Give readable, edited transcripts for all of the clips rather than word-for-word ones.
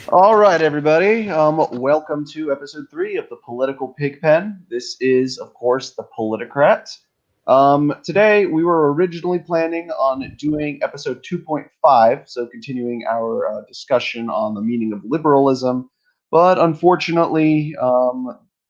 All right, everybody. Welcome to episode 3 of the Political Pigpen. This is, of course, the Politicrat. Today, we were originally planning on doing episode 2.5, so continuing our discussion on the meaning of liberalism, but unfortunately,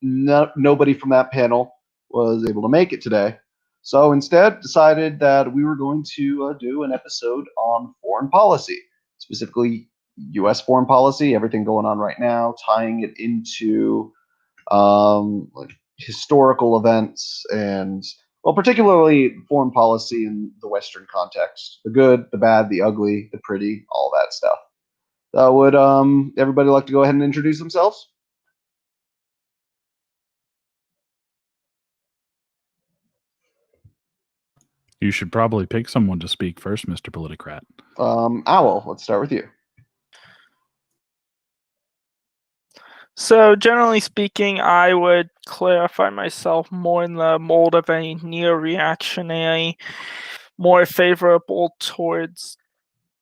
nobody from that panel was able to make it today. So instead, decided that we were going to do an episode on foreign policy, specifically U.S. foreign policy, everything going on right now, tying it into like historical events and, well, particularly foreign policy in the Western context, the good, the bad, the ugly, the pretty, all that stuff. Would everybody like to go ahead and introduce themselves? You should probably pick someone to speak first, Mr. Politicrat. Owl, let's start with you. So, generally speaking, I would clarify myself more in the mold of a neo-reactionary, more favorable towards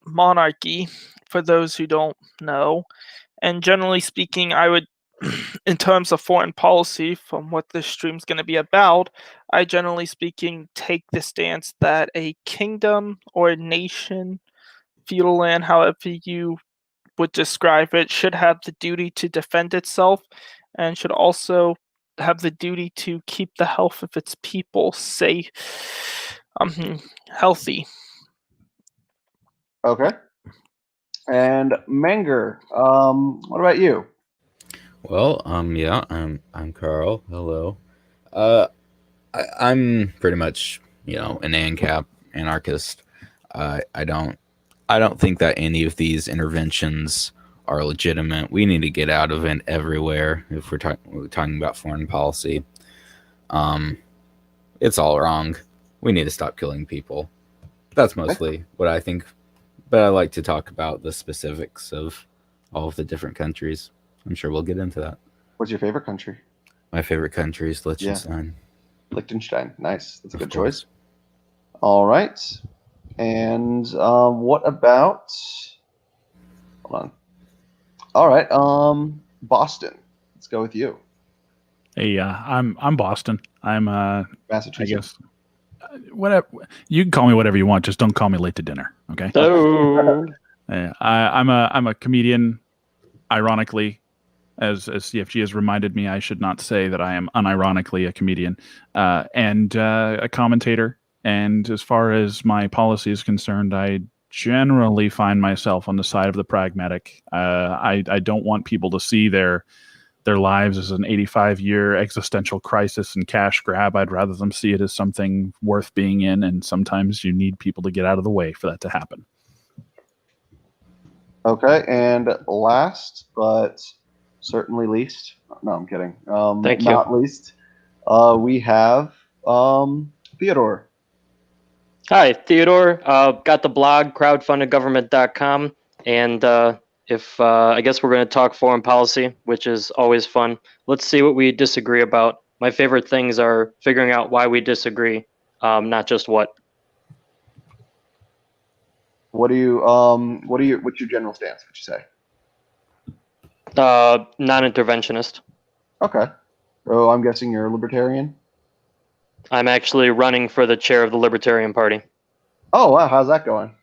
monarchy, for those who don't know. And generally speaking, I would, in terms of foreign policy, from what this stream's going to be about, I generally speaking take the stance that a kingdom or a nation, feudal land, however you would describe it, should have the duty to defend itself and should also have the duty to keep the health of its people safe, healthy. Okay. And Menger, what about you? Well, yeah, I'm Carl. Hello. I'm pretty much, an ANCAP anarchist. I don't think that any of these interventions are legitimate. We need to get out of it everywhere if we're talking about foreign policy. It's all wrong. We need to stop killing people. That's mostly what I think. But I like to talk about the specifics of all of the different countries. I'm sure we'll get into that. What's your favorite country? My favorite country is Liechtenstein. Yeah. Liechtenstein. Nice. That's a good choice. All right. And what about... Hold on. All right. Boston. Let's go with you. Hey, I'm Boston. I'm Massachusetts. I guess whatever. You can call me whatever you want. Just don't call me late to dinner. Okay. Oh. I'm a comedian. Ironically, as CFG has reminded me, I should not say that I am unironically a comedian and a commentator. And as far as my policy is concerned, I generally find myself on the side of the pragmatic. I don't want people to see their lives as an 85-year existential crisis and cash grab. I'd rather them see it as something worth being in, and sometimes you need people to get out of the way for that to happen. Okay, and last but certainly least, no, I'm kidding. Thank you. Not least, we have Theodore. Hi, Theodore. Got the blog, crowdfundedgovernment.com, and I guess we're going to talk foreign policy, which is always fun. Let's see what we disagree about. My favorite things are figuring out why we disagree, not just what. What's your general stance? What'd you say? Non-interventionist. Okay. So I'm guessing you're a libertarian? I'm actually running for the chair of the Libertarian Party. Oh, wow. How's that going?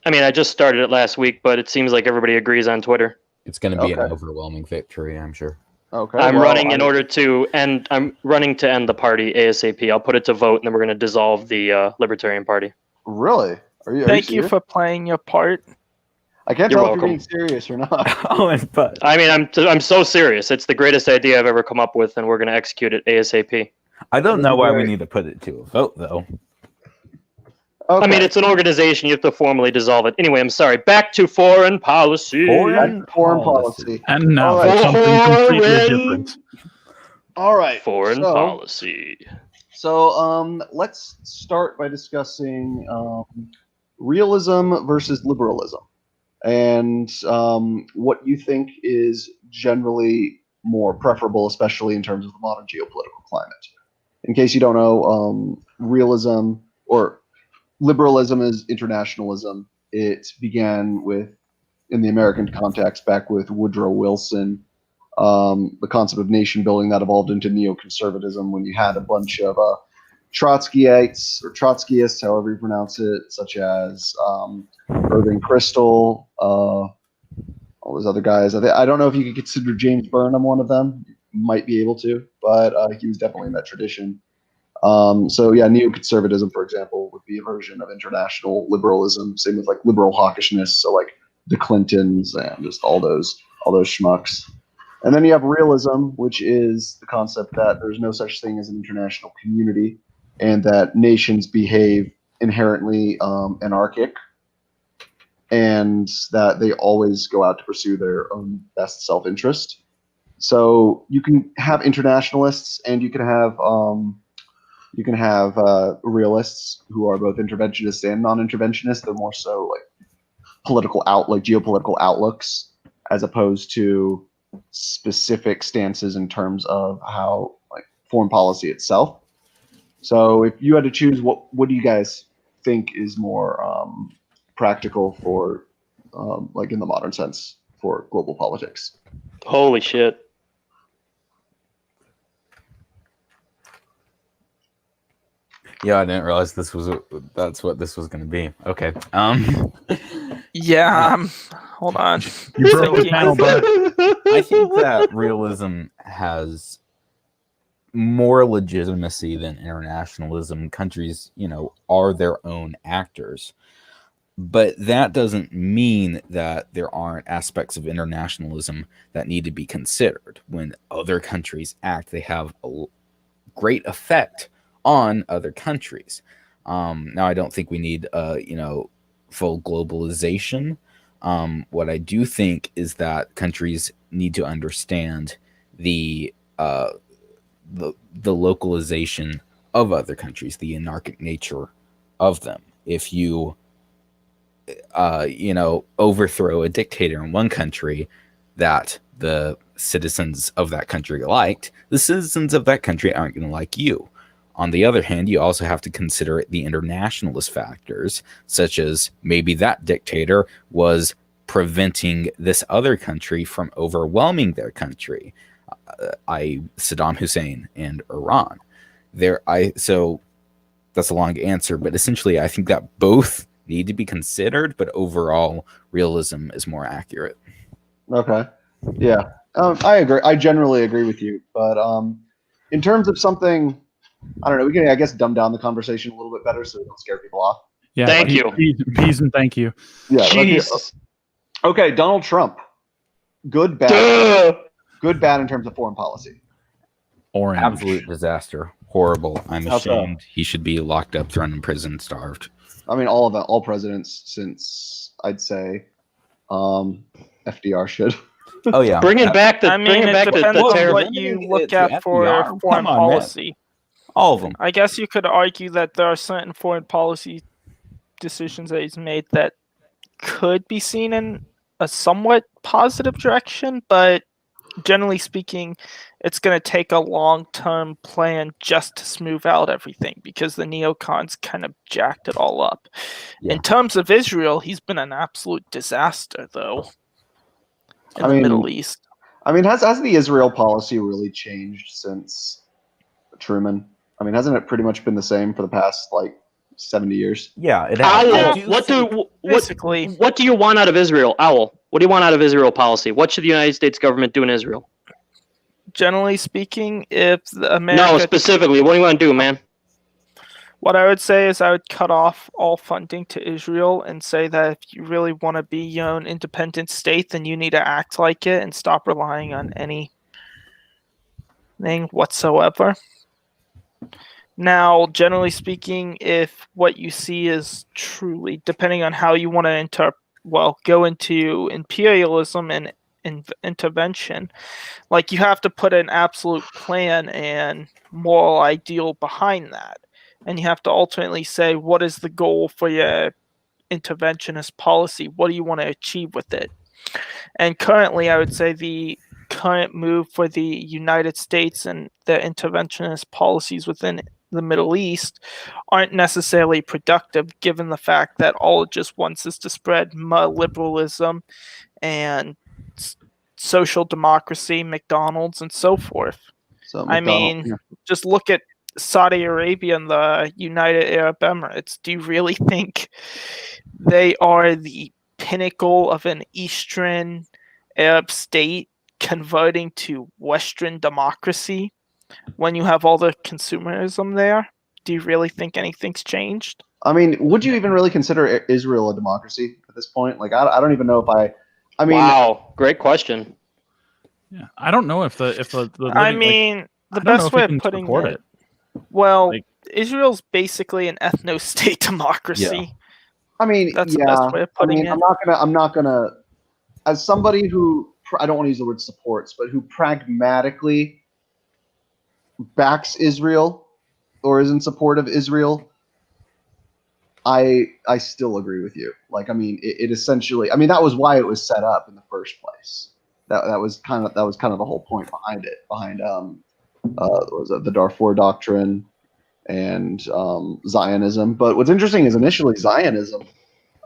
I mean, I just started it last week, but it seems like everybody agrees on Twitter. It's going to be an overwhelming victory, I'm sure. Okay. I'm running to end the party ASAP. I'll put it to vote, and then we're going to dissolve the Libertarian Party. Really? Thank you for playing your part. I can't tell if you're being serious or not. I mean, I'm so serious. It's the greatest idea I've ever come up with, and we're going to execute it ASAP. I don't know why we need to put it to a vote, though. Okay. I mean, it's an organization. You have to formally dissolve it. Anyway, I'm sorry. Back to foreign policy. Foreign policy. And now for something completely different. All right. Foreign policy. So let's start by discussing realism versus liberalism and what you think is generally more preferable, especially in terms of the modern geopolitical climate. In case you don't know, realism or liberalism is internationalism. It began with in the American context back with Woodrow Wilson. The concept of nation building that evolved into neoconservatism when you had a bunch of Trotskyites or Trotskyists, however you pronounce it, such as Irving Kristol, all those other guys. I don't know if you could consider James Burnham one of them. You might be able to, but he was definitely in that tradition. So yeah, neoconservatism, for example, would be a version of international liberalism. Same with like liberal hawkishness, so like the Clintons and just all those schmucks. And then you have realism, which is the concept that there's no such thing as an international community, and that nations behave inherently anarchic, and that they always go out to pursue their own best self-interest. So you can have internationalists, and you can have realists who are both interventionists and non-interventionists. They're more so like geopolitical outlooks, as opposed to specific stances in terms of how like foreign policy itself. So if you had to choose, what do you guys think is more practical for like in the modern sense for global politics? Holy shit. Yeah, I didn't realize that's what this was going to be. Okay. Yeah, hold on. You broke the panel, bud. I think that realism has more legitimacy than internationalism. Countries, are their own actors. But that doesn't mean that there aren't aspects of internationalism that need to be considered. When other countries act, they have a great effect on other countries. Now, I don't think we need, full globalization. What I do think is that countries need to understand the localization of other countries, the anarchic nature of them. If you, overthrow a dictator in one country that the citizens of that country liked, the citizens of that country aren't going to like you. On the other hand, you also have to consider the internationalist factors, such as maybe that dictator was preventing this other country from overwhelming their country, Saddam Hussein and Iran. So that's a long answer, but essentially I think that both need to be considered, but overall realism is more accurate. Okay. Yeah. I agree. I generally agree with you, but in terms of something, I don't know, we can, I guess, dumb down the conversation a little bit better so we don't scare people off. Yeah. Thank you. Peas and thank you. Yeah. Jesus. Okay, Donald Trump. Good, bad. Duh. Good, bad in terms of foreign policy. Orange. Absolute disaster. Horrible. I'm How so? ashamed. He should be locked up, thrown in prison, starved. I mean, all presidents since, I'd say, FDR should. Oh yeah. Bringing back the depends on terrible. what you look at FDR. for Come foreign on, man. policy. All of them. I guess you could argue that there are certain foreign policy decisions that he's made that could be seen in a somewhat positive direction, but generally speaking, it's going to take a long-term plan just to smooth out everything because the neocons kind of jacked it all up. Yeah. In terms of Israel, he's been an absolute disaster, though, in the Middle East. I mean, has the Israel policy really changed since Truman? I mean, hasn't it pretty much been the same for the past, 70 years? Yeah, it Owl, has. what do you want out of Israel? Owl, what do you want out of Israel policy? What should the United States government do in Israel? Generally speaking, if America... No, specifically, what do you want to do, man? What I would say is I would cut off all funding to Israel and say that if you really want to be your own independent state, then you need to act like it and stop relying on anything whatsoever. Now, generally speaking, if what you see is truly, depending on how you want to go into imperialism and intervention, you have to put an absolute plan and moral ideal behind that. And you have to ultimately say, what is the goal for your interventionist policy? What do you want to achieve with it? And currently, I would say the current move for the United States and their interventionist policies within the Middle East aren't necessarily productive, given the fact that all it just wants is to spread liberalism and social democracy, McDonald's, and so forth. So I mean, just look at Saudi Arabia and the United Arab Emirates. Do you really think they are the pinnacle of an Eastern Arab state converting to Western democracy when you have all the consumerism there? Do you really think anything's changed? I mean, would you even really consider Israel a democracy at this point? Like, I don't even know if I mean, wow, great question. Yeah, I don't know if the I mean, the best way of putting it. Well, Israel's basically an ethno-state democracy. Yeah. I mean, that's the best way of putting it. I'm not gonna, as somebody who, I don't want to use the word supports, but who pragmatically backs Israel or is in support of Israel, I still agree with you. Like, I mean, it essentially, I mean, that was why it was set up in the first place. That was kind of the whole point behind it, behind was it the Darfur Doctrine and Zionism. But what's interesting is initially Zionism,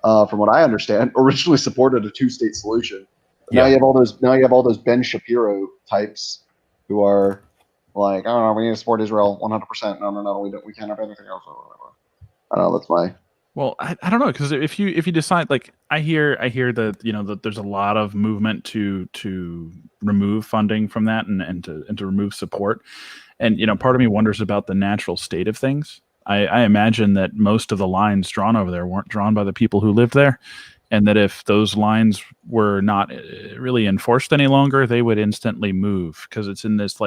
from what I understand, originally supported a two-state solution. Yeah. Now you have all those Ben Shapiro types who are like, I don't know, we need to support Israel 100%. No, we can't have anything else. I don't know. That's my. Well, I don't know, because if you decide, like, I hear that, you know, that there's a lot of movement to remove funding from that and to remove support, and, you know, part of me wonders about the natural state of things. I imagine that most of the lines drawn over there weren't drawn by the people who lived there, and that if those lines were not really enforced any longer, they would instantly move, because it's in this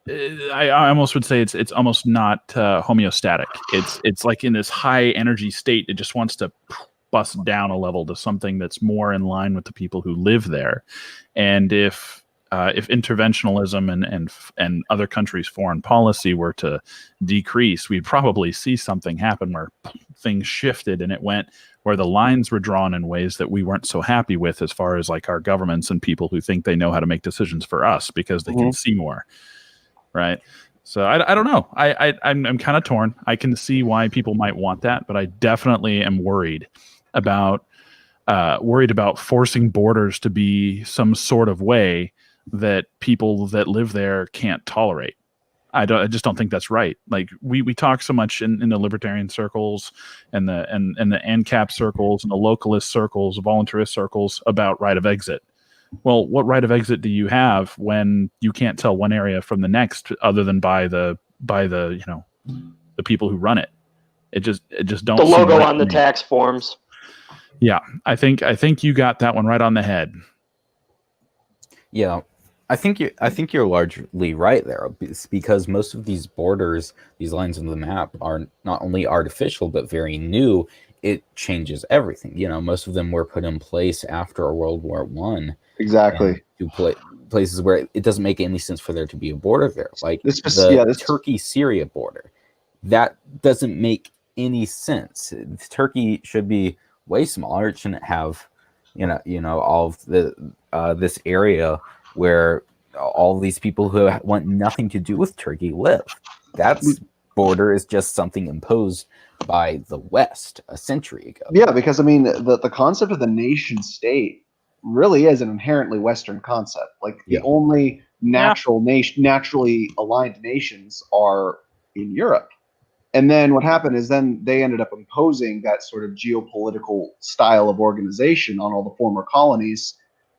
I almost would say it's almost not homeostatic. It's like in this high energy state. It just wants to bust down a level to something that's more in line with the people who live there. And if interventionalism and other countries' foreign policy were to decrease, we'd probably see something happen where things shifted and it went where the lines were drawn in ways that we weren't so happy with, as far as like our governments and people who think they know how to make decisions for us because they can see more. Right. So I don't know. I'm kind of torn. I can see why people might want that, but I definitely am worried about forcing borders to be some sort of way that people that live there can't tolerate. I just don't think that's right. Like we talk so much in the libertarian circles and the ANCAP circles and the localist circles, voluntarist circles about right of exit. Well, what right of exit do you have when you can't tell one area from the next, other than by the you know, the people who run it? It just don't. The logo on the tax forms. Yeah, I think you got that one right on the head. Yeah, I think you're largely right there, because most of these borders, these lines on the map, are not only artificial but very new. It changes everything. You know, most of them were put in place after World War I. Exactly. To places where it doesn't make any sense for there to be a border there, like this Turkey-Syria border. That doesn't make any sense. Turkey should be way smaller. It shouldn't have, you know, all of the this area where all these people who want nothing to do with Turkey live. That border is just something imposed by the West a century ago. Yeah, because I mean, the concept of the nation state really is an inherently Western concept. Like the only naturally aligned nations are in Europe. And then what happened is then they ended up imposing that sort of geopolitical style of organization on all the former colonies.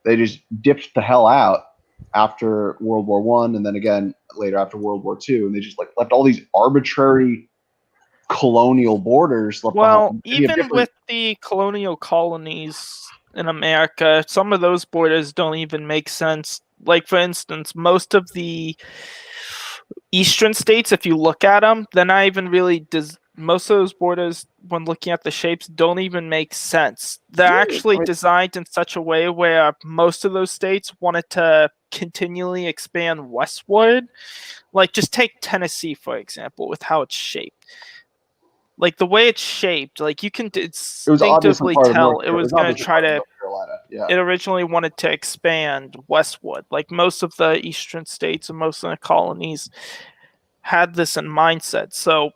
They just dipped the hell out after World War I, and then again later after World War II, and they just like left all these arbitrary colonial borders. Well, even with the colonial colonies in America, some of those borders don't even make sense. Like, for instance, most of the eastern states, if you look at them, they're not even really most of those borders, when looking at the shapes, don't even make sense. They're actually designed in such a way where most of those states wanted to continually expand westward. Like, just take Tennessee, for example, with how it's shaped. Like, the way it's shaped, like, you can instinctively tell it was going to try to. It originally wanted to expand westward. Like, most of the eastern states and most of the colonies had this in mindset. So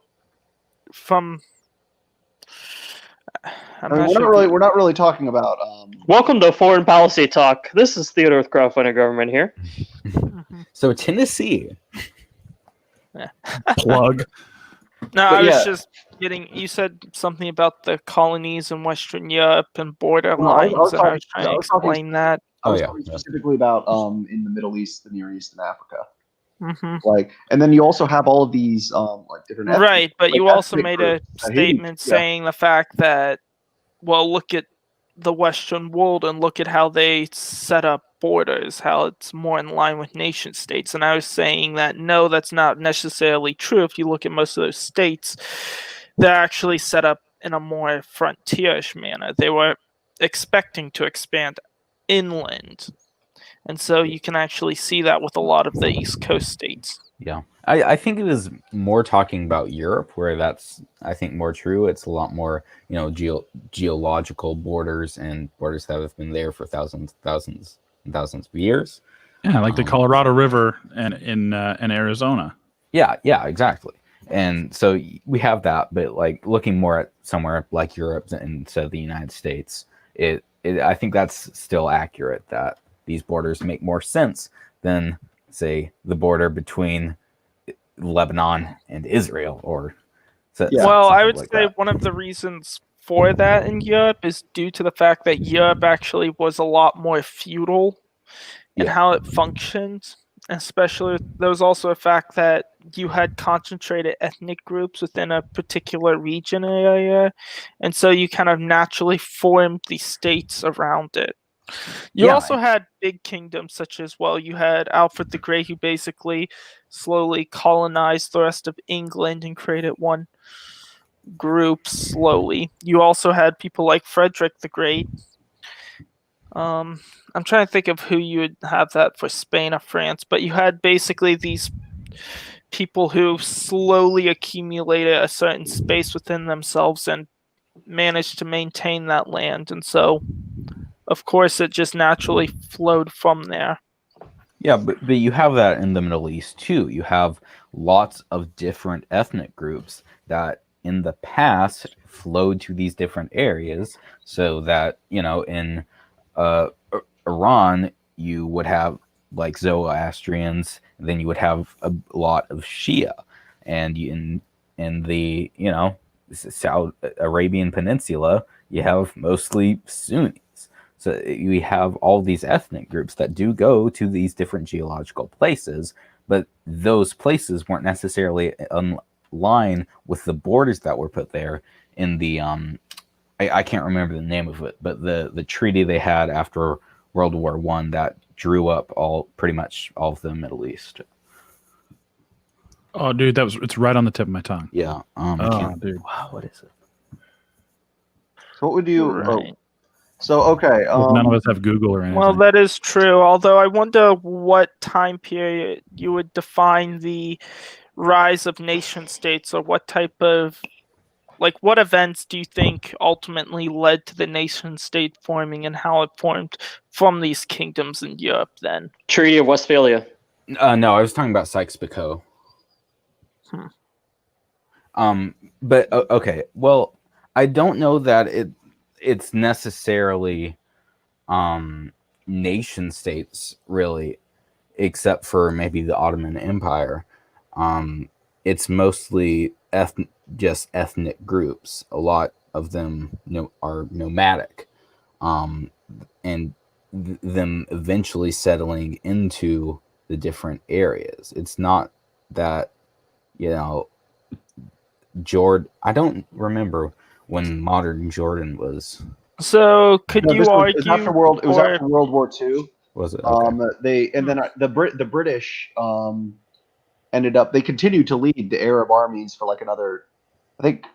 from we're not really talking about. Welcome to Foreign Policy Talk. This is Theodore with Crowdfunding Government here. So Tennessee. Plug. No, But I was yeah. just getting. You said something about the colonies in Western Europe and border No, I was lines, and I was talking- trying I to was talking- explain that. I was Oh, yeah, talking yeah. specifically about in the Middle East, the Near East, and Africa. Hmm. Like, and then you also have all of these like different ethnic- Right, but like, you also ethnic made a groups that hate statement each- yeah. saying the fact that, well, look at the Western world and look at how they set up borders, how it's more in line with nation states. And I was saying that no, that's not necessarily true. If you look at most of those states, they're actually set up in a more frontierish manner. They were expecting to expand inland. And so you can actually see that with a lot of the East Coast states. Yeah, I think it was more talking about Europe, where that's, I think, more true. It's a lot more, geological borders and borders that have been there for thousands of years. Yeah, like the Colorado River and in Arizona. Yeah, exactly. And so we have that, but like looking more at somewhere like Europe instead of the United States, I think that's still accurate that these borders make more sense than, say, the border between Lebanon and Israel, or Well, I would like say that. one of the reasons for that in Europe is due to the fact that Europe actually was a lot more feudal in Yeah. how it functioned. Especially, there was also a fact that you had concentrated ethnic groups within a particular region area, and so you kind of naturally formed the states around it. You Yeah. also had big kingdoms such as, well, you had Alfred the Great, who basically slowly colonized the rest of England and created one group slowly. You also had people like Frederick the Great. I'm trying to think of who you would have that for Spain or France, but you had basically these people who slowly accumulated a certain space within themselves and managed to maintain that land. And so, of course, it just naturally flowed from there. Yeah, but you have that in the Middle East too. You have lots of different ethnic groups that in the past flowed to these different areas, so that, in Iran, you would have like Zoroastrians, and then you would have a lot of Shia, and in the South Arabian Peninsula, you have mostly Sunnis. So you have all these ethnic groups that do go to these different geological places, but those places weren't necessarily in line with the borders that were put there in the I can't remember the name of it, but the treaty they had after World War I that drew up pretty much all of the Middle East. Oh, dude, it's right on the tip of my tongue. Yeah. Dude. Wow, what is it? So what would you? Right. So okay. None of us have Google or anything. Well, that is true. Although I wonder what time period you would define the rise of nation states, or what type of, what events do you think ultimately led to the nation state forming, and how it formed from these kingdoms in Europe then? Treaty of Westphalia. No, I was talking about Sykes-Picot. But okay. Well, I don't know that it's necessarily nation states really, except for maybe the Ottoman Empire. It's mostly just ethnic groups. A lot of them are nomadic, and them eventually settling into the different areas. It's not that Jordan. I don't remember when modern Jordan was. So could you argue? It was after World War II. Was it? Okay. The British ended up. They continued to lead the Arab armies for like another, I think,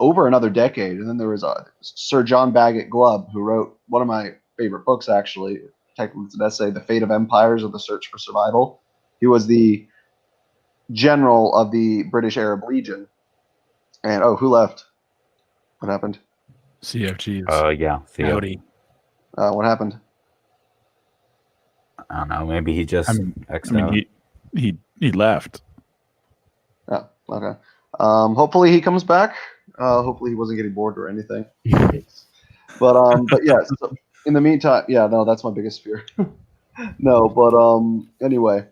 over another decade. And then there was Sir John Bagot Glubb, who wrote one of my favorite books, actually. Technically, it's an essay, "The Fate of Empires or the Search for Survival." He was the general of the British Arab Legion. And who left? What happened? CFGs. Yeah. Howdy. What happened? I don't know. Maybe he just. He left. Okay. Hopefully he comes back. Hopefully he wasn't getting bored or anything. But yeah. So in the meantime, yeah, no, that's my biggest fear. No, but anyway,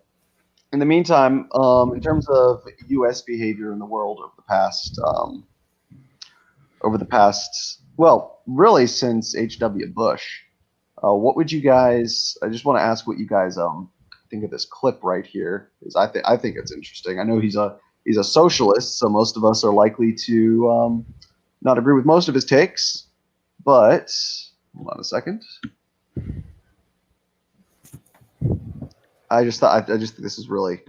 in the meantime, in terms of U.S. behavior in the world over the past, well, really since H.W. Bush, what would you guys? I just want to ask what you guys think of this clip right here, because I think it's interesting. I know he's a socialist, so most of us are likely to not agree with most of his takes. But hold on a second. I just think this is really,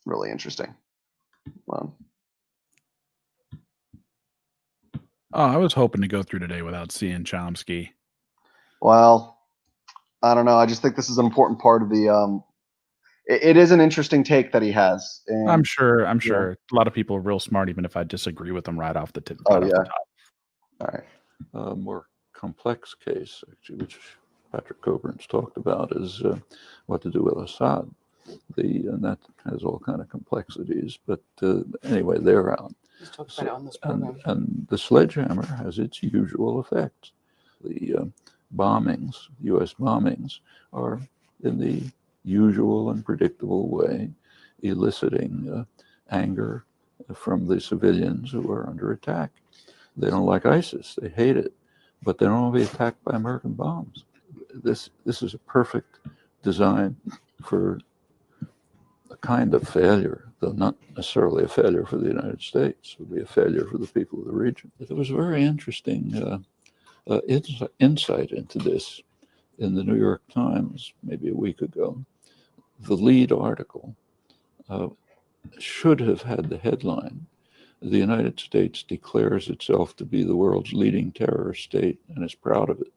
really interesting. Oh, I was hoping to go through today without seeing Chomsky. Well, I don't know. I just think this is an important part of the. It is an interesting take that he has. And, I'm sure a lot of people are real smart, even if I disagree with them right off the tip. Oh, yeah. All right. More complex case, actually, which Patrick Coburn's talked about, is what to do with Assad. And that has all kind of complexities. But anyway, they're out. And the sledgehammer has its usual effects. The bombings, U.S. bombings, are in the usual and predictable way eliciting anger from the civilians who are under attack. They don't like ISIS, they hate it, but they don't want to be attacked by American bombs. This is a perfect design for a kind of failure, though not necessarily a failure for the United States. It would be a failure for the people of the region. There was a very interesting insight into this in the New York Times maybe a week ago. The lead article should have had the headline, "The United States declares itself to be the world's leading terror state and is proud of it."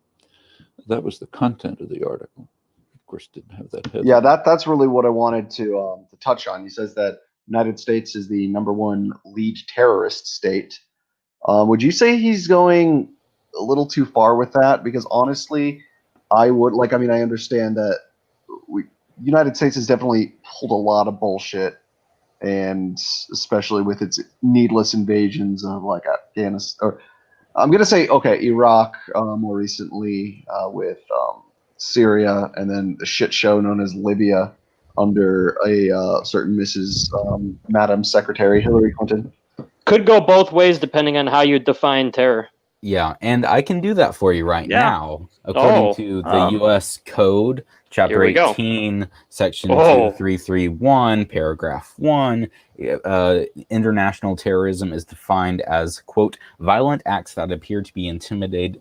That was the content of the article. Of course, didn't have that headline. Yeah, that's really what I wanted to touch on. He says that United States is the #1 lead terrorist state. Would you say he's going a little too far with that? Because honestly, I understand that United States has definitely pulled a lot of bullshit, and especially with its needless invasions of like Afghanistan, or I'm gonna say Iraq, more recently with Syria, and then the shit show known as Libya under a certain Mrs. Madam Secretary Hillary Clinton. Could go both ways depending on how you define terror. Yeah, and I can do that for you right now. According to the U.S. Code, Chapter 18, Section 2331, Paragraph 1, international terrorism is defined as, quote, violent acts that appear to be intended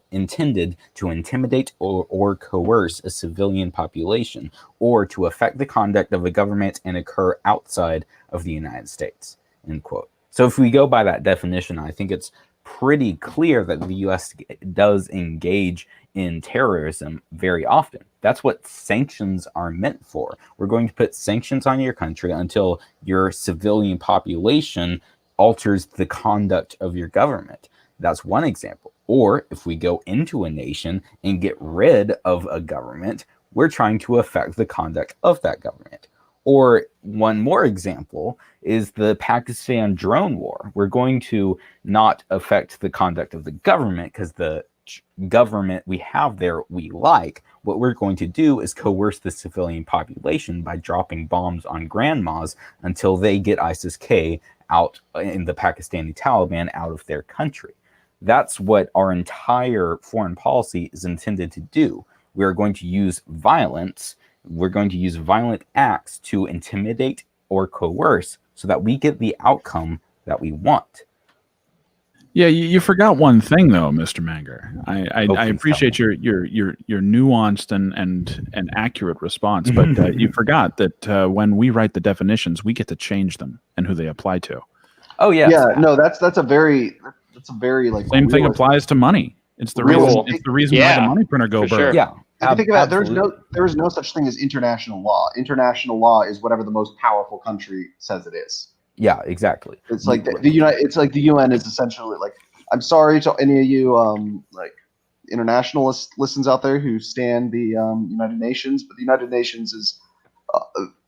to intimidate or coerce a civilian population, or to affect the conduct of a government and occur outside of the United States, end quote. So if we go by that definition, I think it's pretty clear that the U.S. does engage in terrorism very often. That's what sanctions are meant for. We're going to put sanctions on your country until your civilian population alters the conduct of your government. That's one example. Or if we go into a nation and get rid of a government, we're trying to affect the conduct of that government. Or one more example is the Pakistan drone war. We're going to not affect the conduct of the government because the government we have there we like. What we're going to do is coerce the civilian population by dropping bombs on grandmas until they get ISIS-K out in the Pakistani Taliban out of their country. That's what our entire foreign policy is intended to do. We are going to use violence. We're going to use violent acts to intimidate or coerce so that we get the outcome that we want. Yeah, you forgot one thing though, Mr. Manger. I appreciate your nuanced and accurate response, but you forgot that when we write the definitions, we get to change them and who they apply to. Oh yes. Yeah, no, that's a very like same thing applies to money. It's the reason why the money printer go sure. bird. Yeah. If you think about it, there is no such thing as international law. International law is whatever the most powerful country says it is. Yeah, exactly. It's like the UN is essentially like. I'm sorry to any of you like internationalist listens out there who stand the United Nations, but the United Nations is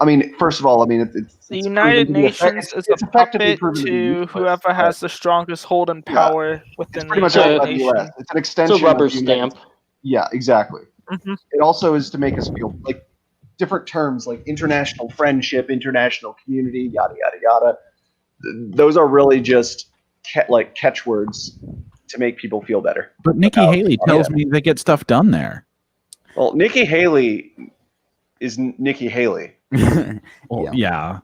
I mean, first of all, I mean, it's The proven United to be Nations is it's a effectively puppet proven to be to useless, whoever but has the strongest hold and power it's within pretty the much United owned by the U.S. Nation. It's an It's extension a rubber of the United stamp. Yeah, exactly. Mhm. It also is to make us feel like different terms like international friendship, international community, yada yada yada. Those are really just like catchwords to make people feel better. But Nikki Haley tells me they get stuff done there. Well, Nikki Haley is Nikki Haley. Well, yeah.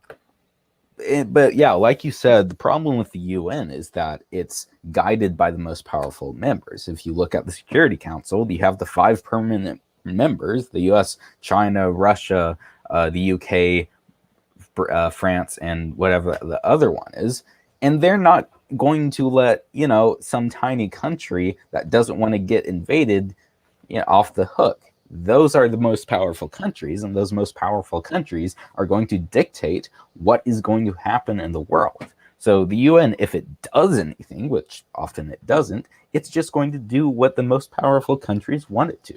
But yeah, like you said, the problem with the UN is that it's guided by the most powerful members. If you look at the Security Council, you have the 5 permanent members: the US, China, Russia, the UK, France, and whatever the other one is. And they're not going to let, some tiny country that doesn't want to get invaded, off the hook. Those are the most powerful countries, and those most powerful countries are going to dictate what is going to happen in the world. So the UN, if it does anything, which often it doesn't, it's just going to do what the most powerful countries want it to.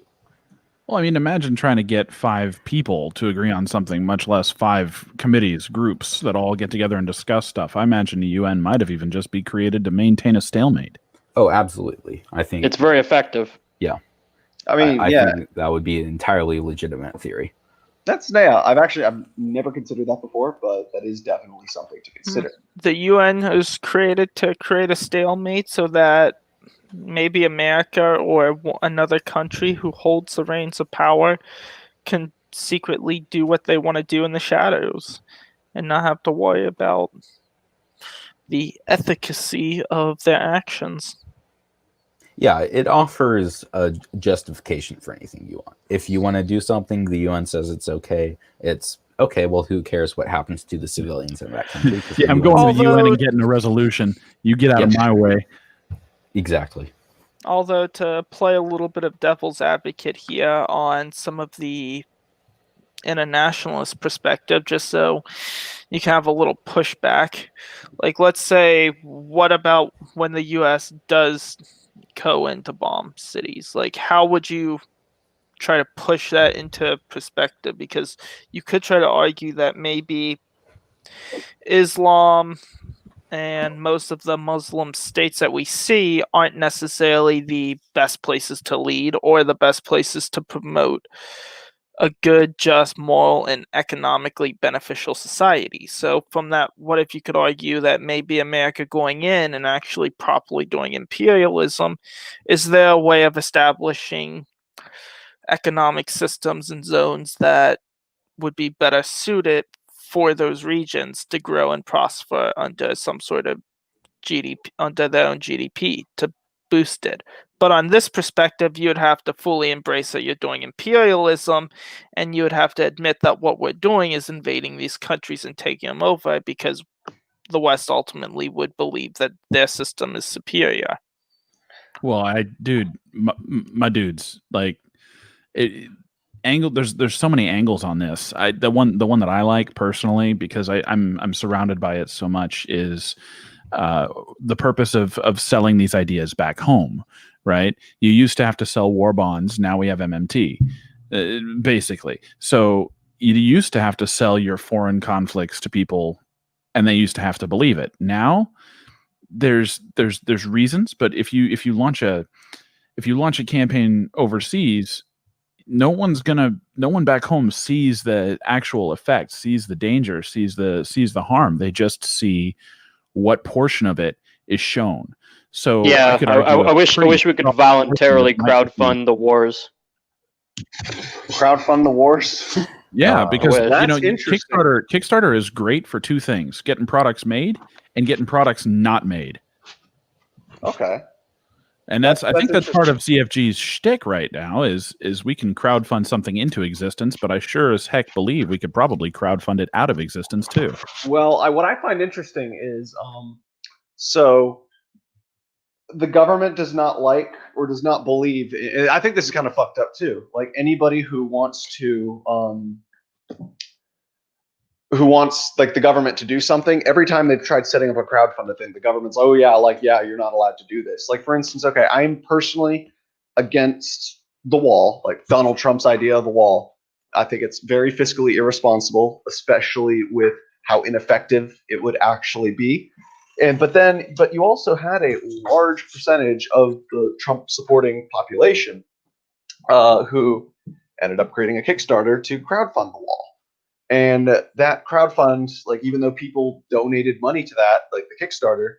Well, I mean, imagine trying to get 5 people to agree on something, much less 5 committees, groups that all get together and discuss stuff. I imagine the UN might have even just be created to maintain a stalemate. Oh, absolutely. I think It's very effective. Yeah. I mean, I think that would be an entirely legitimate theory. I've never considered that before, but that is definitely something to consider. The UN is created to create a stalemate so that maybe America or another country who holds the reins of power can secretly do what they want to do in the shadows and not have to worry about the efficacy of their actions. Yeah, it offers a justification for anything you want. If you want to do something, the UN says it's okay. It's okay, well, who cares what happens to the civilians in that country? Yeah, I'm going to the UN and getting a resolution. You get out of my way. Exactly. Although, to play a little bit of devil's advocate here on some of the internationalist perspective, just so you can have a little pushback. Like, let's say, what about when the US does go in to bomb cities? Like, how would you try to push that into perspective? Because you could try to argue that maybe Islam and most of the Muslim states that we see aren't necessarily the best places to lead or the best places to promote a good, just, moral, and economically beneficial society. So from that, what if you could argue that maybe America going in and actually properly doing imperialism, is there a way of establishing economic systems and zones that would be better suited for those regions to grow and prosper under some sort of GDP, under their own GDP, to boost it? But on this perspective, you would have to fully embrace that you're doing imperialism, and you would have to admit that what we're doing is invading these countries and taking them over, because the West ultimately would believe that their system is superior. Well, my dudes, like, there's so many angles on this. The one that I like personally, because I'm surrounded by it so much, is the purpose of selling these ideas back home, right? You used to have to sell war bonds. Now we have MMT, basically. So you used to have to sell your foreign conflicts to people, and they used to have to believe it. Now there's reasons, but if you launch a campaign overseas, no one back home sees the actual effect, sees the danger, sees the harm. They just see what portion of it is shown. So yeah, I wish we could voluntarily crowdfund the wars. Crowdfund the wars? Yeah, because that's interesting. Kickstarter is great for 2 things: getting products made and getting products not made. Okay. And I think that's part of CFG's shtick right now is we can crowdfund something into existence, but I sure as heck believe we could probably crowdfund it out of existence too. Well, what I find interesting is, so the government does not like or does not believe. I think this is kind of fucked up too. Like, anybody who wants like the government to do something, every time they've tried setting up a crowdfunded thing, the government's, oh yeah, like, yeah, you're not allowed to do this. Like, for instance, okay, I'm personally against the wall, like Donald Trump's idea of the wall. I think it's very fiscally irresponsible, especially with how ineffective it would actually be. But you also had a large percentage of the Trump supporting population who ended up creating a Kickstarter to crowdfund the wall. And that crowdfund, like even though people donated money to that, like the Kickstarter,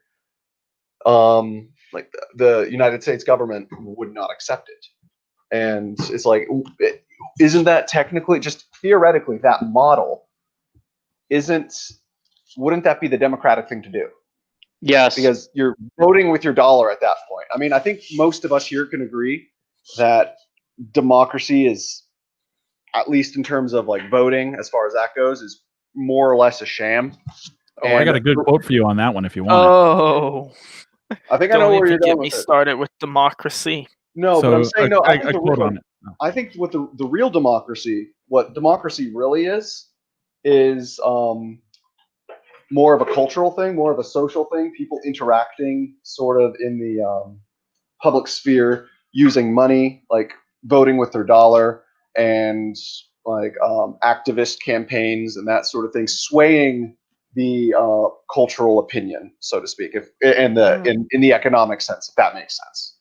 like the United States government would not accept it. And it's like, isn't that technically, just theoretically, that model wouldn't that be the democratic thing to do? Yes. Because you're voting with your dollar at that point. I mean, I think most of us here can agree that democracy is, at least in terms of like voting, as far as that goes, is more or less a sham. Oh, I got a good quote for you on that one if you want Oh, I think I know where you're get going me with it. started with democracy. No, So but I'm saying no. I think a quote on it. No. I think what the real democracy, what democracy really is more of a cultural thing, more of a social thing. People interacting sort of in the public sphere, using money, like voting with their dollar, and like activist campaigns and that sort of thing, swaying the cultural opinion, so to speak, if in the economic sense, if that makes sense.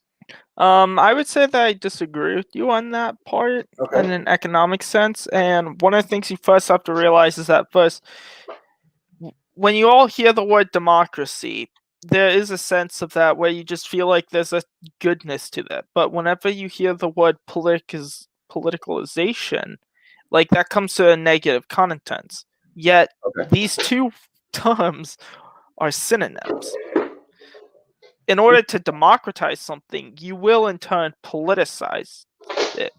I would say that I disagree with you on that part in an economic sense. And one of the things you first have to realize is that first, when you all hear the word democracy, there is a sense of that where you just feel like there's a goodness to that. But whenever you hear the word politicalization, like that comes to a negative connotation. Yet these two terms are synonyms. In order to democratize something, you will in turn politicize it.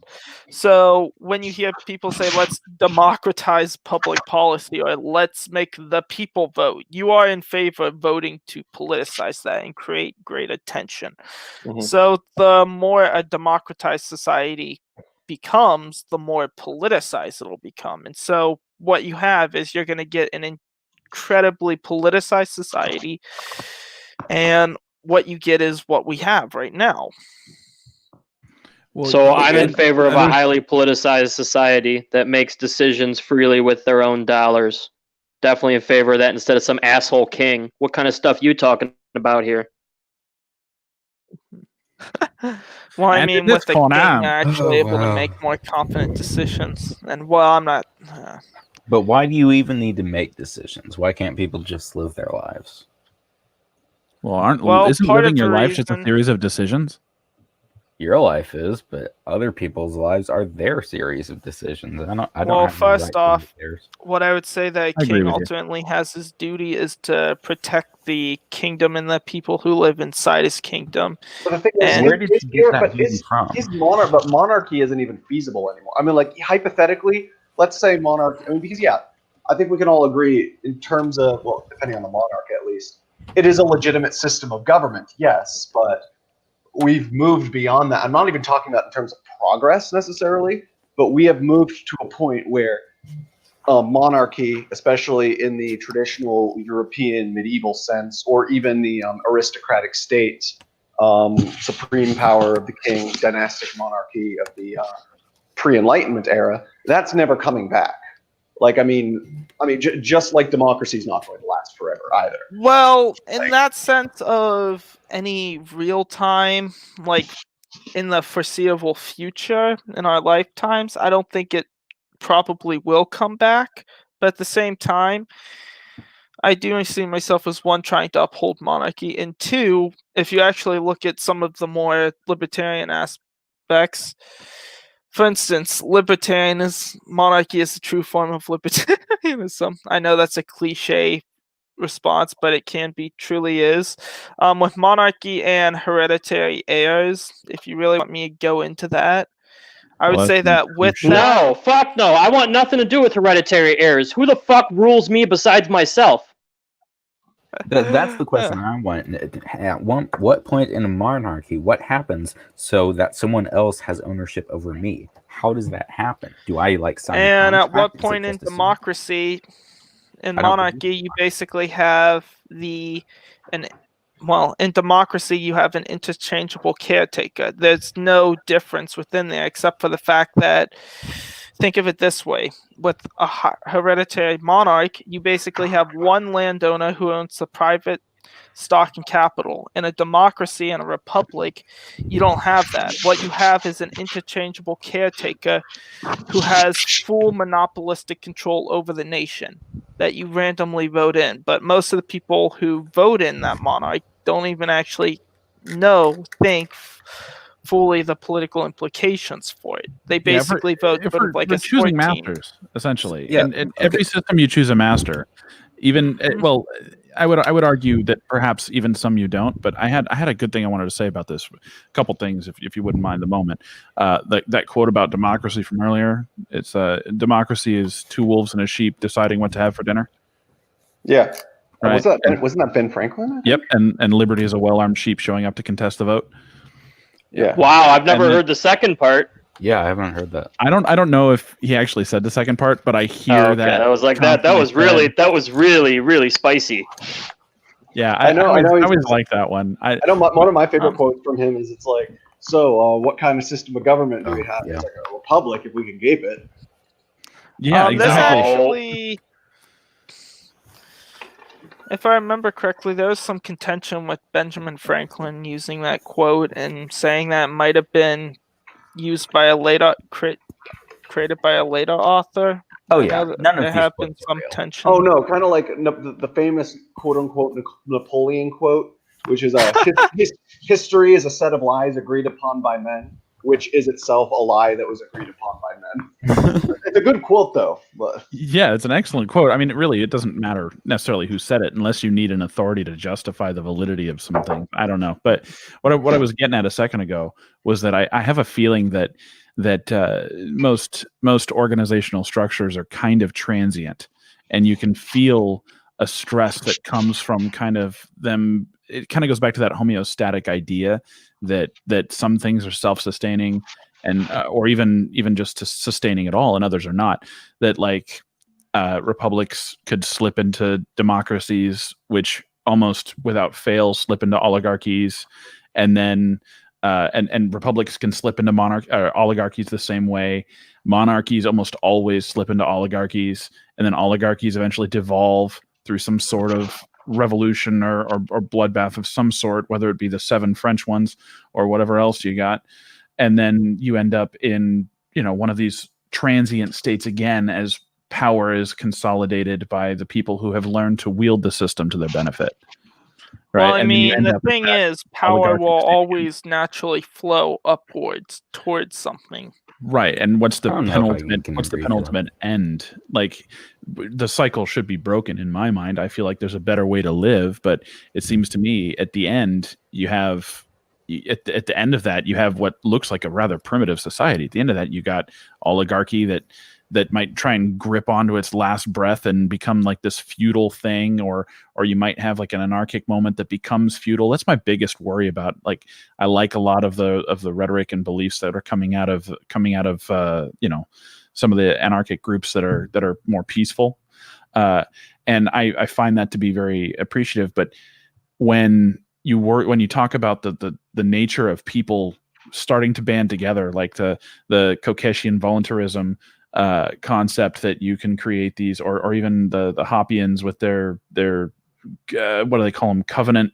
So when you hear people say, let's democratize public policy or let's make the people vote, you are in favor of voting to politicize that and create great attention. Mm-hmm. So the more a democratized society becomes, the more politicized it'll become. And so what you have is you're going to get an incredibly politicized society, and what you get is what we have right now. Well, so I'm in favor of a highly politicized society that makes decisions freely with their own dollars. Definitely in favor of that instead of some asshole king. What kind of stuff you talking about here? Well, I mean, with the king actually able to make more confident decisions. And well, I'm not. But why do you even need to make decisions? Why can't people just live their lives? Well, isn't living your life just a series of decisions? Your life is, but other people's lives are their series of decisions. I don't well, first off, what I would say that a king ultimately has his duty is to protect the kingdom and the people who live inside his kingdom. But the thing is, where did he get that duty from? But monarchy isn't even feasible anymore. I mean, like, hypothetically, let's say monarchy. I mean, because, I think we can all agree in terms of, well, depending on the monarch at least, it is a legitimate system of government, yes, but we've moved beyond that. I'm not even talking about in terms of progress necessarily, but we have moved to a point where monarchy, especially in the traditional European medieval sense, or even the aristocratic state, supreme power of the king, dynastic monarchy of the pre-Enlightenment era, that's never coming back. Like, I mean, just like democracy is not going to last forever either. Well, in that sense of any real time, like in the foreseeable future in our lifetimes, I don't think it probably will come back. But at the same time, I do see myself as one, trying to uphold monarchy, and two, if you actually look at some of the more libertarian aspects. For instance, monarchy is the true form of libertarianism. I know that's a cliche response, but it truly is. With monarchy and hereditary heirs, if you really want me to go into that, I would say that with that... No, fuck no. I want nothing to do with hereditary heirs. Who the fuck rules me besides myself? That's the question I want. At what point in a monarchy, what happens so that someone else has ownership over me? How does that happen? Do I sign a contract? And at what point in democracy, in monarchy, you basically have in democracy, you have an interchangeable caretaker. There's no difference within there except for the fact that think of it this way: with a hereditary monarch, you basically have one landowner who owns the private stock and capital. In a democracy and a republic, you don't have that. What you have is an interchangeable caretaker who has full monopolistic control over the nation that you randomly vote in. But most of the people who vote in that monarch don't even actually think fully the political implications for it. They basically vote if sort of like we're a choosing sport team. masters, essentially. Yeah, And every system you choose a master. Even well, I would argue that perhaps even some you don't. But I had a good thing I wanted to say about this. A couple things, if you wouldn't mind the moment. That quote about democracy from earlier. It's democracy is two wolves and a sheep deciding what to have for dinner. Yeah. Right. Wasn't that Ben Franklin? Yep. And liberty is a well-armed sheep showing up to contest the vote. Yeah. Wow, I've never heard the second part. Yeah, I haven't heard that. I don't know if he actually said the second part, but I hear that. That was like that. That was really spicy. Yeah, I know. I always like that one. I know one of my favorite quotes from him is, "It's like, so what kind of system of government do we have? Yeah. It's like a republic if we can gape it." Yeah, This exactly. actually, if I remember correctly, there was some contention with Benjamin Franklin using that quote and saying that might have been used by a later created by a later author. Oh yeah, none of there these have been quotes are some real. tension. Oh no, kind of like the famous quote unquote Napoleon quote, which is history is a set of lies agreed upon by men, which is itself a lie that was agreed upon by men. It's a good quote though. But Yeah, it's an excellent quote. I mean, it doesn't matter necessarily who said it, unless you need an authority to justify the validity of something. I don't know, but what I was getting at a second ago was that I have a feeling that most organizational structures are kind of transient, and you can feel a stress that comes from kind of them. It kind of goes back to that homeostatic idea that some things are self-sustaining, and or even just to sustaining at all, and others are not. That like republics could slip into democracies, which almost without fail slip into oligarchies, and then and republics can slip into oligarchies the same way. Monarchies almost always slip into oligarchies, and then oligarchies eventually devolve through some sort of revolution or bloodbath of some sort, whether it be the 7 French ones or whatever else you got. And then you end up in, one of these transient states again as power is consolidated by the people who have learned to wield the system to their benefit. Right. Well, I And then you mean, end the up with thing that is, power oligarchic will state again. always naturally flow upwards towards something. Right. And what's the I don't know if I penultimate? can What's the agree with penultimate end? Like, the cycle should be broken in my mind. I feel like there's a better way to live, but it seems to me at the end you have. At the end of that, you have what looks like a rather primitive society. At the end of that, you got oligarchy that might try and grip onto its last breath and become like this feudal thing, or you might have like an anarchic moment that becomes feudal. That's my biggest worry about. Like, I like a lot of the rhetoric and beliefs that are coming out of some of the anarchic groups that are more peaceful, and I find that to be very appreciative. But when you talk about the nature of people starting to band together, like the Kokeshian voluntarism concept that you can create these, or even the Hoppians with their what do they call them, covenant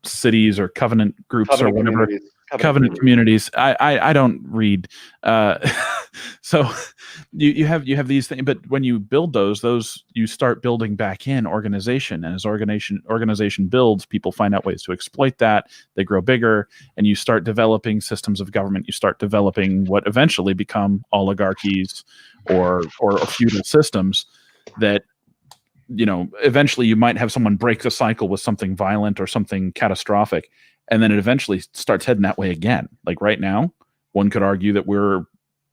cities or covenant groups or whatever. Covenant communities. I don't read. So you have these things, but when you build those you start building back in organization, and as organization builds, people find out ways to exploit that. They grow bigger, and you start developing systems of government. You start developing what eventually become oligarchies or feudal systems that, eventually you might have someone break the cycle with something violent or something catastrophic, and then it eventually starts heading that way again. Like right now, one could argue that we're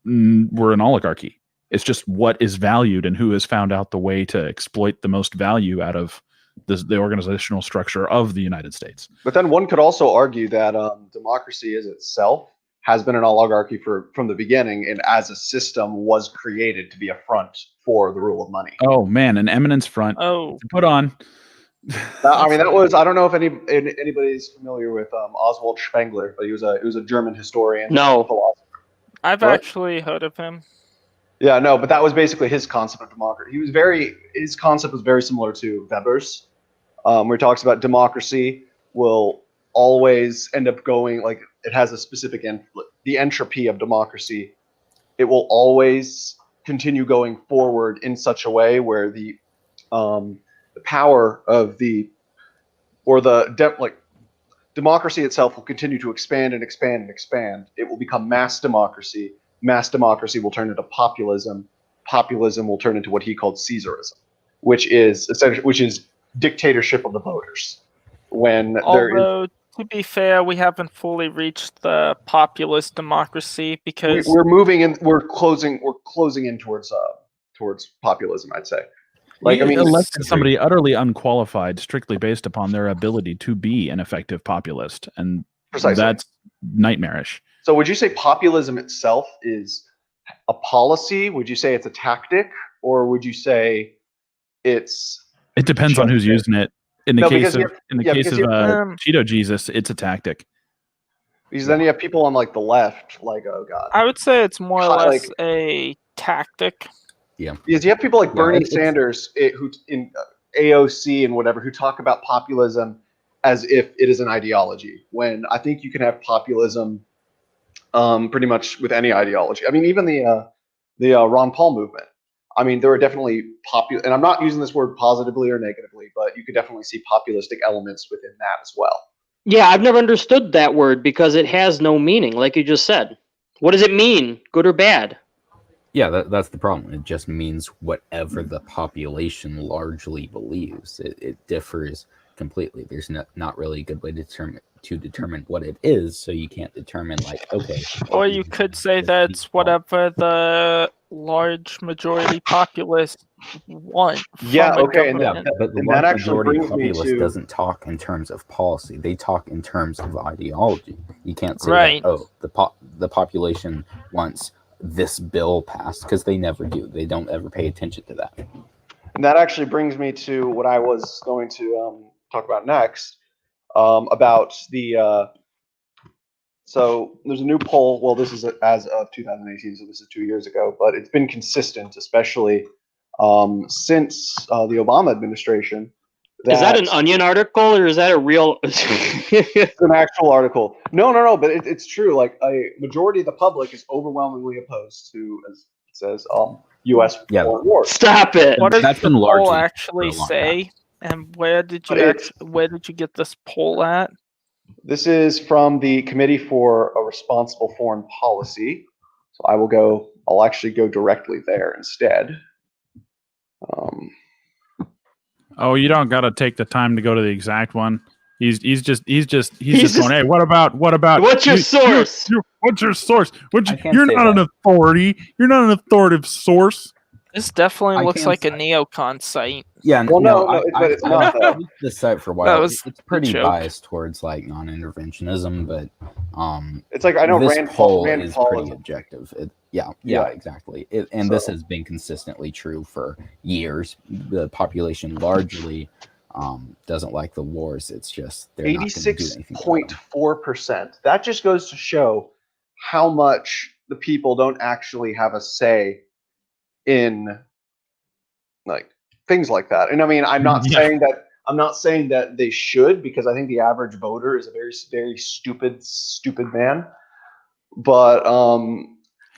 an oligarchy. It's just what is valued and who has found out the way to exploit the most value out of the organizational structure of the United States. But then one could also argue that democracy as itself has been an oligarchy from the beginning, and as a system was created to be a front for the rule of money. Oh man, an eminence front. Oh, Put on. I mean, that was, I don't know if anybody's familiar with Oswald Spengler, but he was a German historian. No. Philosopher. I've What? actually heard of him. Yeah, no, but that was basically his concept of democracy. His concept was very similar to Weber's, where he talks about democracy will always end up going, like, it has a specific the entropy of democracy. It will always continue going forward in such a way where the power of democracy itself will continue to expand and expand and expand. It will become mass democracy. Mass democracy will turn into populism. Populism will turn into what he called Caesarism, which is dictatorship of the voters. Although, to be fair, we haven't fully reached the populist democracy because we're closing in towards populism, I'd say. Like, I mean, elected somebody utterly unqualified strictly based upon their ability to be an effective populist, and that's nightmarish. So would you say populism itself is a policy? Would you say it's a tactic? Or would you say it depends on who's using it. In the case of Cheeto Jesus, it's a tactic. Because then you have people on like the left, like, oh god. I would say it's more or less a tactic. Yeah. Because you have people like Bernie Sanders, who in AOC and whatever, who talk about populism as if it is an ideology. When I think you can have populism pretty much with any ideology. I mean, even the Ron Paul movement. I mean, there are definitely and I'm not using this word positively or negatively, but you could definitely see populistic elements within that as well. Yeah, I've never understood that word because it has no meaning, like you just said. What does it mean, good or bad? Yeah, that's the problem. It just means whatever the population largely believes. It differs completely. There's not really a good way to determine what it is, so you can't determine, like, okay. Or you could say that's whatever the large majority populace want. Yeah, okay. But the large majority populace doesn't talk in terms of policy. They talk in terms of ideology. You can't say, the population wants this bill passed, because they never do. They don't ever pay attention to that. And that actually brings me to what I was going to talk about next, about the so there's a new poll. Well, this is as of 2018, so this is 2 years ago, but it's been consistent, especially since the Obama administration. Is that an Onion article, or is that a real? It's an actual article. No, but it's true. Like, a majority of the public is overwhelmingly opposed to, as it says, U.S. foreign war. Stop it! What does the poll actually say? And where did you get this poll at? This is from the Committee for a Responsible Foreign Policy. So I'll actually go directly there instead. Oh, you don't got to take the time to go to the exact one. He's just going, hey, what about what's your source? What's your source? You're not an authority. You're not an authoritative source. This definitely looks like a neocon site. Yeah, but it's not. I've used this site for a while. It's pretty biased towards like non-interventionism, but it's like, I know this Rand poll Paul is pretty objective. Exactly. And this has been consistently true for years. The population largely doesn't like the wars. It's just they're 86.4%. That just goes to show how much the people don't actually have a say in like things like that. And I mean, I'm not saying that they should, because I think the average voter is a very, very stupid man. But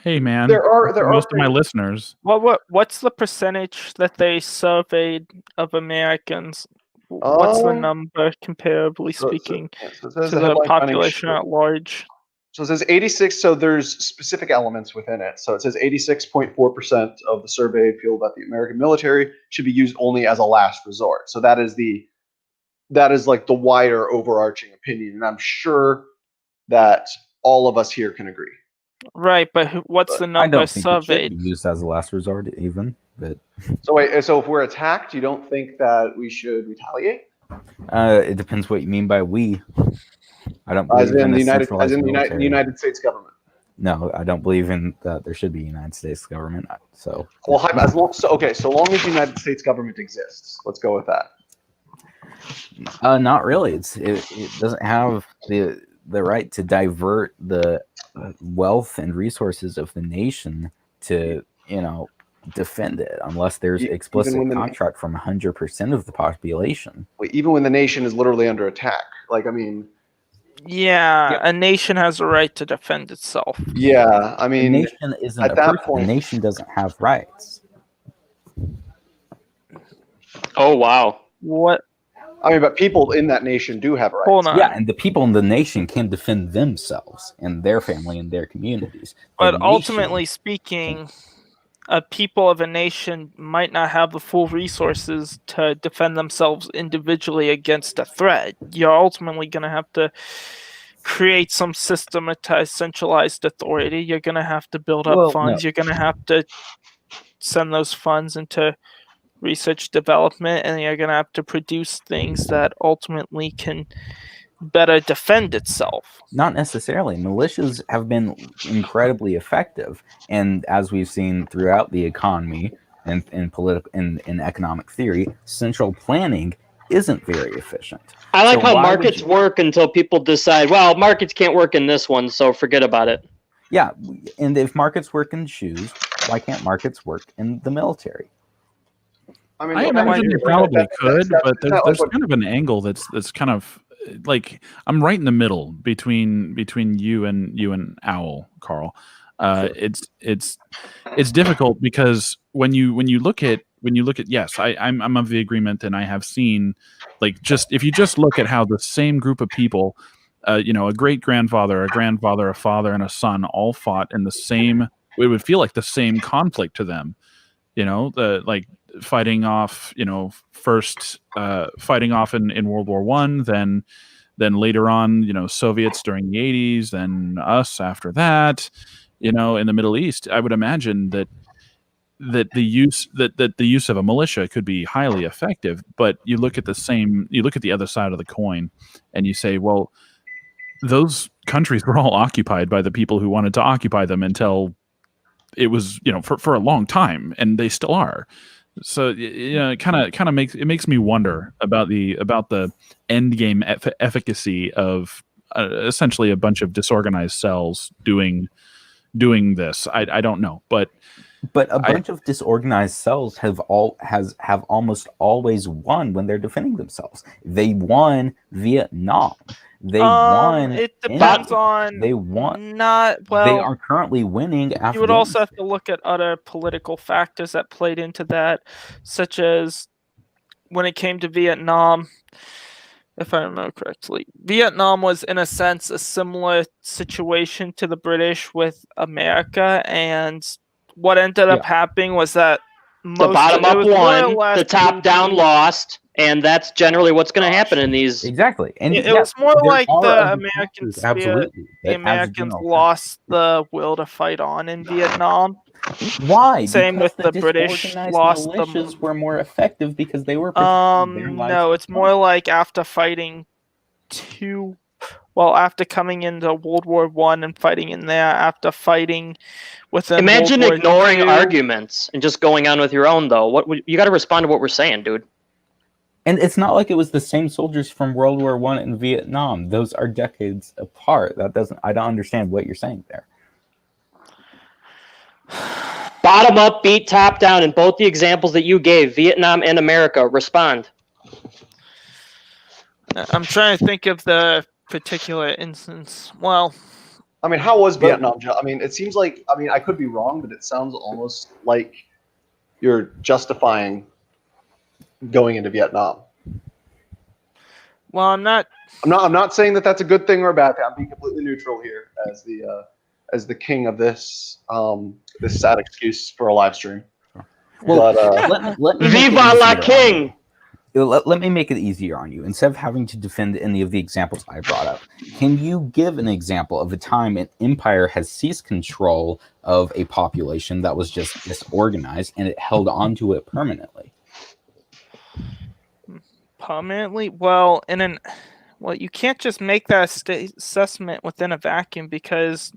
hey man, there are most of my listeners. What's the percentage that they surveyed of Americans? What's the number, comparably speaking, to the population at large? So it says 86. So there's specific elements within it. So it says 86.4% of the survey feel that the American military should be used only as a last resort. So that is like the wider overarching opinion, and I'm sure that all of us here can agree. Right, but what's the number surveyed? It should be used as a last resort, even. But so wait, so if we're attacked, you don't think that we should retaliate? It depends what you mean by we. I don't believe in the United States government. No, I don't believe in that there should be a United States government. So long as the United States government exists, let's go with that. Not really. It doesn't have the right to divert the wealth and resources of the nation to defend it unless there's Even explicit when the- contract from 100% of the population. Even when the nation is literally under attack. Like, I mean, Yeah, a nation has a right to defend itself. yeah, I The mean, nation isn't at a that person. point- The nation doesn't have rights. Oh wow. What? but people in that nation do have rights. Hold on. Yeah, and the people in the nation can defend themselves and their family and their communities. The But nation- ultimately speaking, a people of a nation might not have the full resources to defend themselves individually against a threat. You're ultimately going to have to create some systematized, centralized authority. You're going to have to build up funds. No. You're going to have to send those funds into research development, and you're going to have to produce things that ultimately can better defend itself. Not necessarily. Militias have been incredibly effective, and as we've seen throughout the economy and in economic theory, central planning isn't very efficient. I like So how why would markets you- work until people decide, well, markets can't work in this one, so forget about it. Yeah, and if markets work in shoes, why can't markets work in the military? I mean, I look, imagine mean, they probably that's- could, that's- but that's not there's like what- kind of an angle that's kind of like I'm right in the middle between you and Owl, Carl. It's difficult because when you look at yes, I'm of the agreement, and I have seen if you just look at how the same group of people, a great grandfather, a grandfather, a father, and a son all fought in the same. It would feel like the same conflict to them. Fighting off, first fighting off in World War I, then later on, Soviets during the 80s, then us after that, in the Middle East. I would imagine that the use of a militia could be highly effective, but you look at the other side of the coin and you say, well, those countries were all occupied by the people who wanted to occupy them until it was, for a long time, and they still are. So it kind of makes me wonder about the end game efficacy of essentially a bunch of disorganized cells doing this. I don't know, but a bunch of disorganized cells have almost always won when they're defending themselves. They won Vietnam. They won. It depends on. They won. Not well. They are currently winning Afghanistan. You would also have to look at other political factors that played into that, such as when it came to Vietnam. If I remember correctly, Vietnam was, in a sense, a similar situation to the British with America, and what ended up happening was that The bottom up won, the top down lost, and that's generally what's going to happen in these. Exactly, and it was more there like are the other American factors, spirit. absolutely, The that as a Americans general lost the will to fight on in Vietnam. Why? Same Because with the British disorganized lost the. militias were more effective because they were protecting their lives. No, it's more like after fighting after coming into World War I and fighting in there, after fighting within Imagine World War ignoring II. arguments and just going on with your own, though. You got to respond to what we're saying, dude. And it's not like it was the same soldiers from World War I and Vietnam. Those are decades apart. I don't understand what you're saying there. Bottom up, beat top down in both the examples that you gave, Vietnam and America. Respond. I'm trying to think of the particular instance. Well, I mean, how was Vietnam? I mean, it seems like, I could be wrong, but it sounds almost like you're justifying going into Vietnam. well, I'm not. I'm not saying that that's a good thing or a bad thing. I'm being completely neutral here as the king of this this sad excuse for a live stream. Well, But, let me make it Viva la easier on King! you. Let me make it easier on you. Instead of having to defend any of the examples I brought up, can you give an example of a time an empire has seized control of a population that was just disorganized and it held onto it permanently? Permanently? Well, you can't just make that assessment within a vacuum, because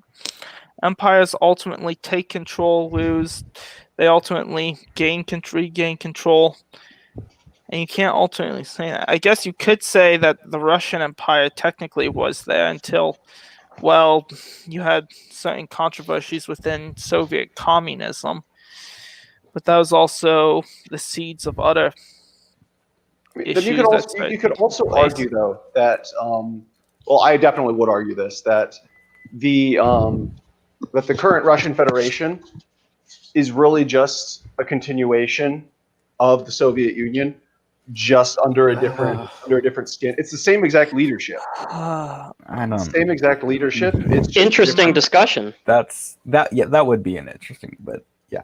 empires ultimately take control, lose. They ultimately regain control. And you can't ultimately say that. I guess you could say that the Russian Empire technically was there until, you had certain controversies within Soviet communism. But that was also the seeds of other Then issues. you could also argue, though, that well, I definitely would argue this, that the current Russian Federation is really just a continuation of the Soviet Union, just under a different skin. It's the same exact leadership. I don't. Same exact leadership. It's just Interesting different. discussion. That would be an interesting, but yeah.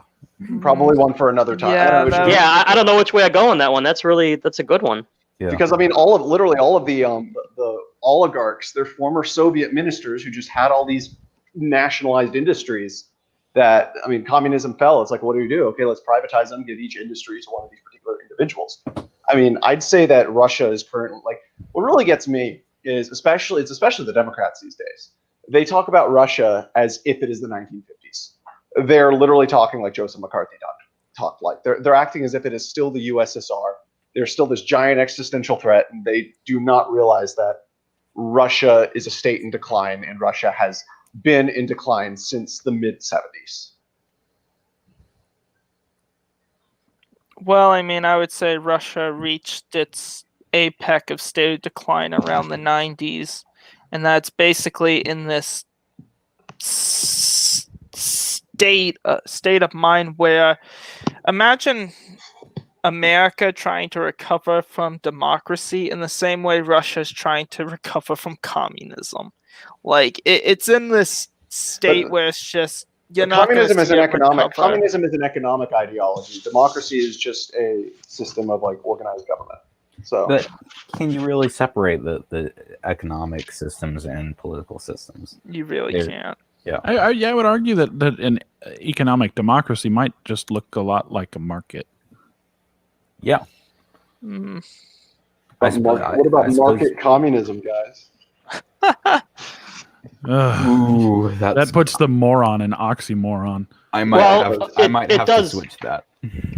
Probably one for another time. Yeah, Yeah, I don't know which way I go on that one. That's a good one. Yeah. Because I mean, literally all of the oligarchs, they're former Soviet ministers who just had all these nationalized industries. That, I mean, communism fell. It's like, what do you do? Okay, let's privatize them, give each industry to one of these particular individuals. I mean, I'd say that Russia is currently, like, what really gets me is especially the Democrats these days. They talk about Russia as if it is the 1950s. They're literally talking like Joseph McCarthy talked like. They're acting as if it is still the USSR. They're still this giant existential threat, and they do not realize that Russia is a state in decline, and Russia has been in decline since the mid-70s. Well, I mean, I would say Russia reached its apex of state of decline around the 90s, and that's basically in this state of mind where, imagine America trying to recover from democracy in the same way Russia is trying to recover from communism. Like, it's in this state where it's just communism is an economic ideology. Democracy is just a system of like organized government. So, but can you really separate the economic systems and political systems? You really can't. Yeah, I would argue that an economic democracy might just look a lot like a market. Yeah. Mm. What about market communism, guys? Ooh, that puts the moron in oxymoron. I might have to switch that.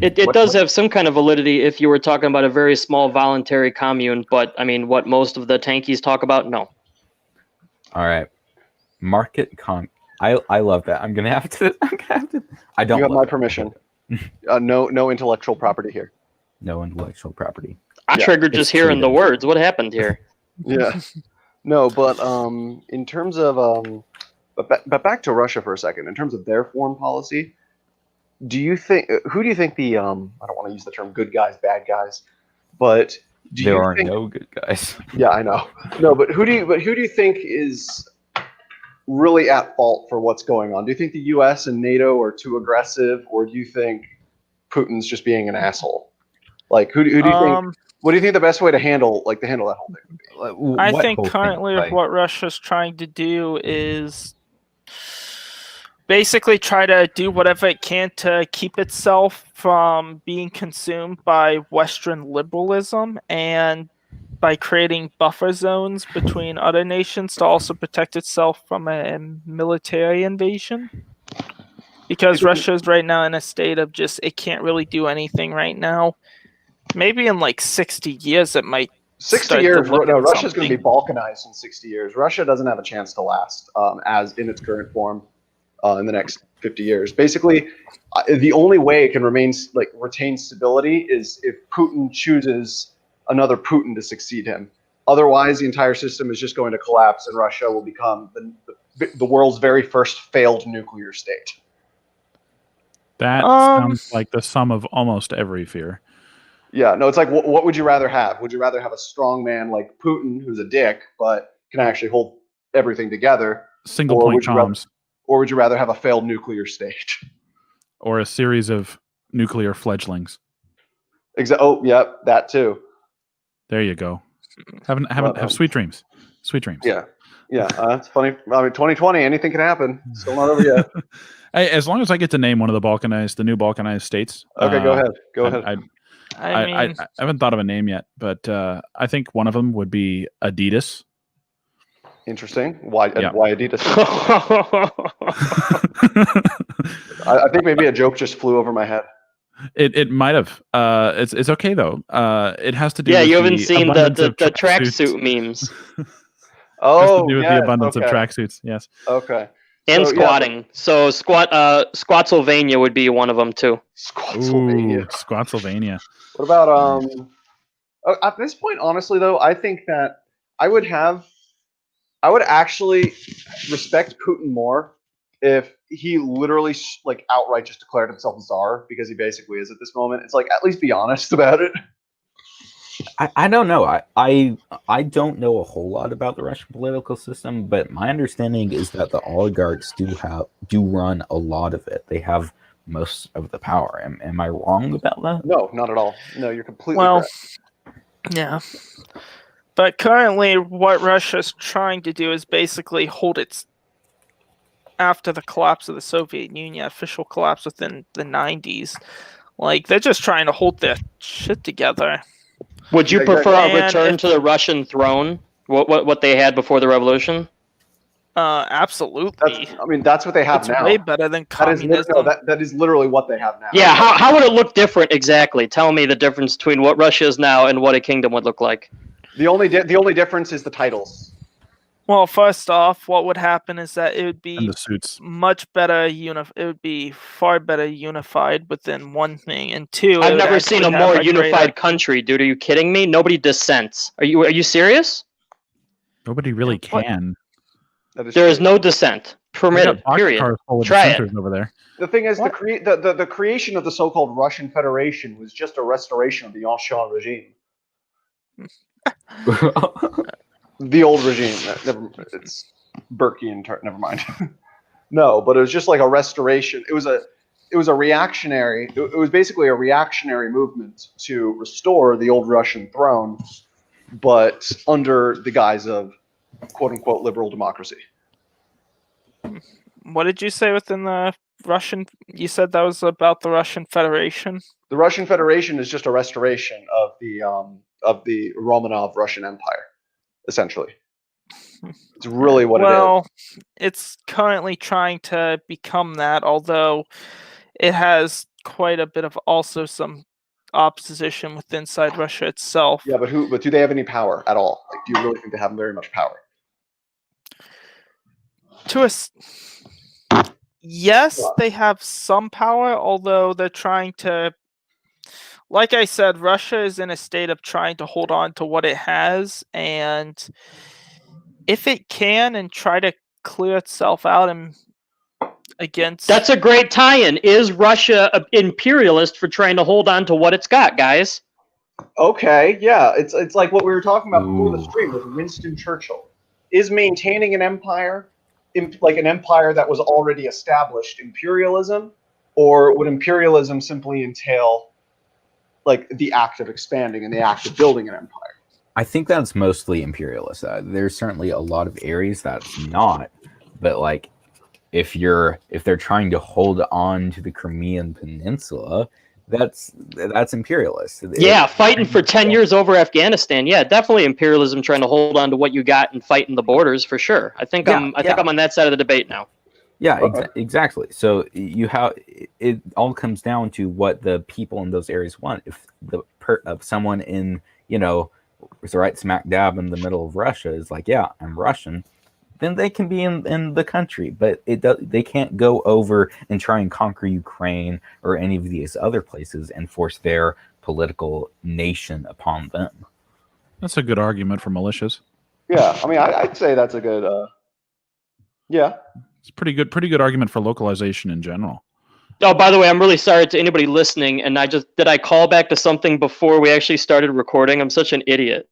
It does have some kind of validity if you were talking about a very small voluntary commune, but I mean, what most of the tankies talk about, no. All right, I love that. I'm gonna have to. I don't. You have my permission. No intellectual property here. No intellectual property. I triggered just hearing the words. What happened here? Yeah. No, but in terms of but back to Russia for a second. In terms of their foreign policy, who do you think the I don't want to use the term good guys, bad guys, but there are no good guys. Yeah, I know. No, but who do you think is really at fault for what's going on? Do you think the U.S. and NATO are too aggressive, or do you think Putin's just being an asshole? Like, who do you think? What do you think the best way to handle that whole thing would be? I think currently what Russia's trying to do is basically try to do whatever it can to keep itself from being consumed by Western liberalism, and by creating buffer zones between other nations to also protect itself from a military invasion. Because Russia is right now in a state of just, it can't really do anything right now. Maybe in like 60 years it might. 60 years? No, Russia's going to be balkanized in 60 years. Russia doesn't have a chance to last as in its current form in the next 50 years. Basically, the only way it can retain stability is if Putin chooses another Putin to succeed him. Otherwise, the entire system is just going to collapse, and Russia will become the world's very first failed nuclear state. That sounds like the sum of almost every fear. Yeah, no, it's like, what would you rather have? Would you rather have a strong man like Putin, who's a dick, but can actually hold everything together? Single point bombs. Or would you rather have a failed nuclear state? Or a series of nuclear fledglings. Oh, yeah, that too. There you go. Have sweet dreams. Sweet dreams. Yeah. Yeah, it's funny. I mean, 2020, anything can happen. Still not over yet. Hey, as long as I get to name one of the new balkanized states. Okay, go ahead. I haven't thought of a name yet, but I think one of them would be Adidas. Interesting. Why Adidas? I think maybe a joke just flew over my head. It might have. It's okay though. It has to do. Yeah, with you haven't seen the tracksuit tracksuits. memes. Oh, it has to do with the abundance of tracksuits. Yes. Okay. And So, yeah, squatting. So Squatsylvania would be one of them too. Squatsylvania. Squatsylvania. What about at this point, honestly though, I think that I would actually respect Putin more if he literally like outright just declared himself czar, because he basically is at this moment. It's like, at least be honest about it. I don't know. I don't know a whole lot about the Russian political system, but my understanding is that the oligarchs do run a lot of it. They have most of the power. Am I wrong about that? No, not at all. No, you're completely Well, correct. yeah. But currently, what Russia's trying to do is basically hold its, after the collapse of the Soviet Union, official collapse within the 90s. Like, they're just trying to hold their shit together. Would you Yeah, prefer a and return to the Russian throne? What they had before the revolution? Absolutely. That's what they have It's now. way better than communism. That is literally what they have now. Yeah, how would it look different exactly? Tell me the difference between what Russia is now and what a kingdom would look like. The only difference is the titles. Well, first off, what would happen is that it would And be the suits. much better. It would be far better unified within one thing, and two. I've never seen a more unified country, dude. Are you kidding me? Nobody dissents. Are you serious? Nobody really What? can. There is no dissent permitted. Period. Try it. Over there. The thing is, the creation of the so-called Russian Federation was just a restoration of the ancien regime. The old regime. It's Burkean. Never mind. No, but it was just like a restoration. It was a reactionary. It was basically a reactionary movement to restore the old Russian throne, but under the guise of "quote unquote" liberal democracy. What did you say within the Russian? You said that was about the Russian Federation. The Russian Federation is just a restoration of the Romanov Russian Empire, essentially. It's really what it is. Well, it's currently trying to become that, although it has quite a bit of also some opposition within inside Russia itself. Yeah, but do they have any power at all? Like, do you really think they have very much power? Yes, they have some power, although they're trying to. Like I said, Russia is in a state of trying to hold on to what it has, and if it can, and try to clear itself out and against. That's a great tie-in. Is Russia an imperialist for trying to hold on to what it's got, guys? Okay, yeah, it's like what we were talking about before the stream with Winston Churchill. Is maintaining an empire, like an empire that was already established, imperialism, or would imperialism simply entail like the act of expanding and the act of building an empire? I think that's mostly imperialist. There's certainly a lot of areas that's not, but like if they're trying to hold on to the Crimean Peninsula, that's imperialist. Yeah, fighting for 10 years over Afghanistan. Yeah, definitely imperialism trying to hold on to what you got and fighting the borders for sure. I think I'm on that side of the debate now. Yeah, exactly. So it all comes down to what the people in those areas want. If someone in is right smack dab in the middle of Russia is like, yeah, I'm Russian, then they can be in the country, but they can't go over and try and conquer Ukraine or any of these other places and force their political nation upon them. That's a good argument for militias. Yeah, I mean, I'd say that's a good. Yeah, it's a pretty good argument for localization in general. Oh, by the way, I'm really sorry to anybody listening, and did I call back to something before we actually started recording? I'm such an idiot.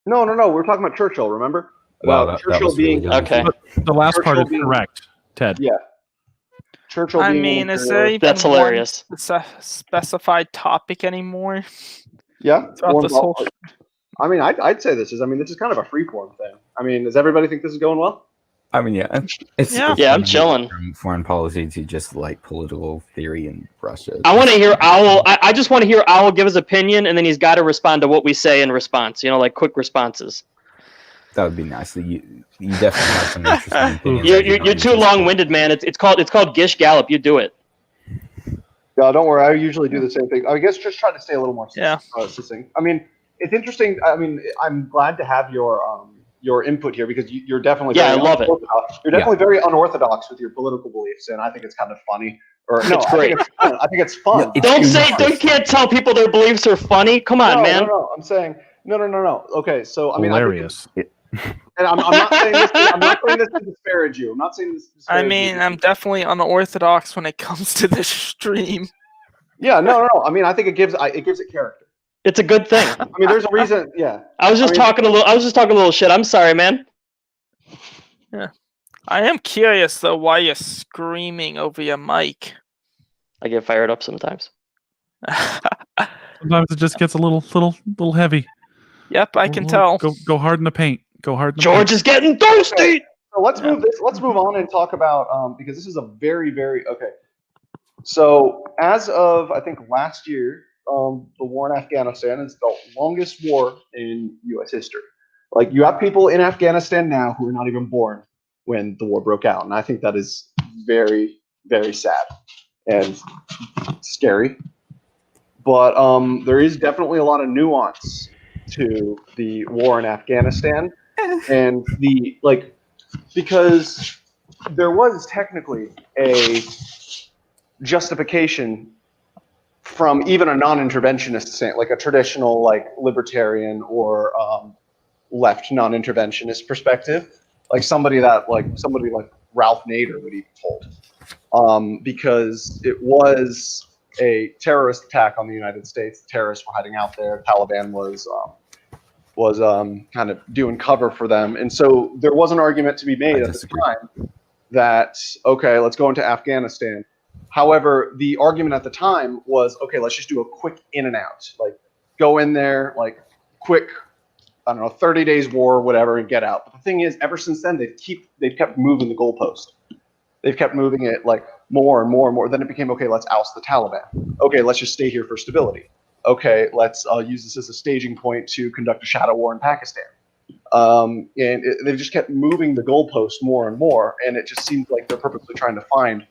No. We're talking about Churchill, remember? Wow, About that was really good. Okay. The last part is Churchill correct, Ted. Yeah. Churchill. I being mean, is there even That's hilarious. one specified topic anymore? Yeah. Throughout this whole. I mean, I'd say this is kind of a freeform thing. I mean, does everybody think this is going well? I mean, yeah, it's I'm chilling. From foreign policy to just like political theory in Russia. I want to hear Owl. I just want to hear Owl give his opinion, and then he's got to respond to what we say in response. Like quick responses. That would be nice. You definitely have some interesting opinions. You're too long-winded, man. It's called Gish Gallop. You do it. Yeah, don't worry. I usually do the same thing. I guess just try to stay a little more succinct. Yeah. I mean, it's interesting. I mean, I'm glad to have your your input here because you're definitely Yeah, very I love it. unorthodox. You're definitely very unorthodox with your political beliefs, and I think it's kind of funny. Or no, It's great. I think it's fun. No, it's Don't say interesting. you can't tell people their beliefs are funny. Come on, man. No. I'm saying no. Okay, so I mean, Hilarious. and I'm not saying this. I'm not saying this to disparage you. I'm not saying this. To disparage I mean, you. I'm definitely unorthodox when it comes to this stream. Yeah, no. I mean, I think it gives it character. It's a good thing. I mean, there's a reason. Yeah. I was just talking a little shit. I'm sorry, man. I am curious though why you're screaming over your mic. I get fired up sometimes. Sometimes it just gets a little heavy. Yep, I can tell. Go hard in the paint. Go hard in the George paint. is getting thirsty. So let's move on and talk about because this is a very okay. So as of I think last year, the war in Afghanistan is the longest war in U.S. history. Like you have people in Afghanistan now who are not even born when the war broke out, and I think that is very sad and scary. But there is definitely a lot of nuance to the war in Afghanistan, and because there was technically a justification from even a non-interventionist stance, like a traditional like libertarian or left non-interventionist perspective, like somebody like Ralph Nader would even hold, because it was a terrorist attack on the United States. The terrorists were hiding out there. Taliban was kind of doing cover for them, and so there was an argument to be made at the time that okay, let's go into Afghanistan. However, the argument at the time was okay, let's just do a quick in and out, like go in there, like quick, I don't know, 30 days war, whatever, and get out. But the thing is, ever since then, they've kept moving the goalpost. They've kept moving it like more and more and more. Then it became okay, let's oust the Taliban. Okay, let's just stay here for stability. Okay, let's use this as a staging point to conduct a shadow war in Pakistan. They've just kept moving the goalpost more and more, and it just seems like they're purposely trying to find.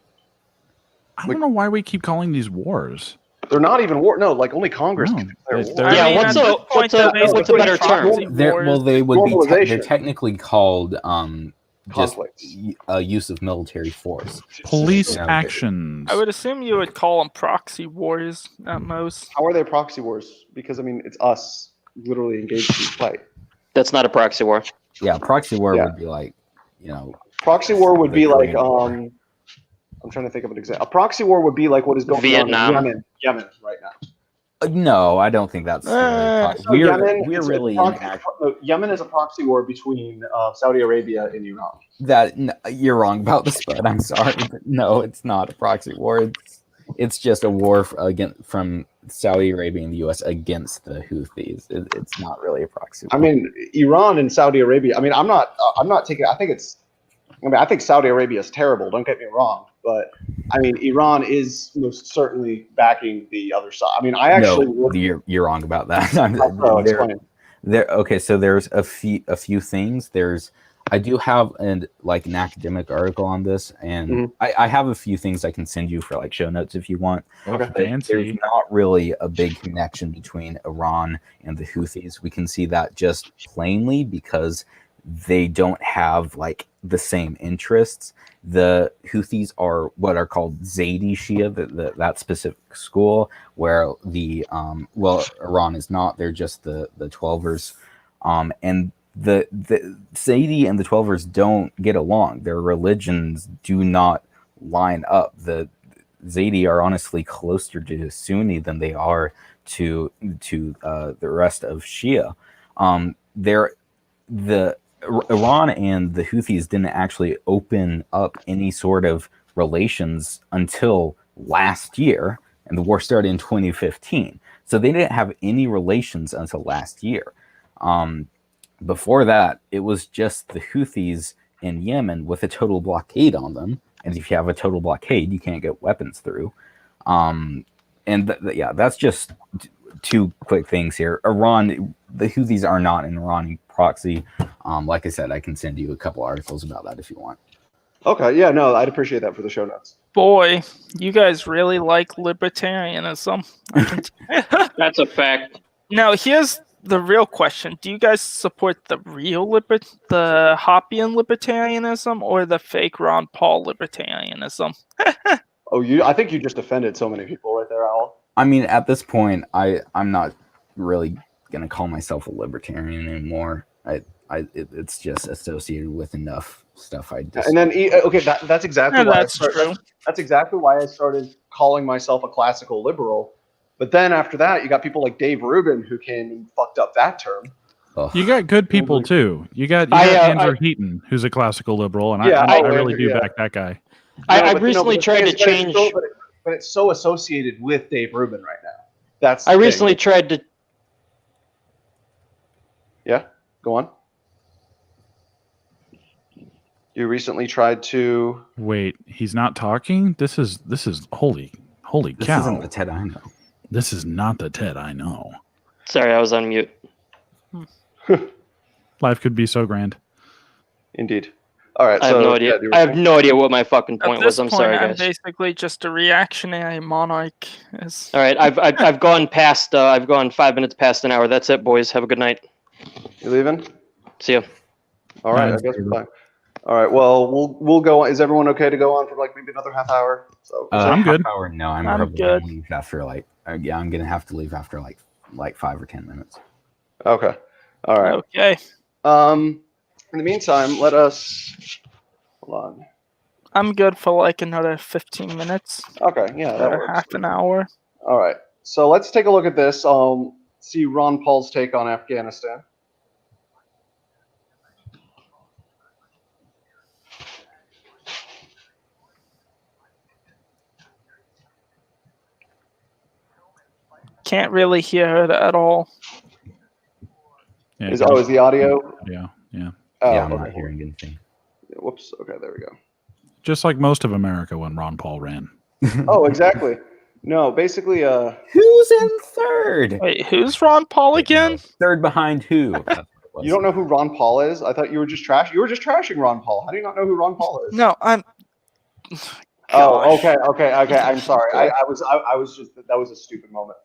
I don't know why we keep calling these wars. They're not even war. No, like only Congress can declare war. they're- Yeah, I mean, what's at this a point, they're better basically term? proxy wars. They would be. They're Normalization. technically called just Conflicts. use of military force. Police Yeah. actions. I would assume you would call them proxy wars at most. How are they proxy wars? Because I mean, it's us literally engaged in fight. That's not a proxy war. Yeah, proxy war Yeah. would be like, Proxy war would be like Korean War. I'm trying to think of an example. A proxy war would be like what is going Vietnam. on in Yemen right now. no, I don't think that's. So we're is a really Yemen is a proxy war between Saudi Arabia and Iran. you're wrong about this, but I'm sorry. But no, it's not a proxy war. It's just a war from Saudi Arabia and the U.S. against the Houthis. It's not really a proxy war. I mean, Iran and Saudi Arabia. I mean, I'm not taking. I think Saudi Arabia is terrible. Don't get me wrong, but I mean, Iran is most certainly backing the other side. I mean, you're wrong about that. Okay, so there's a few things. I do have an academic article on this, and I have a few things I can send you for like show notes if you want. Okay. But there's not really a big connection between Iran and the Houthis. We can see that just plainly because they don't have like the same interests. The Houthis are what are called Zaidi Shia, that specific school, where Iran is not. They're just the 12ers, and the Zaidi and the 12ers don't get along. Their religions do not line up. The Zaidi are honestly closer to Sunni than they are to the rest of Shia. Iran and the Houthis didn't actually open up any sort of relations until last year, and the war started in 2015. So they didn't have any relations until last year. Before that, it was just the Houthis in Yemen with a total blockade on them. And if you have a total blockade, you can't get weapons through. That's just two quick things here. Iran, the Houthis are not an Iranian proxy. Like I said, I can send you a couple articles about that if you want. Okay, yeah, no, I'd appreciate that for the show notes. Boy, you guys really like libertarianism. That's a fact. Now, here's the real question: do you guys support the real the Hoppian libertarianism, or the fake Ron Paul libertarianism? Oh, I think you just offended so many people right there, Owl. I mean, at this point, I'm not really gonna call myself a libertarian anymore. It's just associated with enough stuff. And then okay, that's exactly why true. That's exactly why I started calling myself a classical liberal. But then after that, you got people like Dave Rubin who came and fucked up that term. Ugh. You got good people too. You got Andrew Heaton, who's a classical liberal, and I really do back that guy. I recently tried to change, but it's so associated with Dave Rubin right now. I recently tried to. Yeah, go on. You recently tried to. Wait, he's not talking? This is holy cow. This isn't the Ted I know. This is not the Ted I know. Sorry, I was on mute. Life could be so grand. Indeed. All right. I have no idea. I have no idea what my fucking point was. I'm sorry, guys. I'm basically just a reactionary monarch. All right, I've gone past. I've gone 5 minutes past an hour. That's it, boys. Have a good night. You leaving? See ya. All right. I guess we're fine. All right. Well, we'll go on. Is everyone okay to go on for like maybe another half hour? So I'm good. Hour? No, I'm probably good. gonna leave after like I'm gonna have to leave after like 5 or 10 minutes. Okay. All right. Okay. In the meantime, let us hold on. I'm good for like another 15 minutes. Okay. Yeah, that Or works. half an hour. All right. So let's take a look at this. See Ron Paul's take on Afghanistan. Can't really hear it at all. Yeah, Is the audio? Yeah. Oh, Yeah, I'm okay. not hearing anything. Whoops. Okay, there we go. Just like most of America when Ron Paul ran. Oh, exactly. No, basically, Who's in third? Wait, who's Ron Paul again? Third behind who? That's what it was. you don't know who Ron Paul is? I thought you were just trashing. You were just trashing Ron Paul. How do you not know who Ron Paul is? No, I'm. Oh, Gosh. okay. I'm sorry. I was just that was a stupid moment.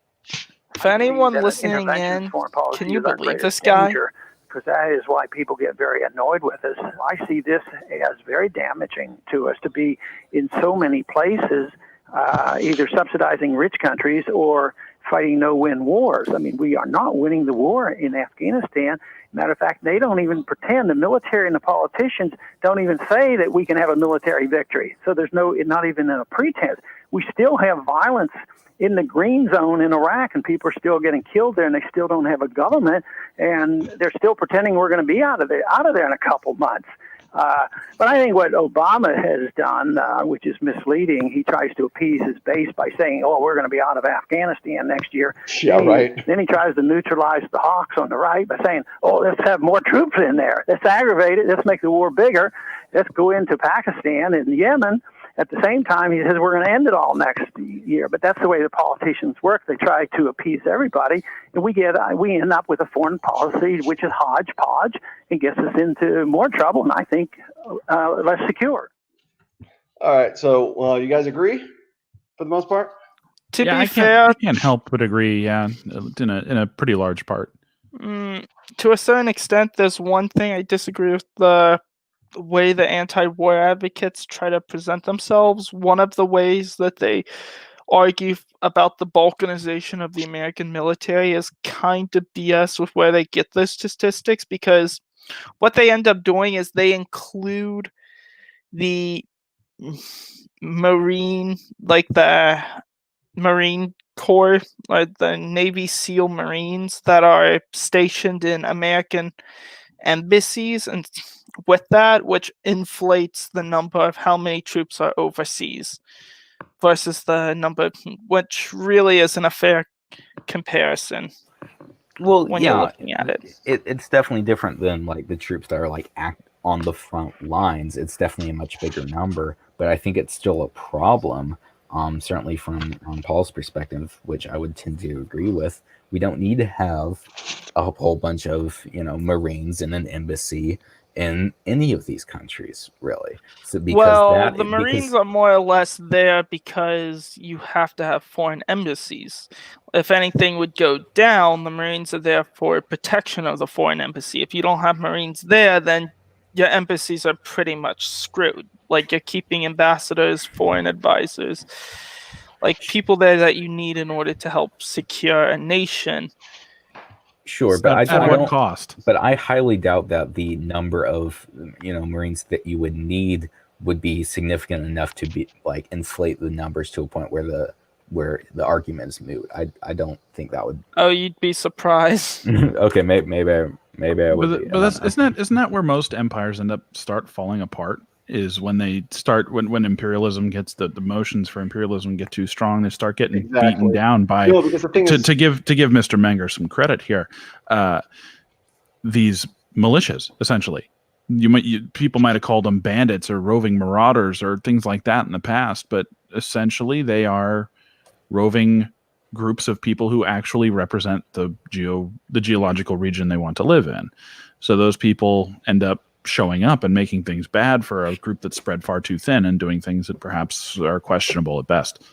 If anyone That listening interventionist in, foreign policy can you is our believe greatest this guy? danger, because that is why people get very annoyed with us. I see this as very damaging to us to be in so many places, either subsidizing rich countries or fighting no-win wars. I mean, we are not winning the war in Afghanistan. Matter of fact, they don't even pretend, the military and the politicians don't even say that we can have a military victory. So there's not even a pretense. We still have violence in the green zone in Iraq, and people are still getting killed there, and they still don't have a government, and they're still pretending we're going to be out of there in a couple months. But I think what Obama has done, which is misleading, he tries to appease his base by saying, oh, we're going to be out of Afghanistan next year. Yeah, right. Then he tries to neutralize the hawks on the right by saying, oh, let's have more troops in there. Let's aggravate it. Let's make the war bigger. Let's go into Pakistan and Yemen. At the same time, he says we're going to end it all next year. But that's the way the politicians work. They try to appease everybody, and we end up with a foreign policy which is hodgepodge and gets us into more trouble, and I think less secure. All right. So you guys agree for the most part? To be I fair, can't help but agree. Yeah, in a pretty large part. To a certain extent, there's one thing I disagree with the way the anti-war advocates try to present themselves. One of the ways that they argue about the balkanization of the American military is kind of BS with where they get those statistics, because what they end up doing is they include the Marine Corps, like the Navy SEAL Marines that are stationed in American embassies, and with that, which inflates the number of how many troops are overseas versus the number, which really isn't a fair comparison. Well, when yeah, you're looking at it. It's definitely different than like the troops that are like on the front lines. It's definitely a much bigger number, but I think it's still a problem. Certainly from Paul's perspective, which I would tend to agree with. We don't need to have a whole bunch of Marines in an embassy in any of these countries, really. So The Marines are more or less there because you have to have foreign embassies. If anything would go down, the Marines are there for protection of the foreign embassy. If you don't have Marines there, then your embassies are pretty much screwed. Like, you're keeping ambassadors, foreign advisors, like people there that you need in order to help secure a nation. Sure, but at what cost? But I highly doubt that the number of Marines that you would need would be significant enough to be like inflate the numbers to a point where the argument is moot. I don't think that would. Oh, you'd be surprised. Okay, maybe I would. But isn't that where most empires start falling apart? Is when they start when imperialism gets the motions for imperialism get too strong, they start getting beaten down by to give Mr. Menger some credit here. These militias, essentially, people might have called them bandits or roving marauders or things like that in the past, but essentially they are roving groups of people who actually represent the geological region they want to live in. So those people end up showing up and making things bad for a group that's spread far too thin and doing things that perhaps are questionable at best.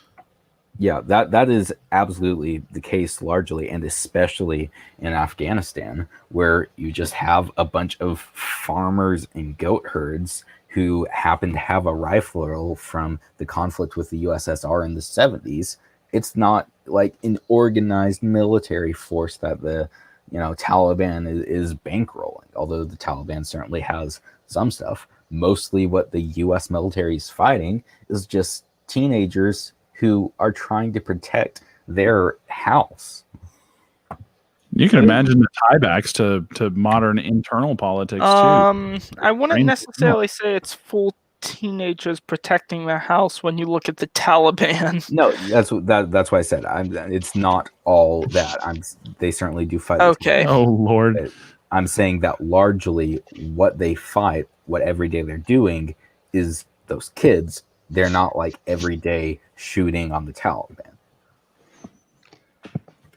Yeah, that is absolutely the case largely, and especially in Afghanistan, where you just have a bunch of farmers and goat herds who happen to have a rifle from the conflict with the USSR in the 70s. It's not like an organized military force that the Taliban is bankrolling, although the Taliban certainly has some stuff. Mostly what the U.S. military is fighting is just teenagers who are trying to protect their house. You can imagine the tiebacks to modern internal politics, too. I wouldn't necessarily say it's full teenagers protecting their house when you look at the Taliban. No, that's why I said it's not all that. They certainly do fight. Okay. Oh Lord. I'm saying that largely what they fight, what every day they're doing, is those kids. They're not like every day shooting on the Taliban.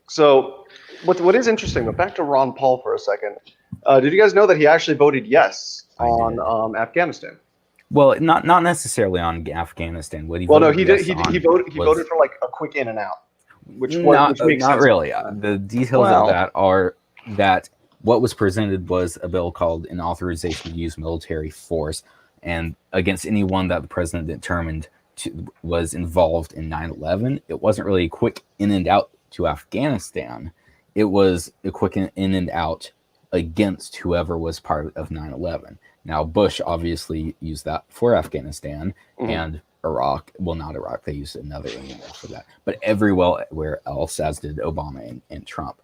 So what is interesting, but back to Ron Paul for a second. Did you guys know that he actually voted yes on Afghanistan? Well, not necessarily on Afghanistan. What he well, no, voted he did. yes He voted for like a quick in and out, which not makes sense. really. The details of that are that what was presented was a bill called an authorization to use military force and against anyone that the president determined was involved in 9/11. It wasn't really a quick in and out to Afghanistan. It was a quick in and out against whoever was part of 9/11. Now, Bush obviously used that for Afghanistan and Iraq. Well, not Iraq. They used another name for that. But everywhere else, as did Obama and Trump.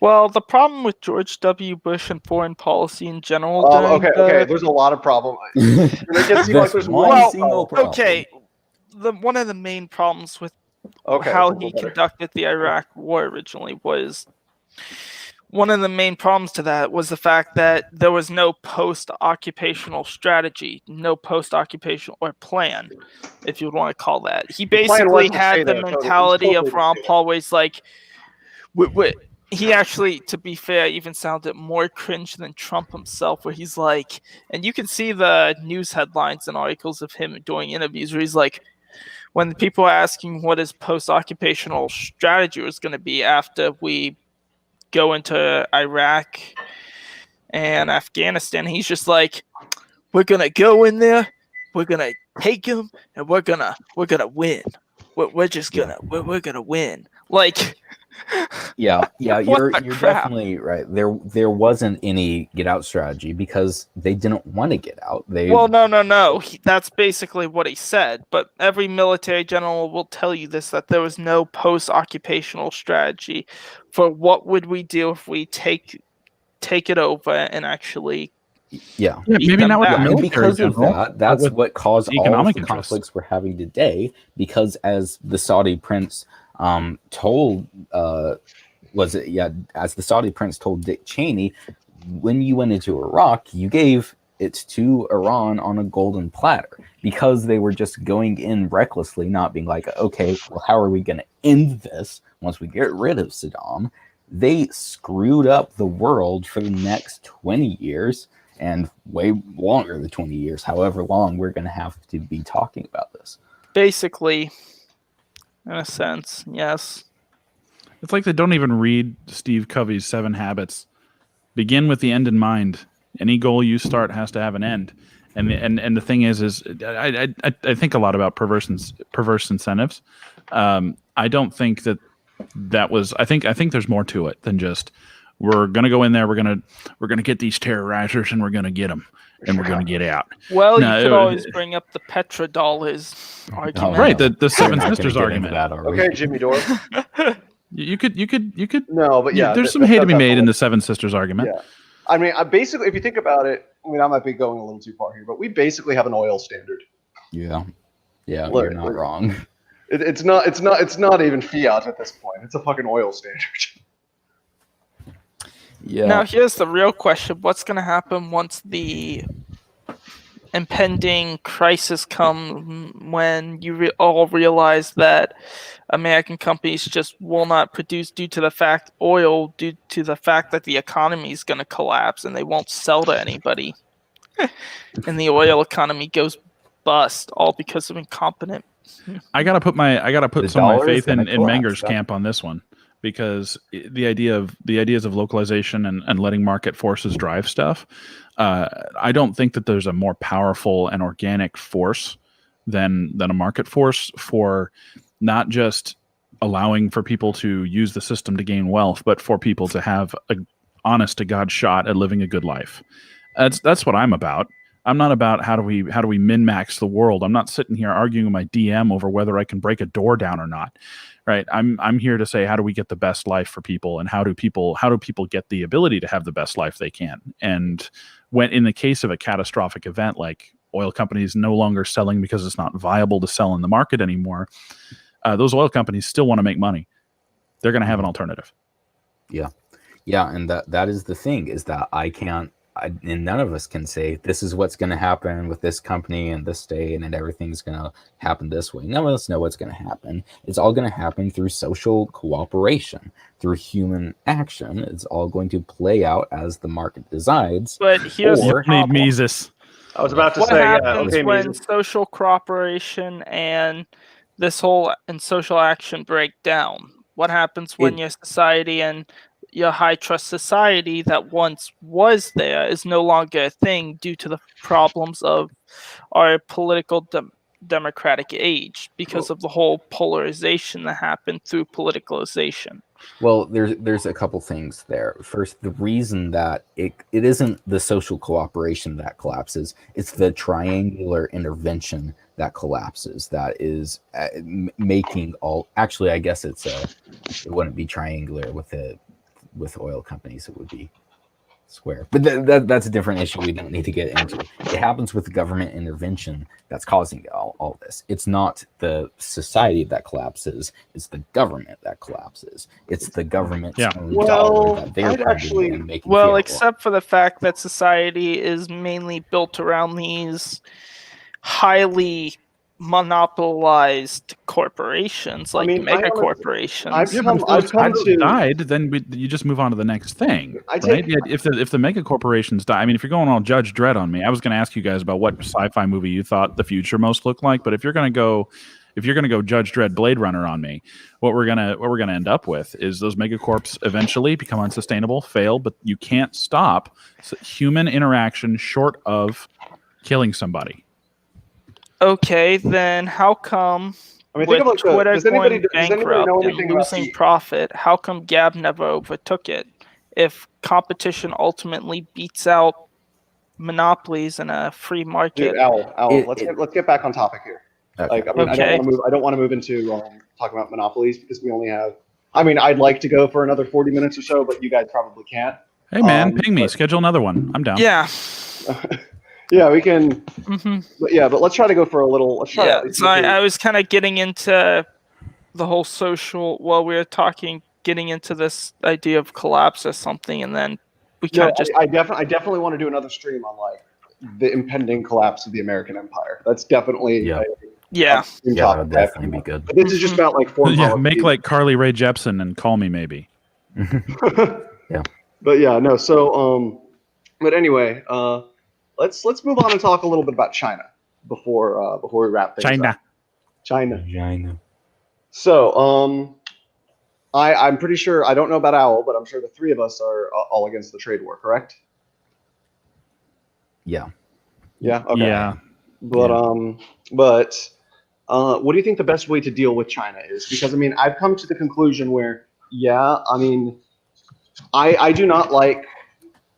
Well, the problem with George W. Bush and foreign policy in general... Okay. There's a lot of problems. There's one single problem. Okay. One of the main problems with how he conducted the Iraq War originally was... One of the main problems to that was the fact that there was no post-occupational strategy, no post-occupational or plan, if you would want to call that. He basically had the mentality of Ron Paul, where he's like, he actually, to be fair, even sounded more cringe than Trump himself, where he's like, and you can see the news headlines and articles of him doing interviews where he's like, when people are asking what his post-occupational strategy was going to be after we go into Iraq and Afghanistan, he's just like, we're gonna go in there, we're gonna take them, and we're gonna win. We're just gonna we're gonna win. Like, yeah, you're definitely right. There wasn't any get out strategy because they didn't want to get out. No. That's basically what he said. But every military general will tell you this, that there was no post-occupational strategy for what would we do if we take it over and actually maybe not with the military. Because of that's what caused all of the conflicts we're having today. Because as the Saudi prince told Dick Cheney, when you went into Iraq, you gave it to Iran on a golden platter because they were just going in recklessly, not being like, okay, well, how are we going to end this once we get rid of Saddam? They screwed up the world for the next 20 years, and way longer than 20 years, however long we're going to have to be talking about this. Basically, in a sense, yes. It's like they don't even read Steve Covey's 7 Habits. Begin with the end in mind. Any goal you start has to have an end. And the thing is I think a lot about perverse incentives. I don't think that was. I think there's more to it than just we're gonna go in there. We're gonna get these terrorizers and we're gonna get them and we're gonna get out. Well, you could always bring up the petrodollars argument. Right, the Seven Sisters argument. Okay, Jimmy Dore. You could. No, but yeah, there's some hay to be made in the Seven Sisters argument. Yeah. I mean, basically, if you think about it, I mean, I might be going a little too far here, but we basically have an oil standard. Yeah, Look, you're not wrong. It's not even fiat at this point. It's a fucking oil standard. Yeah. Now, here's the real question: what's going to happen once the impending crisis comes, when you all realize that American companies just will not produce due to the fact that the economy is going to collapse and they won't sell to anybody, and the oil economy goes bust, all because of incompetent. I gotta put some of my faith in Menger's camp on this one, because the ideas of localization and letting market forces drive stuff. I don't think that there's a more powerful and organic force than a market force for not just allowing for people to use the system to gain wealth, but for people to have a honest to God shot at living a good life. That's what I'm about. I'm not about how do we min-max the world. I'm not sitting here arguing with my DM over whether I can break a door down or not. Right? I'm here to say, how do we get the best life for people, and how do people get the ability to have the best life they can? And when in the case of a catastrophic event like oil companies no longer selling because it's not viable to sell in the market anymore, those oil companies still want to make money. They're going to have an alternative. Yeah, and that is the thing, is that and none of us can say this is what's going to happen with this company and this day, and everything's going to happen this way. None of us know what's going to happen. It's all going to happen through social cooperation, through human action. It's all going to play out as the market decides. But here's the problem. Mises. I was about to What say, happens okay, when Mises. social cooperation and social action break down? What happens when your society and your high trust society that once was there is no longer a thing due to the problems of our political democratic age, because of the whole polarization that happened through politicalization? Well, there's a couple things there. First, the reason that it isn't the social cooperation that collapses, it's the triangular intervention that collapses, that is making all. Actually, I guess it wouldn't be triangular with oil companies. It would be square, but that's a different issue we don't need to get into. It happens with government intervention that's causing all this. It's not the society that collapses, it's the government that collapses. It's the government's own dollar that they're actually making. Well, except for the fact that society is mainly built around these highly monopolized corporations, like mega corporations. I've come to died, then you just move on to the next thing. Right? If the mega corporations die, I mean, if you're going all Judge Dredd on me, I was going to ask you guys about what sci-fi movie you thought the future most looked like. But if you're going to go Judge Dredd Blade Runner on me, what we're gonna end up with is those megacorps eventually become unsustainable, fail, but you can't stop human interaction short of killing somebody. Okay, then how come with Twitter going bankrupt and losing profit, how come Gab never overtook it? If competition ultimately beats out monopolies in a free market. Dude, Owl, let's get back on topic here. Okay. I don't want to move into talking about monopolies, because we only have. I mean, I'd like to go for another 40 minutes or so, but you guys probably can't. Hey man, ping me. Schedule another one. I'm down. Yeah. Yeah, we can. Mm-hmm. But let's try to go for a little. So I was kind of getting into the whole social. Well, we were getting into this idea of collapse or something, and then we kind of just. I definitely want to do another stream on like the impending collapse of the American empire. That's definitely. Yeah, that would definitely be good. But this is just about like foreign policy. Make like Carly Rae Jepsen and call me maybe. Yeah. But yeah, no. So but anyway, let's move on and talk a little bit about China before we wrap things up. China. So, I'm pretty sure, I don't know about Owl, but I'm sure the three of us are all against the trade war, correct? Yeah. Yeah. Okay. Yeah. But what do you think the best way to deal with China is? Because I mean, I've come to the conclusion where, I mean, I do not like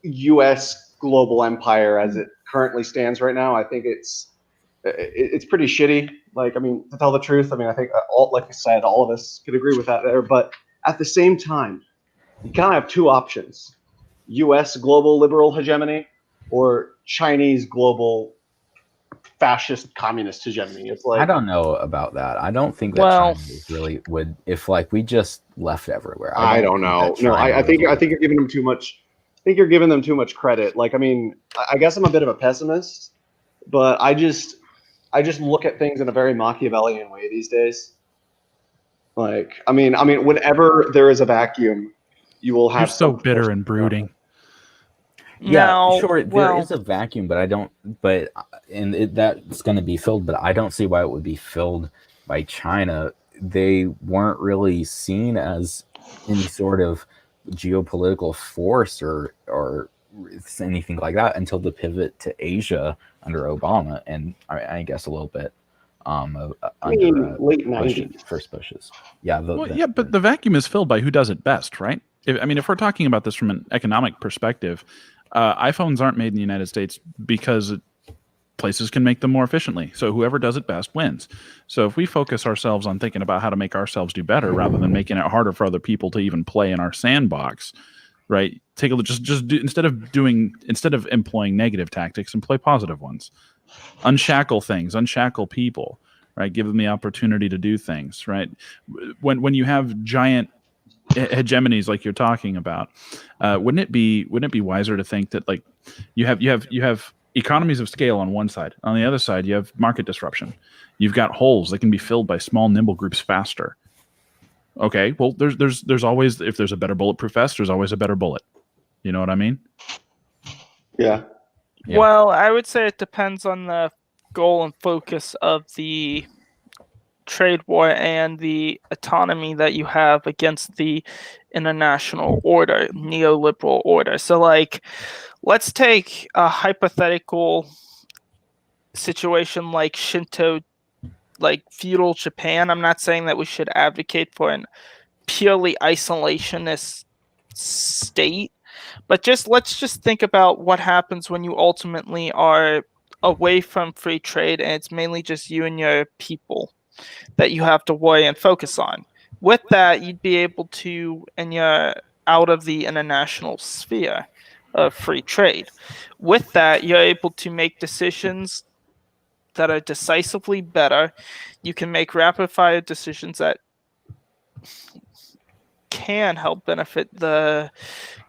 U.S. global empire as it currently stands right now. I think it's pretty shitty. Like, I mean, to tell the truth, I mean, I think like I said, all of us could agree with that there. But at the same time, you kind of have two options: U.S. global liberal hegemony or Chinese global fascist communist hegemony. It's like, I don't know about that. I don't think that Well- China really would, if like we just left everywhere. I don't know. No, I think you're giving them too much. I think you're giving them too much credit. Like, I mean, I guess I'm a bit of a pessimist, but I just look at things in a very Machiavellian way these days. Like, I mean, whenever there is a vacuum, you will have. You're so something bitter and brooding. Yeah, Now, sure. There well, is a vacuum, but I don't. But that's going to be filled. But I don't see why it would be filled by China. They weren't really seen as any sort of geopolitical force or anything like that until the pivot to Asia under Obama, and I guess a little bit under late Bush, 90s. first Bushes. Yeah, But the vacuum is filled by who does it best, right? If we're talking about this from an economic perspective, iPhones aren't made in the United States because places can make them more efficiently. So whoever does it best wins. So if we focus ourselves on thinking about how to make ourselves do better rather than making it harder for other people to even play in our sandbox, right? Take a look. Just do, instead of employing negative tactics, employ positive ones. Unshackle things. Unshackle people. Right? Give them the opportunity to do things. Right? When you have giant hegemonies like you're talking about, wouldn't it be wiser to think that like you have economies of scale on one side, on the other side you have market disruption, you've got holes that can be filled by small nimble groups faster. Okay, well there's always, if there's a better bulletproof vest, there's always a better bullet. You know what I mean? Yeah. Yeah. Well, I would say it depends on the goal and focus of the trade war and the autonomy that you have against the international order, neoliberal order. So, like, let's take a hypothetical situation like Shinto, like feudal Japan. I'm not saying that we should advocate for an purely isolationist state, but let's just think about what happens when you ultimately are away from free trade and it's mainly just you and your people that you have to worry and focus on. With that, you'd be able to, and you're out of the international sphere of free trade. With that, you're able to make decisions that are decisively better. You can make rapid fire decisions that can help benefit the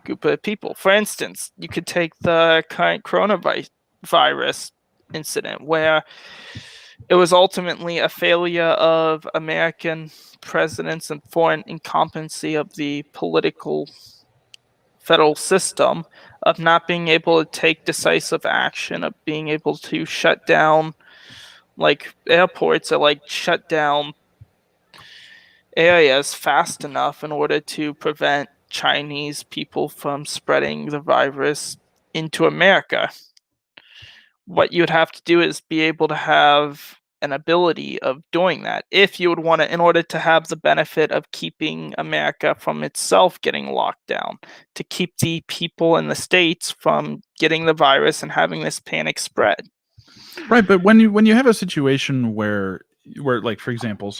group of people. For instance, you could take the current coronavirus incident where it was ultimately a failure of American presidents and foreign incompetency of the political federal system of not being able to take decisive action, of being able to shut down like airports or like shut down areas fast enough in order to prevent Chinese people from spreading the virus into America. What you'd have to do is be able to have an ability of doing that if you would want to, in order to have the benefit of keeping America from itself getting locked down, to keep the people in the States from getting the virus and having this panic spread. Right, but when you have a situation where like, for example,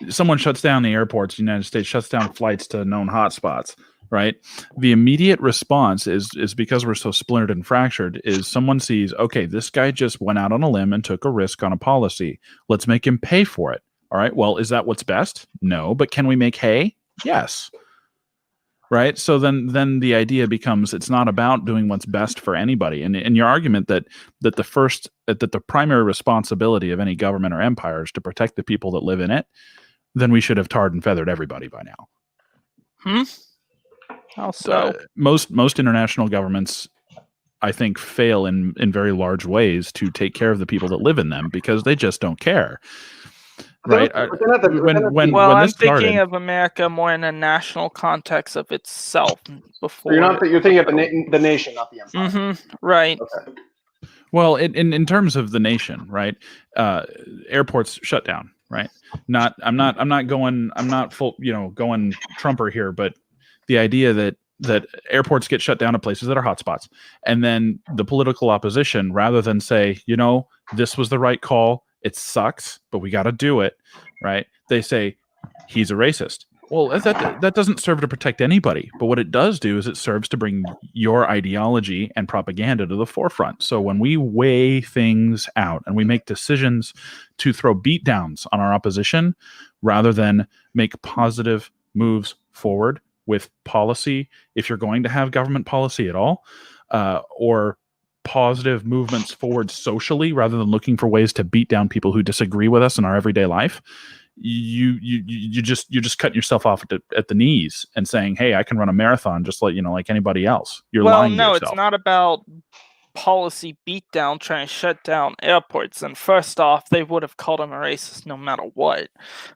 someone shuts down the airports, the United States shuts down flights to known hotspots, right? The immediate response is because we're so splintered and fractured, is someone sees, okay, this guy just went out on a limb and took a risk on a policy. Let's make him pay for it. All right, well, is that what's best? No, but can we make hay? Yes. Right. So then the idea becomes, it's not about doing what's best for anybody. And your argument that the primary responsibility of any government or empire is to protect the people that live in it, then we should have tarred and feathered everybody by now. How so? Most international governments I think, fail in very large ways to take care of the people that live in them because they just don't care. Right? Well, I'm this started, thinking of America more in a national context of itself before. You're thinking of the nation, not the empire. Mm-hmm. Right. Okay. Well, in terms of the nation, right? Airports shut down, right? I'm not going Trumper here, but the idea that airports get shut down at places that are hotspots, and then the political opposition, rather than say, this was the right call, it sucks, but we got to do it, right? They say he's a racist. Well, that doesn't serve to protect anybody, but what it does do is it serves to bring your ideology and propaganda to the forefront. So when we weigh things out and we make decisions to throw beatdowns on our opposition rather than make positive moves forward with policy, if you're going to have government policy at all, or positive movements forward socially rather than looking for ways to beat down people who disagree with us in our everyday life, you're just cutting yourself off at the knees and saying, hey, I can run a marathon just like anybody else. You're lying to yourself. It's not about policy beatdown trying to shut down airports. And first off, they would have called him a racist no matter what.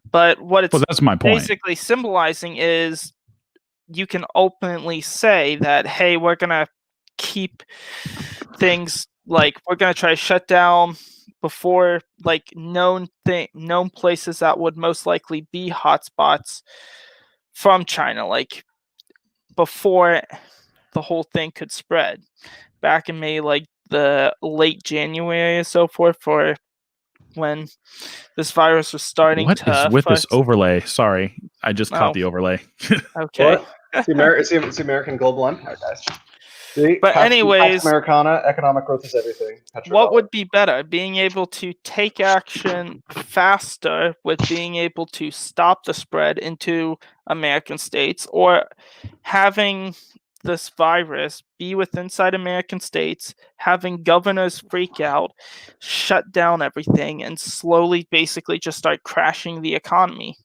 But what it's that's my point. Basically symbolizing is you can openly say that, hey, we're going to keep things we're going to try to shut down before known places that would most likely be hotspots from China, before the whole thing could spread back in May, the late January and so forth, for when this virus was starting. What is with this overlay? Sorry, I just caught the overlay. Okay. It's the American global empire, guys. But anyways, Americana, economic growth is everything. What would be better? Being able to take action faster with being able to stop the spread into American states, or having this virus be inside American states, having governors freak out, shut down everything, and slowly basically just start crashing the economy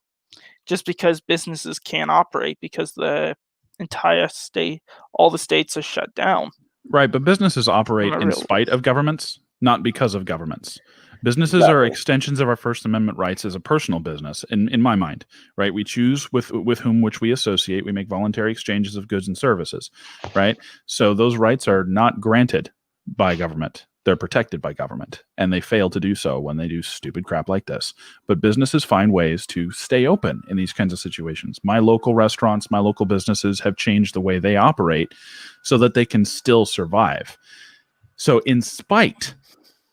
just because businesses can't operate because the entire state, all the states are shut down. Right, but businesses operate in spite of governments, not because of governments. Businesses are extensions of our First Amendment rights as a personal business, in my mind, right? We choose with whom which we associate. We make voluntary exchanges of goods and services, right? So those rights are not granted by government. They're protected by government, and they fail to do so when they do stupid crap like this. But businesses find ways to stay open in these kinds of situations. My local restaurants, my local businesses have changed the way they operate so that they can still survive. So in spite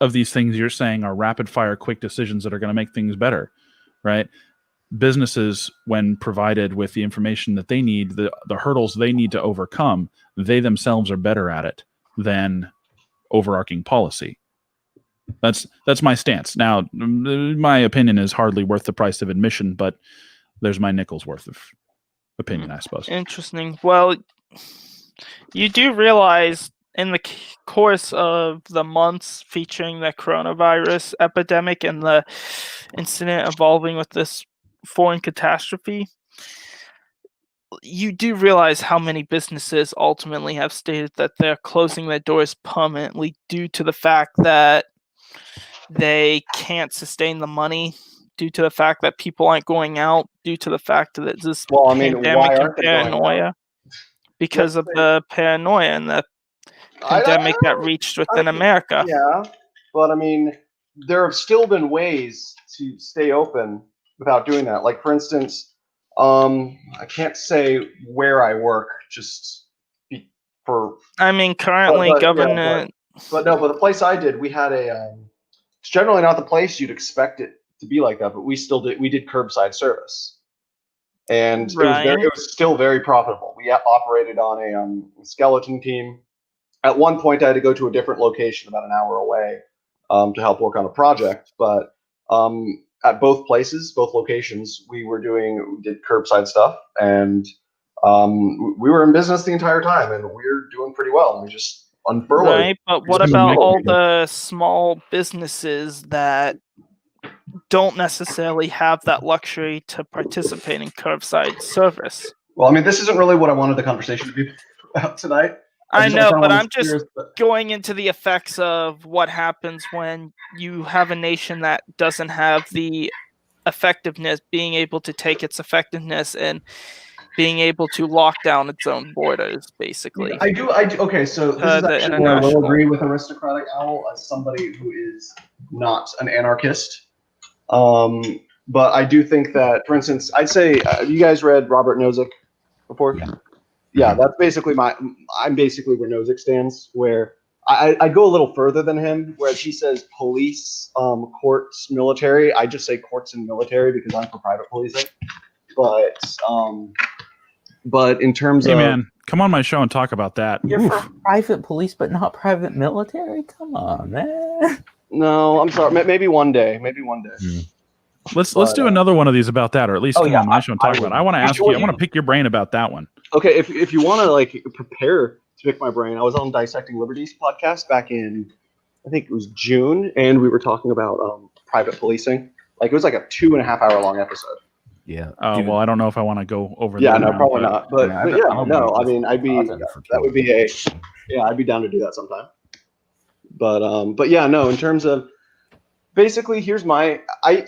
of these things you're saying are rapid fire, quick decisions that are going to make things better, right? Businesses, when provided with the information that they need, the hurdles they need to overcome, they themselves are better at it than overarching policy. That's my stance. Now, my opinion is hardly worth the price of admission, but there's my nickel's worth of opinion, I suppose. Interesting. Well, you do realize in the course of the months featuring the coronavirus epidemic and the incident involving with this foreign catastrophe, you do realize how many businesses ultimately have stated that they're closing their doors permanently due to the fact that they can't sustain the money, due to the fact that people aren't going out, due to the fact that this pandemic and paranoia, because of the paranoia and the pandemic that reached within America. Yeah, but there have still been ways to stay open without doing that. Like, for instance, I can't say where I work currently government. But the place I did, we had it's generally not the place you'd expect it to be like that, but we did curbside service. And it was still very profitable. We operated on a skeleton team. At one point, I had to go to a different location about an hour away to help work on a project. But at both locations, we did curbside stuff, and we were in business the entire time, and we were doing pretty well. We just unfurled. Right, but what about all the small businesses that don't necessarily have that luxury to participate in curbside service? Well, this isn't really what I wanted the conversation to be about tonight. I just know, kinda but wanna I'm just steer us- but- going into the effects of what happens when you have a nation that doesn't have the effectiveness, being able to take its effectiveness and being able to lock down its own borders, basically. I do. Okay, so this is The actually where I will international. agree with Aristocratic Owl as somebody who is not an anarchist. But I do think that, for instance, I'd say you guys read Robert Nozick before. Yeah, that's basically I'm basically where Nozick stands. Where I go a little further than him, whereas he says police, courts, military. I just say courts and military because I'm for private policing. But in terms Hey of man, come on my show and talk about that. You're Oof. for private police, but not private military. Come on, man. no, I'm sorry. Maybe one day. Let's But, do another one of these about that, or at least Oh, come yeah, on my show and talk about it. I want to ask you. I want to pick your brain about that one. Okay, if you want to like prepare to pick my brain, I was on Dissecting Liberties podcast back in, I think it was June, and we were talking about private policing. Like it was like a 2.5 hour long episode. Yeah. Well, I don't know if I want to go over. Yeah, that no, round, probably but- not. But Yeah, but I yeah, don't no, know. I mean, I'd be that would be I'd be down to do that sometime. But yeah, no, in terms of basically, here's my I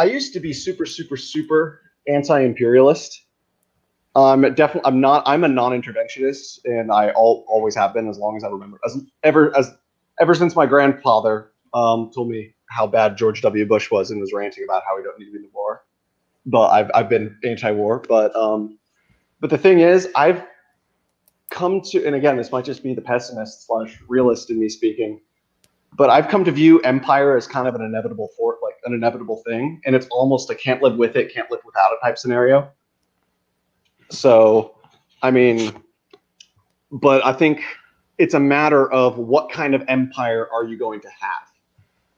used to be super anti-imperialist. I'm a non-interventionist, and I always have been as long as I remember. Ever since my grandfather told me how bad George W. Bush was and was ranting about how we don't need to be in the war. But I've been anti-war. But the thing is, I've come to, and again, this might just be the pessimist / realist in me speaking, but I've come to view empire as kind of an inevitable thing, and it's almost a can't live with it, can't live without it type scenario. So, I mean, but I think it's a matter of what kind of empire are you going to have?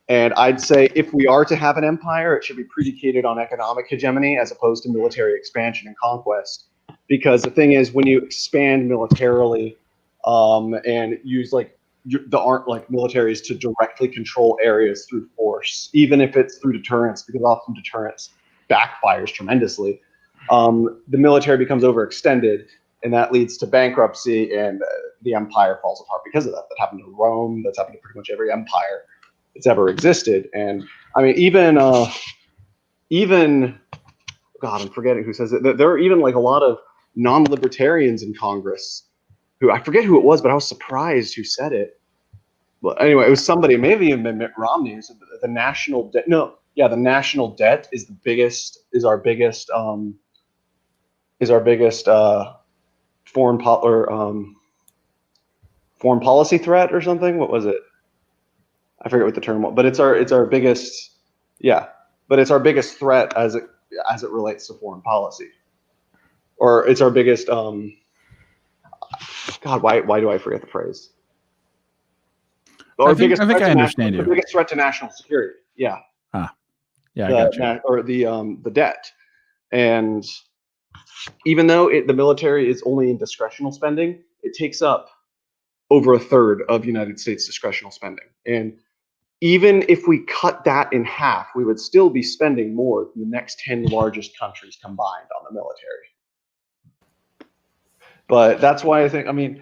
And I'd say if we are to have an empire, it should be predicated on economic hegemony as opposed to military expansion and conquest. Because the thing is, when you expand militarily and use militaries to directly control areas through force, even if it's through deterrence, because often deterrence backfires tremendously, the military becomes overextended, and that leads to bankruptcy, and the empire falls apart because of that. That happened to Rome. That's happened to pretty much every empire that's ever existed. And I mean, even God, I'm forgetting who says it. There are even like a lot of non-libertarians in Congress who, I forget who it was, but I was surprised who said it. But anyway, it was somebody, maybe even Mitt Romney, who said the national debt. No, yeah, the national debt is our biggest foreign policy threat or something. What was it? I forget what the term was, but it's our biggest, yeah, but it's our biggest threat as it relates to foreign policy, or it's our biggest. God, why do I forget the phrase? I think I understand you. The biggest threat to national security. Yeah. Yeah, I got you. Or the debt, and even though the military is only in discretional spending, it takes up over a third of United States discretional spending, and even if we cut that in half, we would still be spending more than the next 10 largest countries combined on the military. But that's why I think, I mean,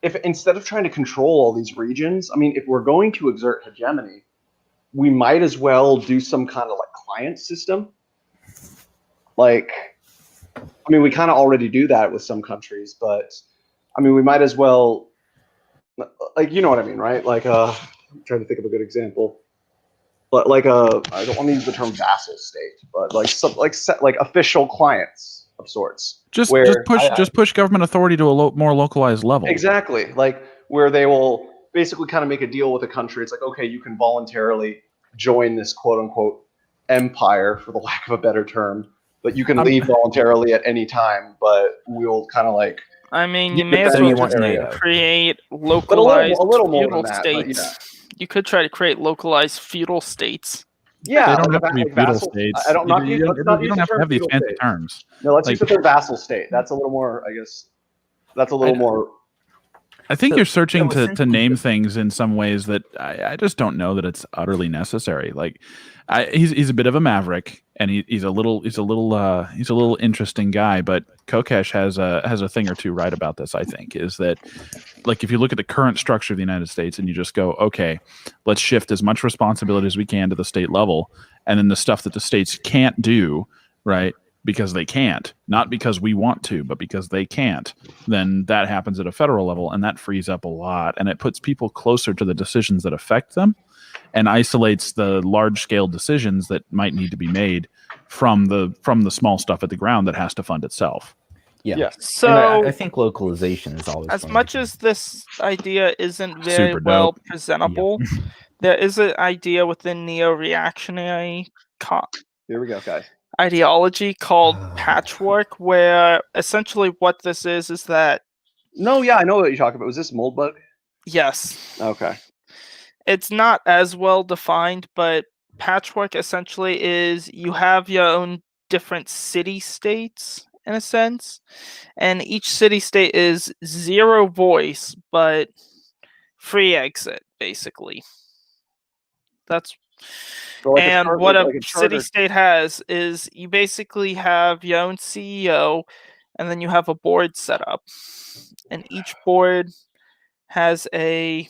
if instead of trying to control all these regions, I mean, if we're going to exert hegemony, we might as well do some kind of like client system. Like, I mean, we kind of already do that with some countries, but I mean, we might as well, like, you know what I mean, right? Like, I'm trying to think of a good example, but like I don't want to use the term vassal state, but like official clients of sorts. Just where push government authority to a more localized level. Exactly, like where they will basically kind of make a deal with a country. It's like, okay, you can voluntarily join this quote unquote empire, for the lack of a better term, but you can leave voluntarily at any time. But we'll kind of like. I mean, you may as well just create localized feudal states. Yeah. You could try to create localized feudal states. Yeah, they don't have to be feudal states. You don't have to have these fancy terms. No, let's use the term vassal state. That's a little more, I guess. That's a little more. I think So- you're searching so to name things in some ways that I just don't know that it's utterly necessary. Like, he's a bit of a maverick, and he's a little interesting guy. But Kokesh has a thing or two right about this. I think is that, like, if you look at the current structure of the United States and you just go, okay, let's shift as much responsibility as we can to the state level, and then the stuff that the states can't do, right? Because they can't, not because we want to, but because they can't, then that happens at a federal level, and that frees up a lot, and it puts people closer to the decisions that affect them and isolates the large-scale decisions that might need to be made from the small stuff at the ground that has to fund itself. Yeah. Yeah. So And I think localization is always as going much to be- as this idea isn't very Super well dope. presentable, there is an idea within neo-reactionary Here we go, guys. ideology called patchwork, where essentially what this is that No, yeah, I know what you're talking about. Was this Moldbug? yes, Okay. it's not as well defined, but patchwork essentially is you have your own different city states in a sense, and each city state is zero voice but free exit basically. That's So like and char- what a like city charter. state has is you basically have your own CEO, and then you have a board set up, and each board has a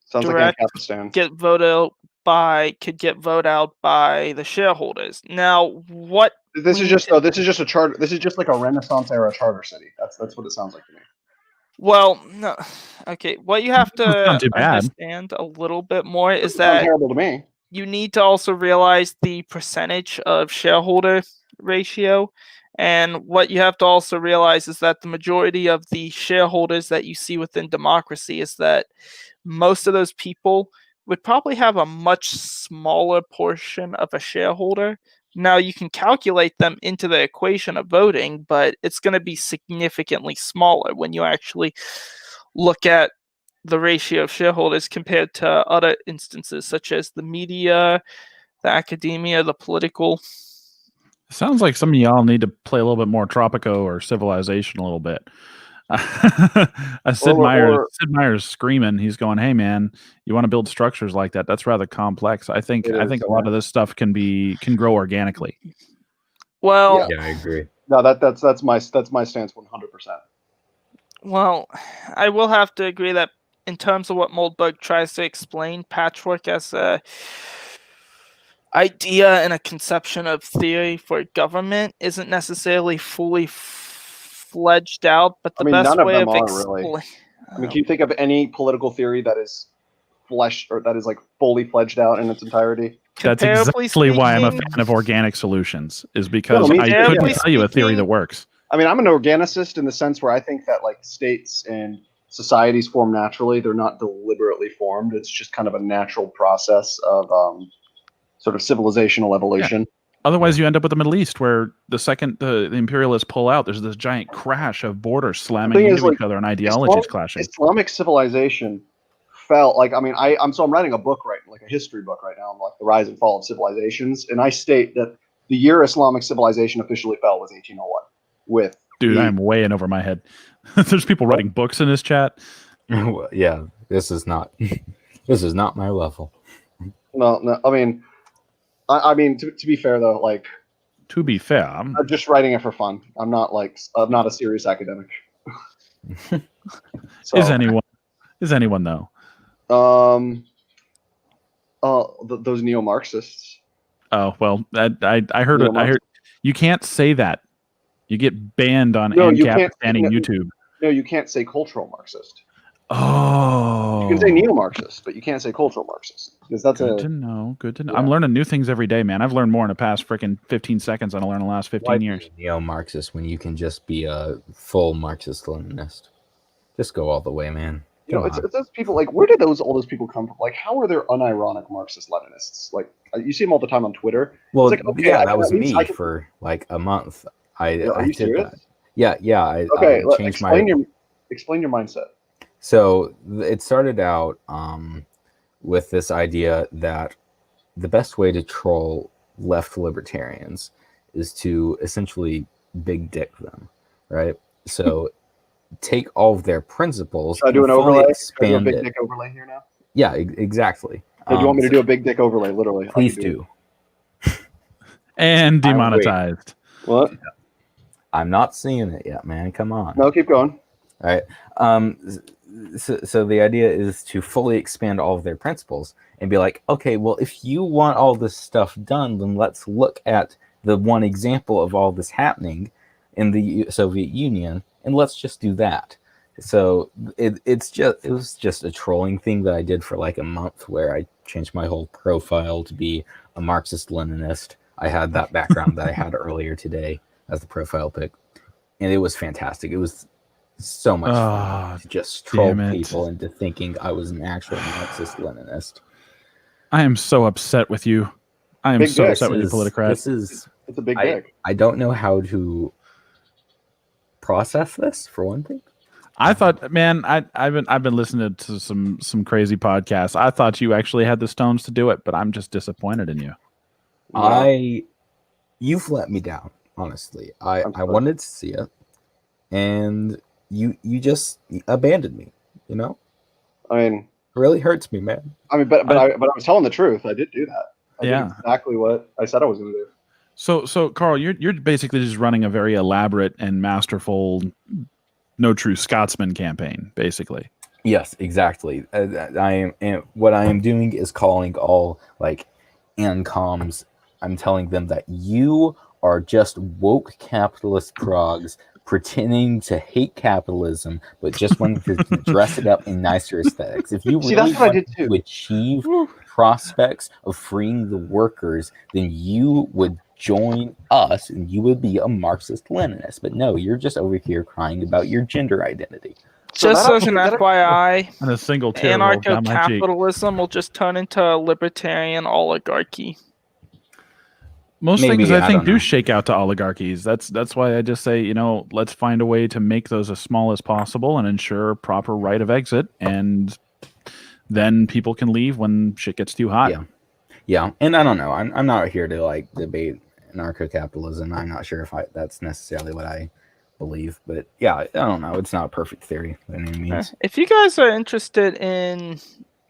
Sounds direct like Afghanistan. could get voted out by the shareholders. Now, what This we is need just to- this is just a charter. This is just like a Renaissance era charter city. That's what it sounds like to me. well, no, okay, what you have Doesn't to sound too bad. understand a little bit more is Doesn't sound that terrible to me. you need to also realize the percentage of shareholder ratio. And what you have to also realize is that the majority of the shareholders that you see within democracy is that most of those people would probably have a much smaller portion of a shareholder. Now you can calculate them into the equation of voting, but it's going to be significantly smaller when you actually look at the ratio of shareholders compared to other instances such as the media, the academia, the political. Sounds like some of y'all need to play a little bit more Tropico or Civilization a little bit. Sid Meier's screaming. He's going, "Hey man, you want to build structures like that? That's rather complex." I think a lot of this stuff can grow organically. Well, Yeah, I agree. No, that's my stance 100%. well, I will have to agree that in terms of what Moldbug tries to explain, patchwork as a idea and a conception of theory for government isn't necessarily fully fledged out, but the best none of way them of are really. Can you think of any political theory that is fleshed or that is like fully fledged out in its entirety? That's exactly why I'm a fan of organic solutions, is because I couldn't tell you a theory that works. I mean, I'm an organicist in the sense where I think that like states and societies form naturally. They're not deliberately formed. It's just kind of a natural process of sort of civilizational evolution. Yeah. Otherwise, you end up with the Middle East, where the second the imperialists pull out, there's this giant crash of borders slamming into each other and ideologies clashing. Islamic civilization fell. Like, I mean, I'm writing a book like a history book right now, like the rise and fall of civilizations, and I state that the year Islamic civilization officially fell was 1801. Dude, I'm way in over my head. There's people writing books in this chat. Yeah, this is not my level. No, I mean, to be fair though, like, to be fair, I'm just writing it for fun. I'm not a serious academic. So, Is anyone though? Those neo-Marxists. Oh well, I heard you can't say that. You get banned on ANCAP banning YouTube. No, you can't say cultural Marxist. Oh, you can say neo-Marxist, but you can't say cultural Marxist because that's good to know. Yeah. I'm learning new things every day, man. I've learned more in the past freaking 15 seconds than I learned in the last 15 years. Neo-Marxist when you can just be a full Marxist-Leninist. Just go all the way, man. You know, it's those people. Like, where did all those people come from? Like, how are there unironic Marxist-Leninists? Like, you see them all the time on Twitter. Well, like, okay, yeah, that was me for like a month. I did serious? that. Yeah. I changed explain your mindset. So it started out with this idea that the best way to troll left libertarians is to essentially big dick them, right? So take all of their principles Should I do and an fully overlay? Should I do a expand big it. dick overlay here now? Yeah, exactly. Hey, do you want me to do a big dick overlay? Literally, I Please can do. And I'm waiting. demonetized. What? I'm not seeing it yet, man. Come on. No, keep going. All right. So the idea is to fully expand all of their principles and be like, okay, well, if you want all this stuff done, then let's look at the one example of all this happening in the Soviet Union, and let's just do that. So it was just a trolling thing that I did for like a month, where I changed my whole profile to be a Marxist-Leninist. I had that background that I had earlier today as the profile pic, and it was fantastic. It was so much fun to just troll people into thinking I was an actual Marxist-Leninist. I am so upset with you. I am Big so dick. upset with you, Politicrat. It's a big dick. I don't know how to process this, for one thing. I thought, man, I've been listening to some crazy podcasts. I thought you actually had the stones to do it, but I'm just disappointed in you. You've let me down, honestly. I wanted to see it, and you just abandoned me. You know, I mean, it really hurts me, man. I mean, but I was telling the truth. I did do that. I did exactly what I said I was going to do. So Carl, you're basically just running a very elaborate and masterful No True Scotsman campaign, basically. Yes, exactly. What I am doing is calling all like ANCOMs. I'm telling them that you are just woke capitalist progs pretending to hate capitalism, but just wanting to dress it up in nicer aesthetics. If you really want to achieve prospects of freeing the workers, then you would join us and you would be a Marxist-Leninist. But no, you're just over here crying about your gender identity. Just as an FYI, and a single tear anarcho-capitalism will just turn into a libertarian oligarchy. Most things I think do shake out to oligarchies. That's why I just say, let's find a way to make those as small as possible and ensure proper right of exit, and then people can leave when shit gets too hot. Yeah. And I don't know. I'm not here to like debate anarcho-capitalism. I'm not sure if that's necessarily what I believe, but yeah, I don't know. It's not a perfect theory by any means. If you guys are interested in,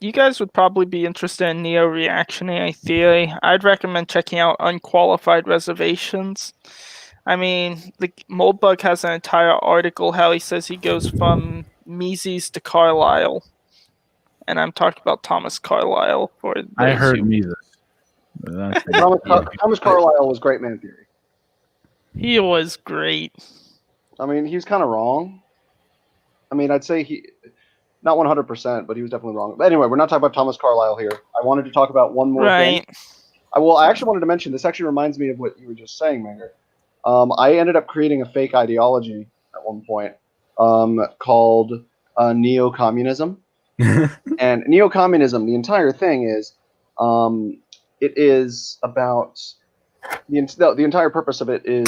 you guys would probably be interested in neo-reactionary theory. I'd recommend checking out Unqualified Reservations. I mean, the Moldbug has an entire article how he says he goes from Mises to Carlyle. And I'm talking about Thomas Carlyle. I heard Mises. Thomas Carlyle was great man theory. He was great. I mean, he was kind of wrong. I mean, I'd say not 100%, but he was definitely wrong. But anyway, we're not talking about Thomas Carlyle here. I wanted to talk about one more thing. I actually wanted to mention, this actually reminds me of what you were just saying, Manger. I ended up creating a fake ideology at one point called neo-communism. And neo-communism, the entire thing is, it is about, the entire purpose of it is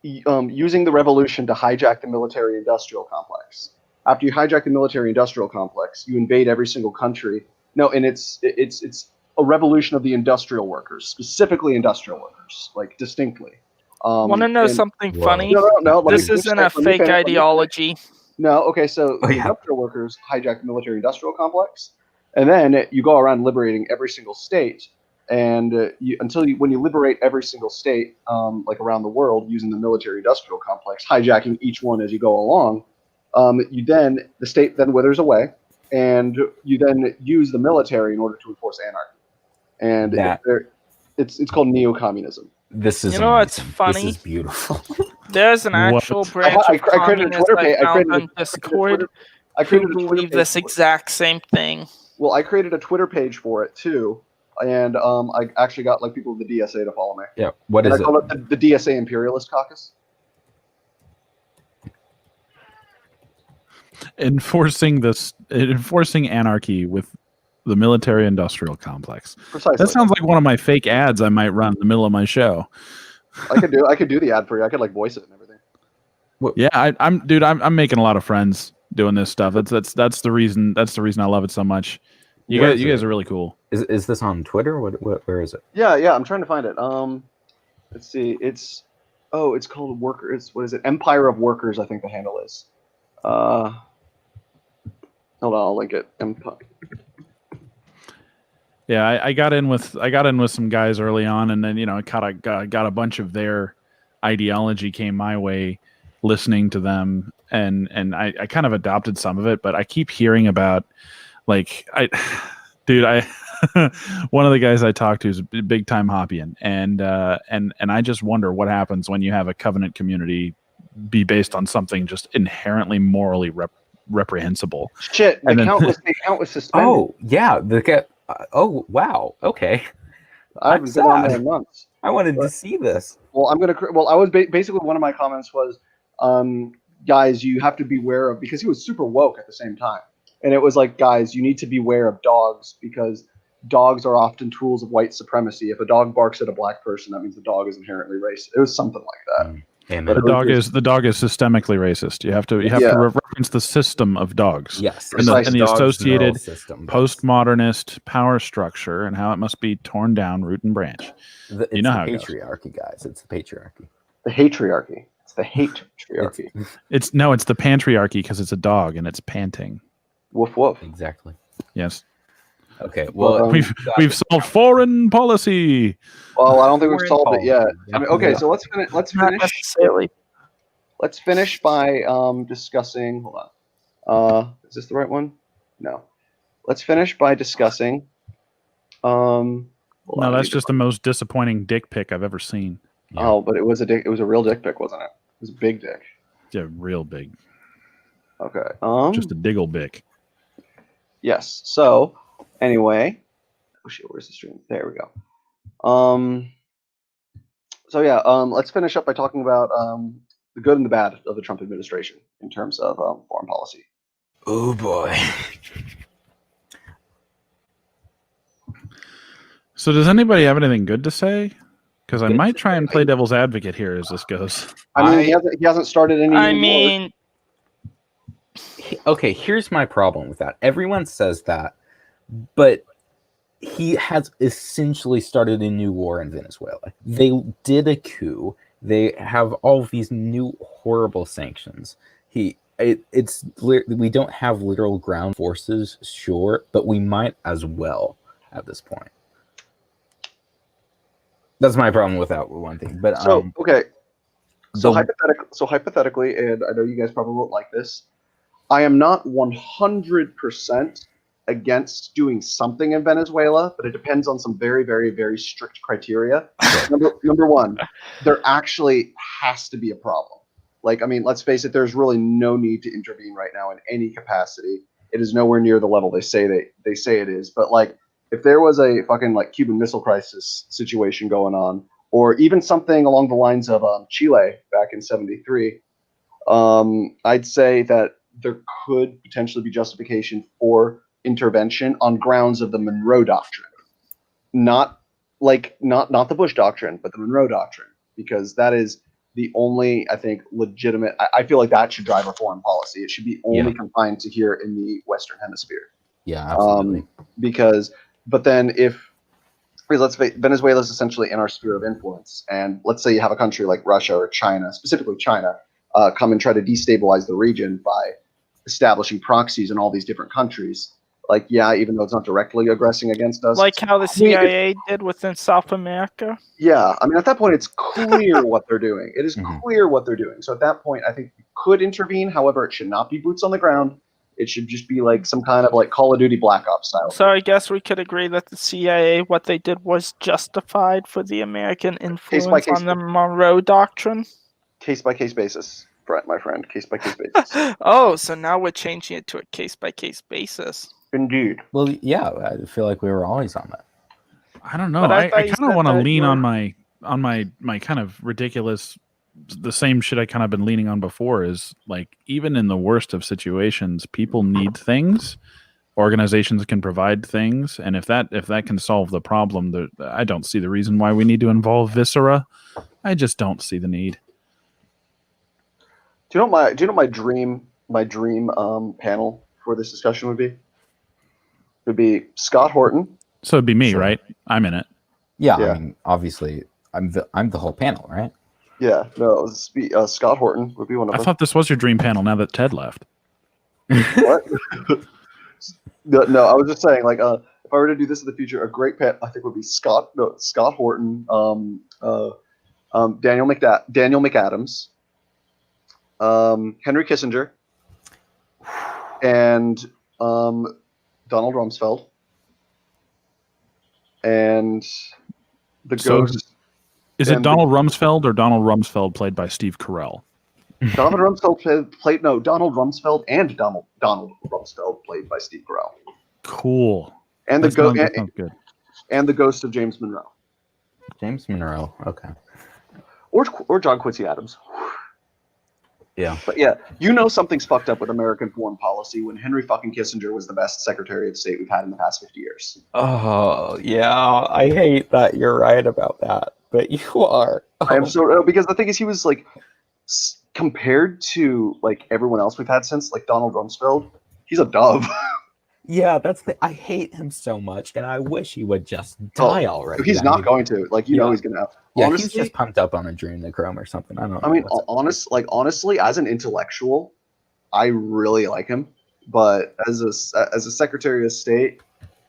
using the revolution to hijack the military-industrial complex. After you hijack the military-industrial complex, you invade every single country. No, and it's a revolution of the industrial workers, specifically industrial workers, like distinctly. Want to know something funny? No. This isn't a fake ideology. No, okay, so the industrial workers hijack the military-industrial complex, and then you go around liberating every single state. And when you liberate every single state, like around the world, using the military-industrial complex, hijacking each one as you go along, the state then withers away, and you then use the military in order to enforce anarchy. And it's called neo-communism. This is what's funny? This is beautiful. There's an actual branch of communists I found on Discord who believe this exact same thing. Well, I created a Twitter page for it too. And I actually got like people of the DSA to follow me. Yeah, what is it? I call it the DSA Imperialist Caucus. Enforcing anarchy with the military-industrial complex. Precisely. That sounds like one of my fake ads I might run in the middle of my show. I could do the ad for you. I could like voice it and everything. Yeah, I'm making a lot of friends doing this stuff. That's the reason I love it so much. You guys are really cool. Is this on Twitter? Where is it? Yeah, I'm trying to find it. Let's see. It's Oh, it's called Workers. What is it? Empire of Workers, I think the handle is. Hold on, I'll link it. Empire. Yeah, I got in with some guys early on, and then got a bunch of their ideology came my way, listening to them, and I kind of adopted some of it, but I keep hearing about one of the guys I talked to is a big time Hoppian, and I just wonder what happens when you have a covenant community be based on something just inherently morally reprehensible. Shit, the count was suspended. Oh yeah, oh wow, okay. I haven't been on there in months. I wanted to see this. Well, I was basically, one of my comments was, guys, you have to beware of, because he was super woke at the same time, and it was like, guys, you need to beware of dogs because dogs are often tools of white supremacy. If a dog barks at a black person, that means the dog is inherently racist. It was something like that. But the dog is systemically racist. You have to reference the system of dogs. Yes, and the associated postmodernist power structure and how it must be torn down root and branch. It's the patriarchy, guys. It's the patriarchy. The hatriarchy. It's the hate-triarchy. It's the pantriarchy because it's a dog and it's panting. Woof woof. Exactly. Yes. Okay. Well, we've solved foreign policy. Well, I don't think we've solved it yet. I mean, okay, so let's finish. Let's finish by discussing. Hold on. Is this the right one? No. Let's finish by discussing. No, that's just the most disappointing dick pic I've ever seen. Yeah. Oh, but it was a real dick pic, wasn't it? It was a big dick. Yeah, real big. Okay. Just a diggle bick. Yes. So, anyway, oh shit, where's the stream? There we go. So yeah, let's finish up by talking about the good and the bad of the Trump administration in terms of foreign policy. Oh boy. So does anybody have anything good to say? Because I might try and play devil's advocate here as this goes. I mean, he hasn't started any. I mean, okay, here's my problem with that. Everyone says that, but he has essentially started a new war in Venezuela. They did a coup. They have all of these new horrible sanctions. We don't have literal ground forces, sure, but we might as well at this point. That's my problem with that one thing. But okay. So hypothetically, and I know you guys probably won't like this, I am not 100% against doing something in Venezuela, but it depends on some very, very, very strict criteria. Number one, there actually has to be a problem. Like, I mean, let's face it, there's really no need to intervene right now in any capacity. It is nowhere near the level they say it is. But like, if there was a fucking like Cuban Missile Crisis situation going on, or even something along the lines of Chile back in '73, I'd say that there could potentially be justification for intervention on grounds of the Monroe Doctrine, not the Bush Doctrine, but the Monroe Doctrine, because that is the only, I think, legitimate. I feel like that should drive our foreign policy. It should be only confined to here in the Western Hemisphere. Yeah, absolutely. But then let's face Venezuela is essentially in our sphere of influence, and let's say you have a country like Russia or China, specifically China, come and try to destabilize the region by establishing proxies in all these different countries. Like, yeah, even though it's not directly aggressing against us. Like how the CIA did within South America? Yeah, I mean, at that point, it's clear what they're doing. It is clear what they're doing. So at that point, I think you could intervene. However, it should not be boots on the ground. It should just be like some kind of like Call of Duty Black Ops style. So I guess we could agree that the CIA, what they did was justified for the American influence on the Monroe Doctrine? Case-by-case basis, my friend. Case-by-case basis. Oh, so now we're changing it to a case-by-case basis. Indeed. Well, yeah, I feel like we were always on that. I don't know. I kind of want to lean on my kind of ridiculous, the same shit I kind of been leaning on before is like, even in the worst of situations, people need things. Organizations can provide things, and if that can solve the problem, I don't see the reason why we need to involve viscera. I just don't see the need. Do you know my dream panel for this discussion would be? It would be Scott Horton. So it'd be me, right? I'm in it. Yeah, I mean, obviously, I'm the whole panel, right? Yeah, no, Scott Horton would be one of I them. thought this was your dream panel. Now that Ted left. What? No, I was just saying, like, if I were to do this in the future, a great pet I think would be Scott Horton, Daniel McAdams, Henry Kissinger, and Donald Rumsfeld, and the So- ghost. Is it And Donald Rumsfeld or Donald Rumsfeld played by Steve Carell? Donald Rumsfeld played Donald Rumsfeld and Donald Rumsfeld played by Steve Carell, Cool. and That sounds good. and the ghost of James Monroe, James Monroe. Okay. or John Quincy Adams. Yeah. But yeah, something's fucked up with American foreign policy when Henry fucking Kissinger was the best Secretary of State we've had in the past 50 years. Oh yeah, I hate that you're right about that, but you are. I am so because the thing is, he was like compared to like everyone else we've had since, like Donald Rumsfeld, he's a dove. Yeah, I hate him so much, and I wish he would just die already. He's not going to. Like he's gonna. Yeah, honestly, he's just pumped up on adrenochrome or something. I don't know. I mean, what's up. honestly, as an intellectual, I really like him. But as a Secretary of State,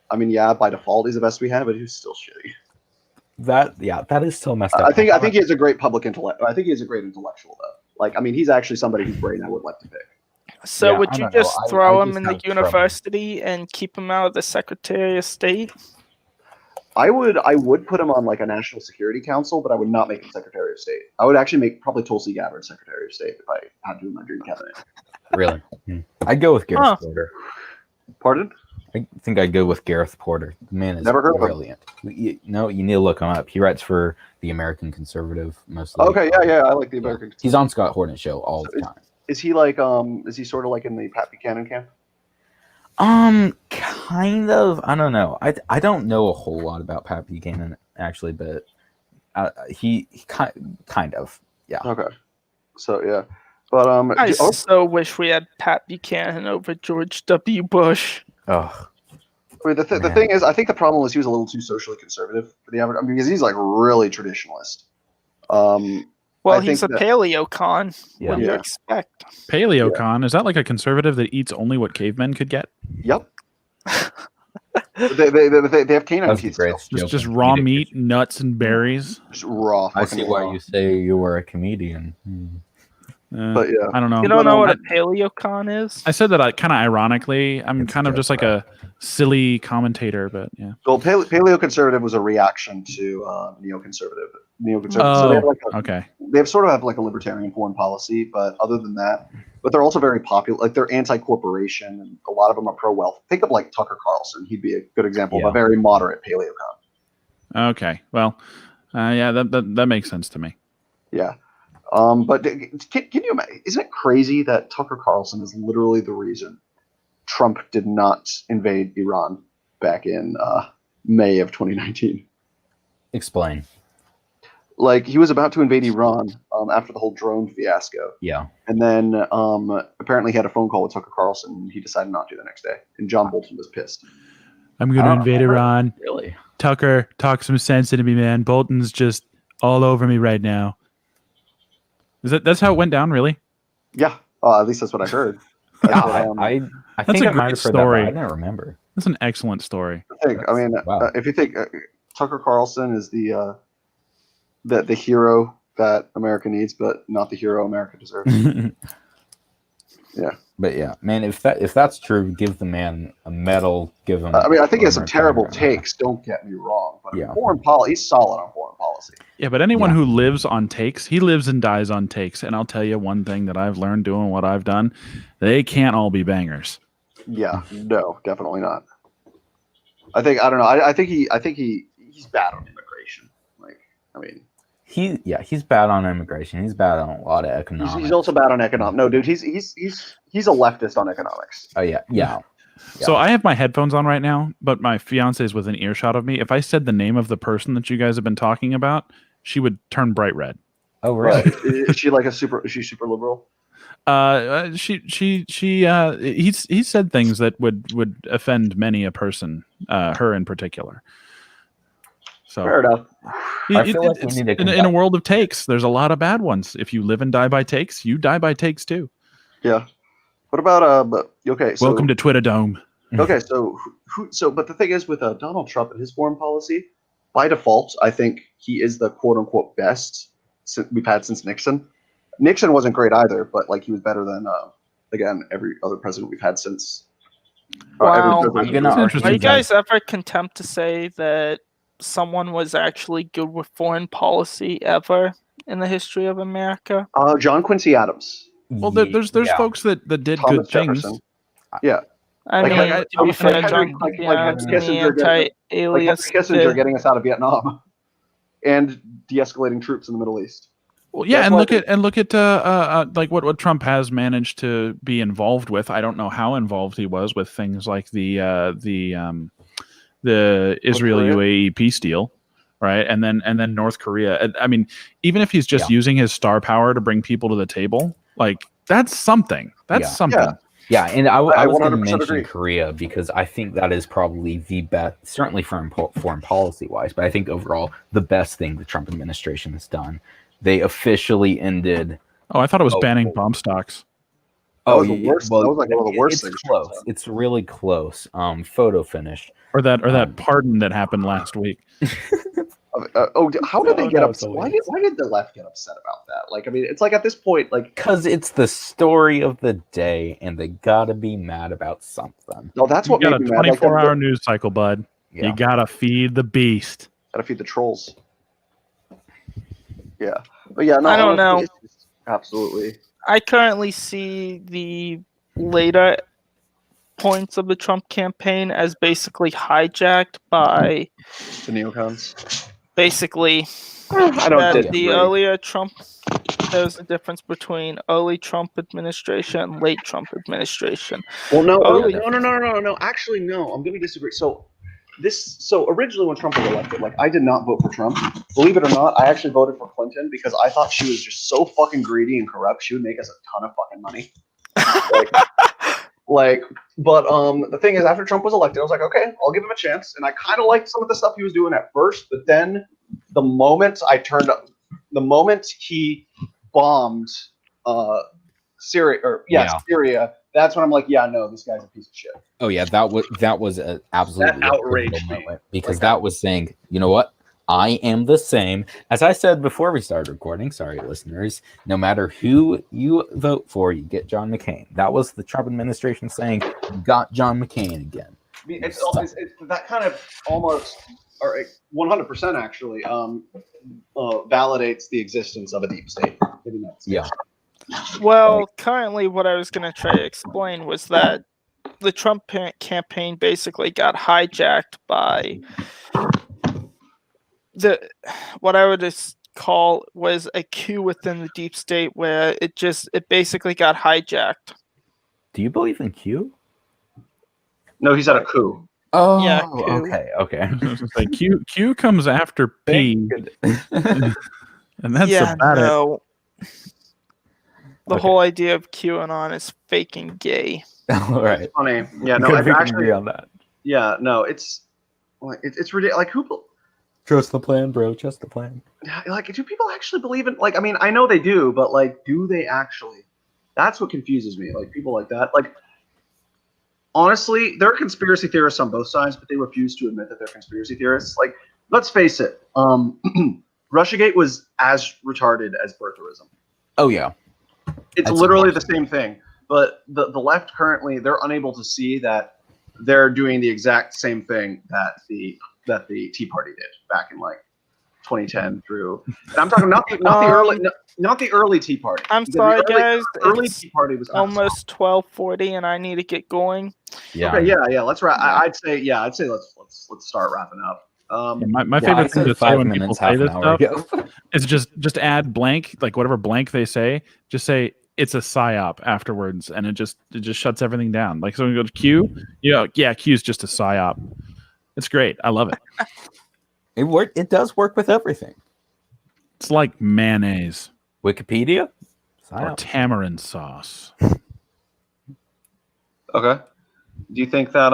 I mean, yeah, by default he's the best we have, but he's still shitty. That is still messed up. I think he has a great public intellect. I think he has a great intellectual though. Like, I mean, he's actually somebody whose brain I would like to pick. So Yeah, would I you don't know. just I throw just him in the have trouble. university and keep him out of the Secretary of State? I would put him on like a National Security Council, but I would not make him Secretary of State. I would actually make probably Tulsi Gabbard Secretary of State if I had to in my dream cabinet. Really? I'd go with Gareth Huh. Porter. Pardon? I think I'd go with Gareth Porter. The man is Never heard of him. brilliant. You need to look him up. He writes for the American Conservative mostly. Okay, yeah, I like the American. He's on Scott Horton's show all the time. Is he like is he sort of like in the Pat Buchanan camp? Kind of. I don't know. I don't know a whole lot about Pat Buchanan actually, but he kind of. Yeah. Okay. So yeah. But I so wish we had Pat Buchanan over George W. Bush. Oh. I mean, the thing is, I think the problem was he was a little too socially conservative for the average. I mean, because he's like really traditionalist. Well, I he's a think that- paleocon. Yeah. What do you Yeah. expect? Paleocon, is that like a conservative that eats only what cavemen could get? Yep. they have canine That's the teeth still. greatest joke Just in raw comedic meat, history. nuts, and berries. Just raw. I fucking see why raw. you say you were a comedian. But yeah. I don't know. You don't know what I, a paleocon is? I said that kind of ironically. I'm It's kind of joke, just like a silly commentator, but yeah. Well, paleoconservative was a reaction to neoconservative. So they have like Okay. they sort of have like a libertarian foreign policy, but other than that, but they're also very popular. Like they're anti-corporation, and a lot of them are pro-wealth. Think of like Tucker Carlson; he'd be a good example of Yeah. a very moderate paleocon. Okay. Well, yeah, that makes sense to me. Yeah, but can you imagine? Isn't it crazy that Tucker Carlson is literally the reason Trump did not invade Iran back in May of 2019? Explain. Like he was about to invade Iran after the whole drone fiasco. Yeah. And then apparently he had a phone call with Tucker Carlson, and he decided not to the next day. And John Bolton was pissed. I'm gonna Oh, invade Iran. Really? Tucker, talk some sense into me, man. Bolton's just all over me right now. That's how it went down, really? Yeah, at least that's what I heard. Yeah, That's, I That's think a I might great have heard story. that, but I don't remember. That's an excellent story. I mean, Wow. if you think Tucker Carlson is the hero that America needs, but not the hero America deserves. Yeah. But yeah, man, if that's true, give the man a medal. Give him. I mean, I think he has some honor, terrible honor. takes. Don't get me wrong, but Yeah. he's solid on foreign policy. Yeah, but anyone Yeah. who lives on takes, he lives and dies on takes. And I'll tell you one thing that I've learned doing what I've done: they can't all be bangers. Yeah, no, definitely not. I think he's bad on immigration. Like, I mean, he's bad on immigration. He's bad on a lot of economics. he's also bad on economics. No, dude, he's a leftist on economics. Oh yeah. So I have my headphones on right now, but my fiance is within earshot of me. If I said the name of the person that you guys have been talking about, she would turn bright red. Oh really? Is she like is she super liberal? He said things that would offend many a person, her in particular. So Fair enough. I feel like we need to in a world of takes, there's a lot of bad ones. If you live and die by takes, you die by takes too. Yeah. What about okay? So, Welcome to Twitter Dome. Okay, so but the thing is with Donald Trump and his foreign policy, by default, I think he is the quote unquote best we've had since Nixon. Nixon wasn't great either, but like he was better than again every other president we've had since. Wow. I'm Are you guys ever content to say that someone was actually good with foreign policy ever in the history of America? John Quincy Adams. Well, there's folks that did Thomas good Jefferson. things. Yeah. I mean, to be fair, John Quincy Adams and the anti-alias Kissinger getting us out of Vietnam and de-escalating troops in the Middle East. Well, yeah, and look at like what Trump has managed to be involved with. I don't know how involved he was with things like the Israel UAE peace deal, right? And then North Korea. I mean, even if he's just using his star power to bring people to the table, like that's something. That's something. Yeah, and I was going to 100% mention agree. Korea because I think that is probably the best, certainly foreign policy wise, but I think overall the best thing the Trump administration has done. They officially ended. Oh, I thought it was banning bomb stocks. That was the worst. That was like one of the worst things. It's close. It's really close. Photo finish. Or that pardon that happened last week. How did they get upset? Why did the left get upset about that? Like, I mean, it's like at this point, like, because it's the story of the day, and they gotta be mad about something. No, that's what you made got me a mad. 24-hour news cycle, bud. Yeah. You gotta feed the beast. Gotta feed the trolls. Yeah, but yeah, no, I don't know. Absolutely. I currently see the later points of the Trump campaign as basically hijacked by the neocons. Basically, the earlier Trump. There's a difference between early Trump administration and late Trump administration. Well, no. Actually, no. I'm going to disagree. So originally when Trump was elected, like I did not vote for Trump. Believe it or not, I actually voted for Clinton because I thought she was just so fucking greedy and corrupt. She would make us a ton of fucking money. But the thing is, after Trump was elected, I was like, okay, I'll give him a chance. And I kind of liked some of the stuff he was doing at first, but then the moment he bombed Syria, Syria, that's when I'm like, yeah, no, this guy's a piece of shit. Oh yeah, that was an absolutely that outraged me because that was saying, you know what? I am the same. As I said before we started recording, sorry listeners, no matter who you vote for, you get John McCain. That was the Trump administration saying, you got John McCain again. I mean, it's that kind of almost, or 100% actually, validates the existence of a deep state. Yeah. Well, currently what I was going to try to explain was that the Trump campaign basically got hijacked by what I would just call was a coup within the deep state where it basically got hijacked. Do you believe in Q? No, he's at a coup. Oh, yeah, okay. Like Q comes after P, and that's about it. The whole idea of QAnon is faking gay. All right. It's funny. Yeah, no, I actually agree on that. Yeah, no, it's ridiculous. Like who? Trust the plan, bro. Trust the plan. Like, do people actually believe in? Like, I mean, I know they do, but like, do they actually? That's what confuses me. Like people like that. Like, honestly, there are conspiracy theorists on both sides, but they refuse to admit that they're conspiracy theorists. Like, let's face it. Russiagate was as retarded as birtherism. Oh yeah. It's literally the same thing, but the left currently, they're unable to see that they're doing the exact same thing that the Tea Party did back in like 2010 through. And I'm talking not the early Tea Party. I'm sorry, guys. Early Tea Party was almost 12:40, and I need to get going. Yeah. Okay. Yeah. Let's wrap. I'd say let's start wrapping up. My favorite thing to say when people say this stuff is just add blank, like whatever blank they say, just say it's a psyop afterwards, and it just shuts everything down. Like so, when you go to Q, Q's just a psyop. It's great. I love it. It does work with everything. It's like mayonnaise, Wikipedia, or tamarind sauce. Okay. Do you think that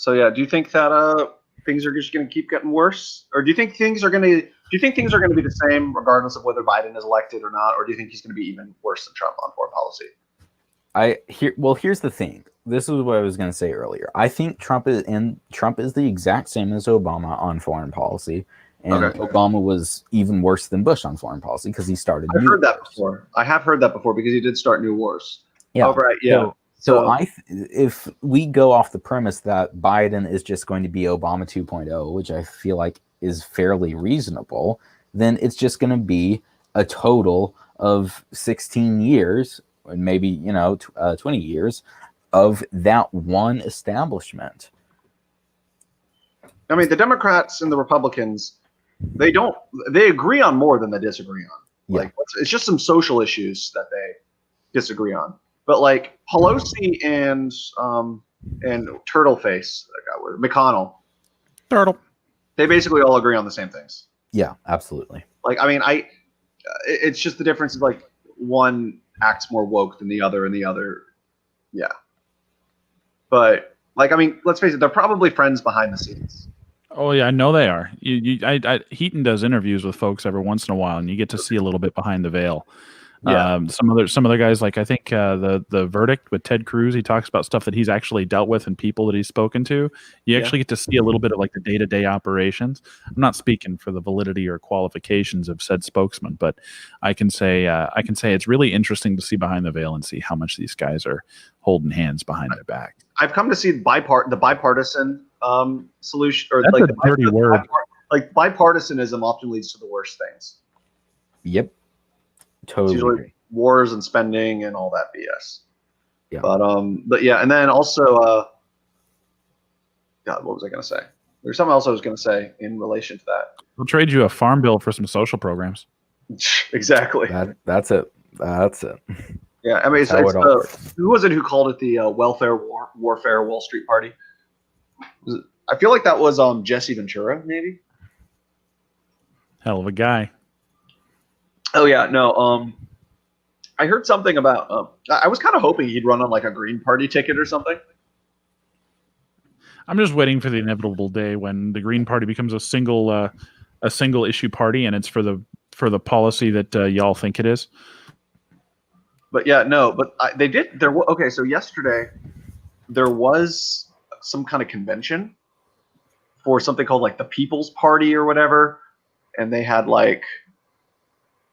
do you think that things are just going to keep getting worse, or do you think things are going to be the same regardless of whether Biden is elected or not, or do you think he's going to be even worse than Trump on foreign policy? Here's the thing. This is what I was going to say earlier. I think Trump is the exact same as Obama on foreign policy, and Obama was even worse than Bush on foreign policy because he started. I've heard that before. I have heard that before because he did start new wars. Yeah. Oh, right. Yeah. So if we go off the premise that Biden is just going to be Obama 2.0, which I feel like is fairly reasonable, then it's just going to be a total of 16 years, or maybe 20 years of that one establishment. I mean, the Democrats and the Republicans, they agree on more than they disagree on. Yeah. Like, it's just some social issues that they disagree on. But like Pelosi and Turtleface, McConnell, Turtle. they basically all agree on the same things. Yeah, absolutely. Like, I mean, it's just the difference is like one acts more woke than the other, and the other, yeah. But like, I mean, let's face it, they're probably friends behind the scenes. Oh yeah, I know they are. Heaton does interviews with folks every once in a while, and you get to see a little bit behind the veil. Yeah. Some other guys, like I think the Verdict with Ted Cruz, he talks about stuff that he's actually dealt with and people that he's spoken to. You actually get to see a little bit of like the day-to-day operations. I'm not speaking for the validity or qualifications of said spokesman, but I can say it's really interesting to see behind the veil and see how much these guys are holding hands behind their back. I've come to see the bipartisan solution, or that's like a dirty word. Like bipartisanism often leads to the worst things. Yep. Totally. It's usually wars and spending and all that BS. Yeah. But yeah, and then also, God, what was I going to say? There's something else I was going to say in relation to that. We'll trade you a farm bill for some social programs. Exactly. That's it. That's it. Yeah, I mean, who was it who called it the warfare Wall Street Party? I feel like that was Jesse Ventura, maybe. Hell of a guy. Oh yeah, no. I heard something about. I was kind of hoping he'd run on like a Green Party ticket or something. I'm just waiting for the inevitable day when the Green Party becomes a single issue party, and it's for the policy that y'all think it is. But yeah, no. But they did. Okay. So yesterday, there was some kind of convention for something called like the People's Party or whatever, and they had like.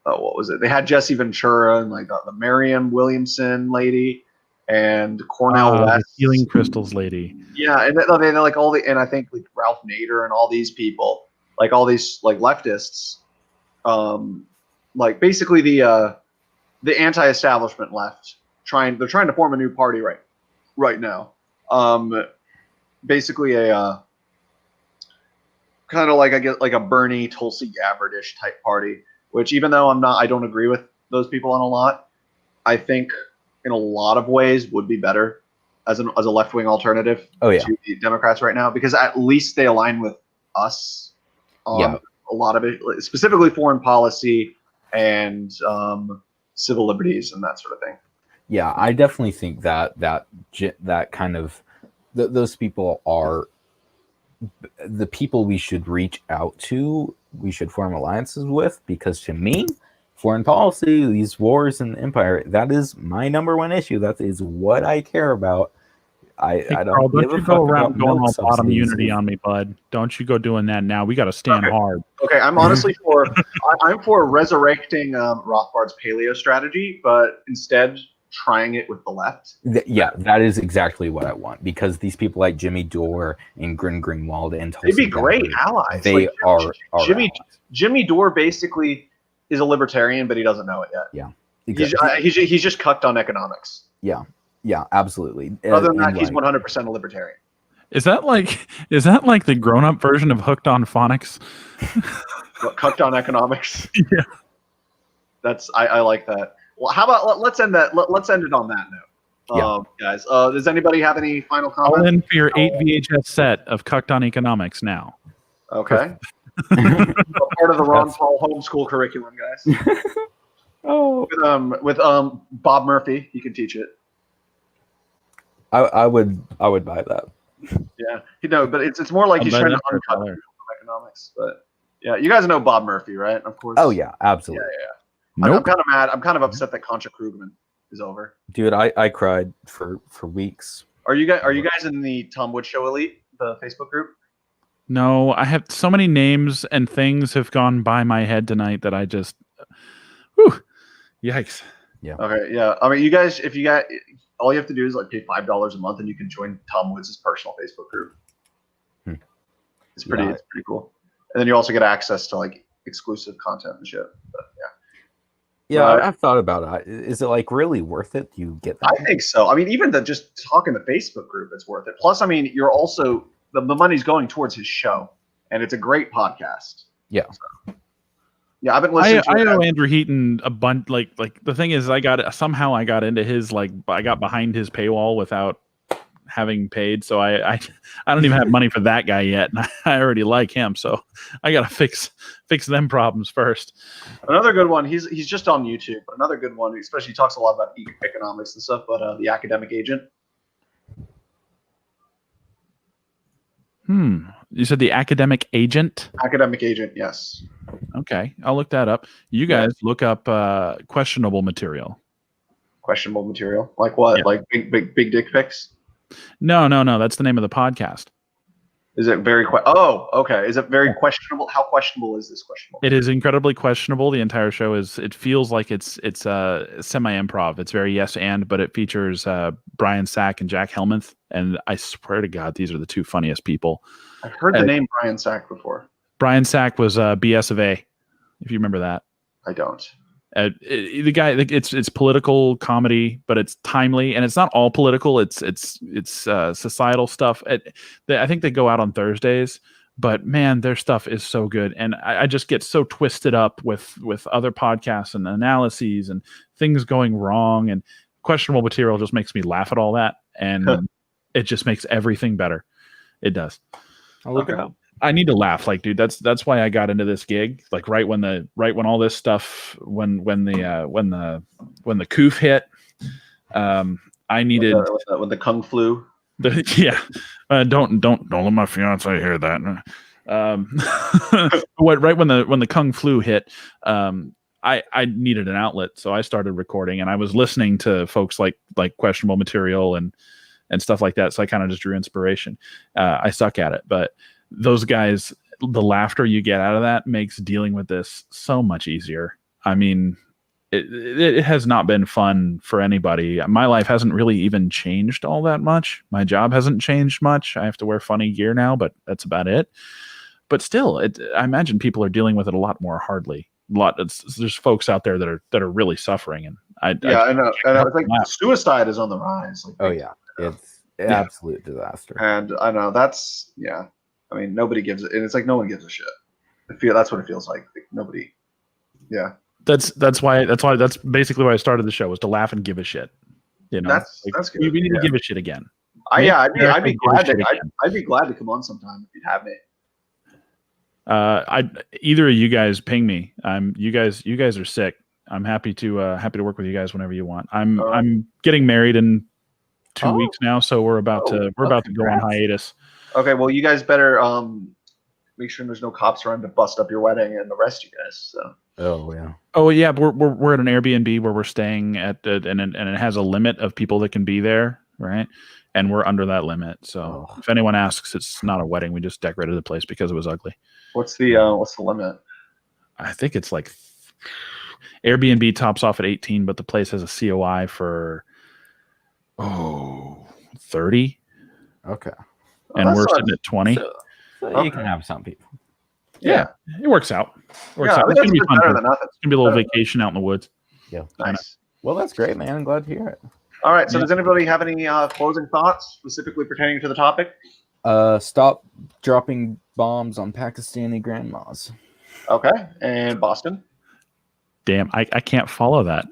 Oh, what was it? They had Jesse Ventura and like the Marianne Williamson lady and Cornel West, the Healing Crystals lady. Yeah, and they like all the, and I think like Ralph Nader and all these people, like all these like leftists, like basically the anti-establishment left they're trying to form a new party right now. Basically a kind of like I guess like a Bernie Tulsi Gabbard-ish type party. Which, even though I don't agree with those people on a lot, I think in a lot of ways would be better as a left-wing alternative to the Democrats right now, because at least they align with us on a lot of it, specifically foreign policy and civil liberties and that sort of thing. Yeah, I definitely think that kind of those people are the people we should reach out to. We should form alliances with, because to me, foreign policy, these wars and empire, that is my number one issue. That is what I care about. I don't give a fuck go around about going all milk bottom subsidies. unity on me, bud. Don't you go doing that now. We got to stand hard. Okay, I'm honestly I'm for resurrecting Rothbard's paleo strategy, but instead trying it with the left. Yeah, that is exactly what I want, because these people like Jimmy Dore and Glenn Greenwald and Tulsi they'd be great allies. They like, are allies. Jimmy Dore basically is a libertarian, but he doesn't know it yet. Yeah, exactly. He's just cucked on economics. Yeah, absolutely. Other than that, he's 100% a libertarian. Is that like the grown-up version of Hooked on Phonics? What, cucked on economics? Yeah, that's I like that. Well, how about let's end it on that note. Guys, does anybody have any final comments? All in for your 8 VHS set of Cucked on Economics now. Okay. Part of the Ron Paul homeschool curriculum, guys. With Bob Murphy, he can teach it. I would buy that. Yeah, but it's more like I'll he's bet trying to it for a uncut dollar. people from economics. But yeah, you guys know Bob Murphy, right? Of course. Oh yeah, absolutely. I'm Nope. kind of mad. I'm kind of upset that Contra Krugman is over. Dude, I cried for weeks. Are you guys in the Tom Wood Show Elite, the Facebook group? No, I have so many names and things have gone by my head tonight that I just, whew, yikes. Okay, yeah. I mean, you guys, if you got, all you have to do is like pay $5 a month, and you can join Tom Woods' personal Facebook group. It's pretty cool. And then you also get access to like exclusive content and shit. But yeah. Yeah, I've thought about it. Is it like really worth it? You get that? I think so. I mean, even just talking the Facebook group, it's worth it. Plus, I mean, you're also the money's going towards his show, and it's a great podcast. Yeah. So, yeah, I've been listening. I know Andrew Heaton a bunch. Like the thing is, I got into his I got behind his paywall without having paid, so I don't even have money for that guy yet, and I already like him, so I gotta fix them problems first. Another good one. He's just on YouTube, but another good one, especially he talks a lot about economics and stuff. But the Academic Agent. You said the Academic Agent? Academic Agent, yes. Okay, I'll look that up. You guys look up questionable material. Questionable material, like what? Yeah. Like big dick pics? No. That's the name of the podcast. Is it very okay? Is it very questionable? How questionable is this questionable? It is incredibly questionable. The entire show is. It feels like it's semi-improv. It's very yes and, but it features Brian Sack and Jack Helmuth, and I swear to God, these are the two funniest people. I've heard the name Brian Sack before. Brian Sack was BS of A, if you remember that. I don't. The guy, it's political comedy, but it's timely, and it's not all political. It's societal stuff. I think they go out on Thursdays, but man, their stuff is so good, and I just get so twisted up with other podcasts and analyses and things going wrong, and questionable material just makes me laugh at all that, and it just makes everything better. It does. I'll look it up. I need to laugh, like, dude. That's why I got into this gig. Like, right when all this stuff, when the coof hit, I needed when the kung flu. Don't let my fiance hear that. Right when the kung flu hit, I needed an outlet, so I started recording, and I was listening to folks like questionable material and stuff like that. So I kind of just drew inspiration. I suck at it, but those guys, the laughter you get out of that makes dealing with this so much easier. I mean, it has not been fun for anybody. My life hasn't really even changed all that much. My job hasn't changed much. I have to wear funny gear now, but that's about it. But still, I imagine people are dealing with it a lot more hardly. There's folks out there that are really suffering, and I know. And I think suicide is on the rise. Oh yeah, it's an absolute disaster. And I know that's I mean, nobody gives it, and it's like no one gives a shit. That's what it feels like. Nobody. Yeah. That's basically why I started the show, was to laugh and give a shit. You know, that's good. We need to give a shit again. I'd be glad to come on sometime if you'd have me. Either of you guys ping me. You guys are sick. I'm happy to work with you guys whenever you want. I'm getting married in 2 weeks now, so we're about to go on hiatus. Okay, well, you guys better make sure there's no cops around to bust up your wedding and arrest you guys. So. Oh yeah, we're at an Airbnb where we're staying at, and it has a limit of people that can be there, right? And we're under that limit. So if anyone asks, it's not a wedding. We just decorated the place because it was ugly. What's the limit? I think it's like Airbnb tops off at 18, but the place has a COI for 30. Okay. And we're sitting at 20. So you can have some people. Yeah, it works out. It's gonna be fun. Better than nothing. It's gonna be a little vacation out in the woods. Yeah, nice. Well, that's great, man. I'm glad to hear it. All right. So, does anybody have any closing thoughts specifically pertaining to the topic? Stop dropping bombs on Pakistani grandmas. Okay, and Boston. Damn, I can't follow that.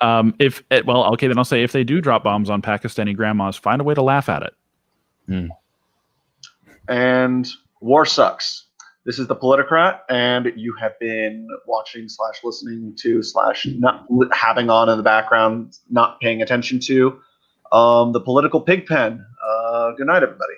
Then I'll say if they do drop bombs on Pakistani grandmas, find a way to laugh at it. And war sucks. This is the Politicrat, and you have been watching / listening to / not having on in the background, not paying attention to the Political Pigpen. Good night, everybody.